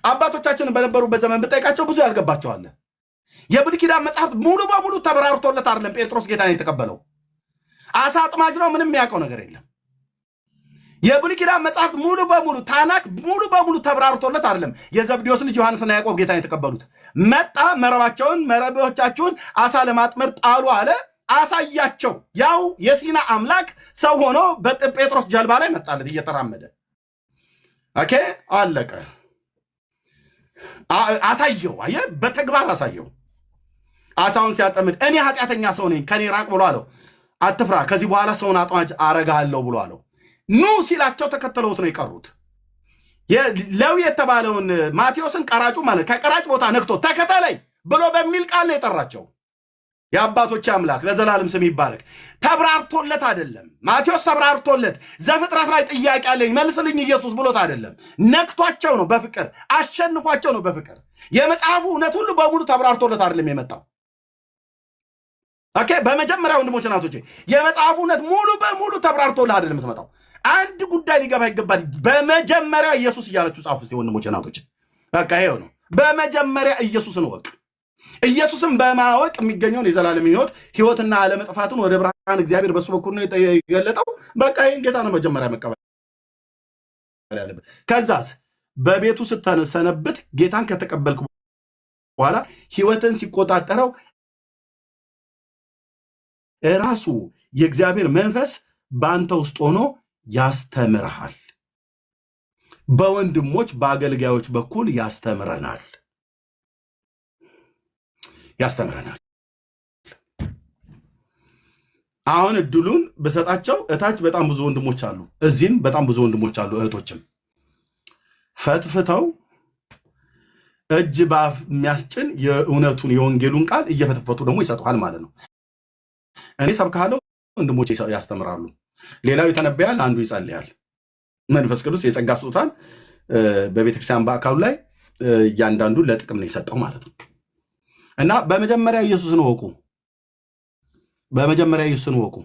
አባቶቻችንን በነበሩበት ዘመን ብጠይቃቸው ብዙ ያልገባቸዋለ። የብሉይ ኪዳን መጽሐፍት ሙሉ በሙሉ ተብራርቶለት አይደለም ጴጥሮስ ጌታን የተቀበለው። አሳ አጥማጅ ነው፣ ምንም የሚያውቀው ነገር የለም። የብሉይ ኪዳን መጽሐፍት ሙሉ በሙሉ ታናክ ሙሉ በሙሉ ተብራርቶለት አይደለም የዘብዴዎስ ልጅ ዮሐንስና ያዕቆብ ጌታን የተቀበሉት። መጣ፣ መረቦቻችሁን አሳ ለማጥመድ ጣሉ አለ፣ አሳያቸው። ያው የሲና አምላክ ሰው ሆኖ በጴጥሮስ ጀልባ ላይ መጣለት እየተራመደ። ኦኬ አለቀ። አሳየው፣ አየህ፣ በተግባር አሳየው። አሳውን ሲያጠምድ እኔ ኃጢአተኛ ሰው ነኝ ከኔ ራቅ ብሎ አለው። አትፍራ፣ ከዚህ በኋላ ሰውን አጥማጅ አረጋለሁ ብሎ አለው። ኑ ሲላቸው ተከተለውት ነው የቀሩት። ሌዊ የተባለውን ማቴዎስን ቀራጩ ማለት ከቀራጭ ቦታ ነክቶ ተከተለኝ ብሎ በሚል ቃል ነው የጠራቸው። የአባቶች አምላክ ለዘላለም ስም ይባረክ። ተብራርቶለት አይደለም ማቴዎስ፣ ተብራርቶለት ዘፍጥረት ላይ ጥያቄ አለኝ መልስልኝ ኢየሱስ ብሎት አይደለም። ነክቷቸው ነው በፍቅር አሸንፏቸው ነው በፍቅር። የመጽሐፉ እውነት ሁሉ በሙሉ ተብራርቶለት አይደለም የመጣው። ኦኬ፣ በመጀመሪያ ወንድሞች እናቶቼ የመጽሐፉ እውነት ሙሉ በሙሉ ተብራርቶለት አይደለም የምትመጣው። አንድ ጉዳይ ሊገባ ይገባል። በመጀመሪያ ኢየሱስ እያለችሁ ጻፉ እስቲ ወንድሞች እናቶቼ። በቃ ይሄው ነው። በመጀመሪያ ኢየሱስን ወቅ ኢየሱስን በማወቅ የሚገኘውን የዘላለም ሕይወትና አለመጥፋትን ወደ ብርሃን እግዚአብሔር በሱ በኩል ነው የገለጠው። በቃ ይህን ጌታ ነው መጀመሪያ መቀበል ያለበት። ከዛስ በቤቱ ስትሰነብት ጌታን ከተቀበልክ በኋላ ሕይወትን ሲቆጣጠረው ራሱ የእግዚአብሔር መንፈስ በአንተ ውስጥ ሆኖ ያስተምርሃል። በወንድሞች በአገልጋዮች በኩል ያስተምረናል። አሁን እድሉን በሰጣቸው እታች በጣም ብዙ ወንድሞች አሉ፣ እዚህም በጣም ብዙ ወንድሞች አሉ፣ እህቶችም ፈትፍተው እጅ በአፍ የሚያስጭን የእውነቱን የወንጌሉን ቃል እየፈተፈቱ ደግሞ ይሰጡሃል ማለት ነው። እኔ ሰብካለሁ፣ ወንድሞቼ ያስተምራሉ። ሌላው ይተነብያል፣ አንዱ ይጸልያል። መንፈስ ቅዱስ የጸጋ ስጦታን በቤተክርስቲያን በአካሉ ላይ እያንዳንዱ ለጥቅም ነው የሰጠው ማለት ነው። እና በመጀመሪያ ኢየሱስን ወቁ፣ በመጀመሪያ ኢየሱስን ወቁ።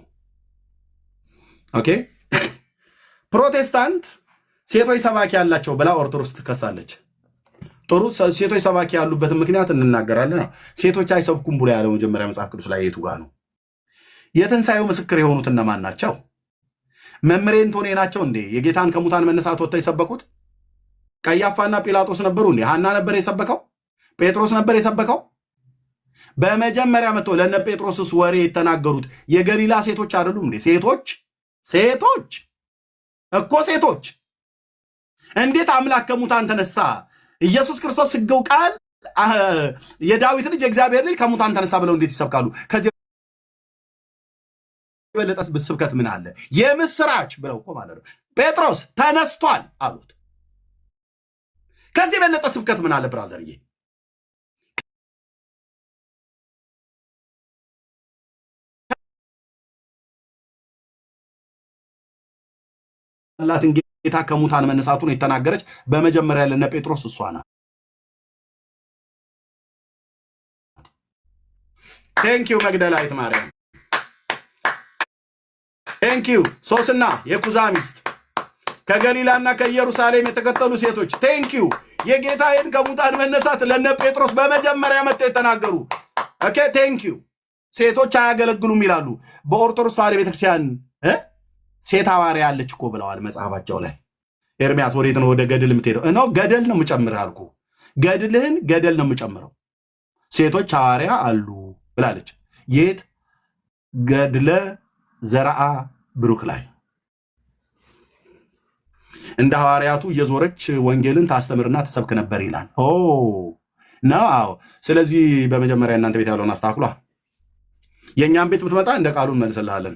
ኦኬ። ፕሮቴስታንት ሴቶች ሰባኪ ያላቸው ብላ ኦርቶዶክስ ትከሳለች። ጥሩ፣ ሴቶች ሰባኪ ያሉበትን ምክንያት እንናገራለን። ሴቶች አይሰብኩም ብሎ ያለው መጀመሪያ መጽሐፍ ቅዱስ ላይ የቱ ጋር ነው? የትንሣኤው ምስክር የሆኑት እነማን ናቸው? መምሬ እንቶኔ ናቸው እንዴ? የጌታን ከሙታን መነሳት ወጥተው የሰበኩት ቀያፋና ጲላጦስ ነበሩ እንዴ? ሐና ነበር የሰበከው? ጴጥሮስ ነበር የሰበከው? በመጀመሪያ መጥቶ ለነ ጴጥሮስስ ወሬ የተናገሩት የገሊላ ሴቶች አይደሉም እንዴ? ሴቶች እኮ ሴቶች። እንዴት አምላክ ከሙታን ተነሳ? ኢየሱስ ክርስቶስ ስገው ቃል የዳዊት ልጅ የእግዚአብሔር ልጅ ከሙታን ተነሳ ብለው እንዴት ይሰብካሉ? ከዚህ የበለጠስ ስብከት ምን አለ? የምስራች ብለው እኮ ማለት ነው። ጴጥሮስ ተነስቷል አሉት። ከዚህ የበለጠ ስብከት ምን አለ ብራዘርዬ? ላትን ጌታ ከሙታን መነሳቱን የተናገረች በመጀመሪያ ለነ ጴጥሮስ እሷ ናት። ቴንኪው መግደላዊት ማርያም፣ ቴንኪው ሶስና የኩዛ ሚስት ከገሊላና ከኢየሩሳሌም የተከተሉ ሴቶች ቴንኪው። የጌታዬን ከሙታን መነሳት ለነ ጴጥሮስ በመጀመሪያ መጥተው የተናገሩ ኦኬ ቴንኪው። ሴቶች አያገለግሉም ይላሉ። በኦርቶዶክስ ተዋሕዶ ቤተክርስቲያን ሴት ሐዋርያ አለች እኮ ብለዋል መጽሐፋቸው ላይ። ኤርሚያስ ወዴት ነው ወደ ገድል የምትሄደው? እነሆ ገደል ነው የምጨምርህ አልኩ። ገድልህን ገደል ነው የምጨምረው። ሴቶች ሐዋርያ አሉ ብላለች። የት? ገድለ ዘርአ ብሩክ ላይ እንደ ሐዋርያቱ እየዞረች ወንጌልን ታስተምርና ትሰብክ ነበር ይላል። ነው። አዎ። ስለዚህ በመጀመሪያ እናንተ ቤት ያለውን አስተካክሏ። የእኛም ቤት ብትመጣ እንደ ቃሉ እንመልስልሃለን።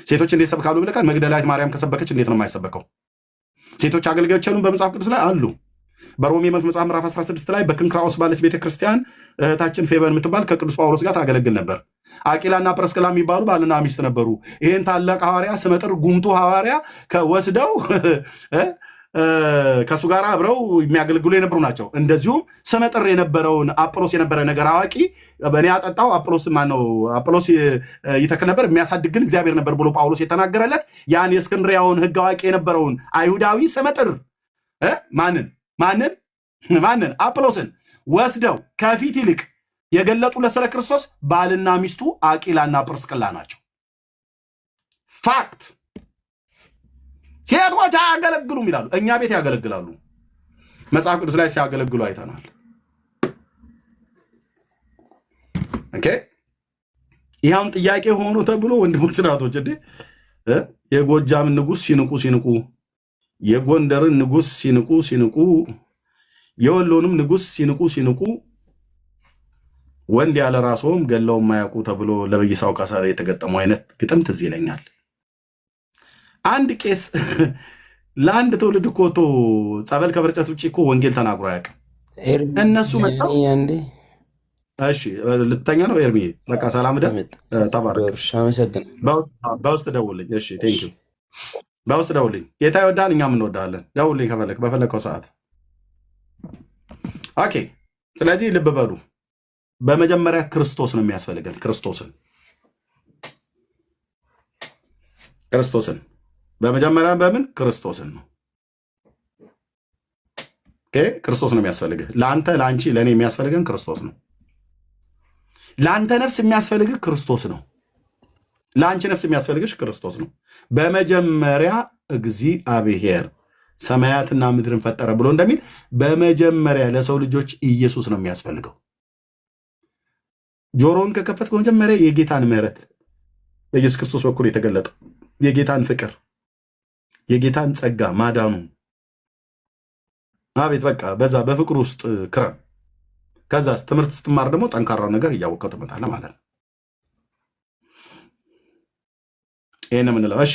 ሴቶች እንዴት ሰብካሉ ብለህ መግደላዊት ማርያም ከሰበከች እንዴት ነው የማይሰበከው? ሴቶች አገልጋዮች ያሉን በመጽሐፍ ቅዱስ ላይ አሉ። በሮሜ መጽሐፍ ምዕራፍ 16 ላይ በክንክራኦስ ባለች ቤተክርስቲያን እህታችን ፌበን የምትባል ከቅዱስ ጳውሎስ ጋር ታገለግል ነበር። አቂላና ጵርስቅላ የሚባሉ ባልና ሚስት ነበሩ። ይህን ታላቅ ሐዋርያ ስመጥር ጉምቱ ሐዋርያ ወስደው ከእሱ ጋር አብረው የሚያገለግሉ የነበሩ ናቸው። እንደዚሁም ስመጥር የነበረውን አጵሎስ የነበረ ነገር አዋቂ በእኔ ያጠጣው አጵሎስ ይተክል ነበር የሚያሳድግ ግን እግዚአብሔር ነበር ብሎ ጳውሎስ የተናገረለት ያን የእስክንድሪያውን ሕግ አዋቂ የነበረውን አይሁዳዊ ስመጥር ማንን አጵሎስን ወስደው ከፊት ይልቅ የገለጡለት ስለ ክርስቶስ ባልና ሚስቱ አቂላና ጵርስቅላ ናቸው። ፋክት። ሴቶች አያገለግሉም ይላሉ። እኛ ቤት ያገለግላሉ። መጽሐፍ ቅዱስ ላይ ሲያገለግሉ አይተናል። ኦኬ። ይህም ጥያቄ ሆኖ ተብሎ ወንድሞች ናቶች እንዴ የጎጃምን ንጉሥ ሲንቁ የጎንደርን ንጉሥ ሲንቁ የወሎንም ንጉሥ ሲንቁ ወንድ ያለ ራስዎም ገለው የማያውቁ ተብሎ ለበይሳው ካሳ የተገጠመው አይነት ግጥም ትዝ ይለኛል። አንድ ቄስ ለአንድ ትውልድ እኮ ጸበል ከመርጨት ውጭ እኮ ወንጌል ተናግሮ አያውቅም። እነሱ መጣው። እሺ ልተኛ ነው ኤርሚ፣ በቃ ሰላም ደ ተባረክ። በውስጥ ደውልኝ። እሺ ቴንክ ዩ። በውስጥ ደውልኝ። ጌታ ይወዳል፣ እኛም እንወዳለን። ደውልኝ ከፈለክ በፈለከው ሰዓት። ኦኬ። ስለዚህ ልብ በሉ፣ በመጀመሪያ ክርስቶስ ነው የሚያስፈልገን። ክርስቶስን በመጀመሪያ በምን ክርስቶስን ነው። ክርስቶስ ነው የሚያስፈልግህ። ለአንተ ለአንቺ ለእኔ የሚያስፈልገን ክርስቶስ ነው። ለአንተ ነፍስ የሚያስፈልግህ ክርስቶስ ነው። ለአንቺ ነፍስ የሚያስፈልግሽ ክርስቶስ ነው። በመጀመሪያ እግዚአብሔር ሰማያትና ምድርን ፈጠረ ብሎ እንደሚል በመጀመሪያ ለሰው ልጆች ኢየሱስ ነው የሚያስፈልገው። ጆሮውን ከከፈትክ መጀመሪያ የጌታን ምሕረት በኢየሱስ ክርስቶስ በኩል የተገለጠው የጌታን ፍቅር የጌታን ጸጋ ማዳኑ አቤት በቃ በዛ በፍቅር ውስጥ ክረም። ከዛስ ትምህርት ስትማር ደግሞ ጠንካራው ነገር እያወቀው ትመጣለህ ማለት ነው። ይሄን የምንለው እሺ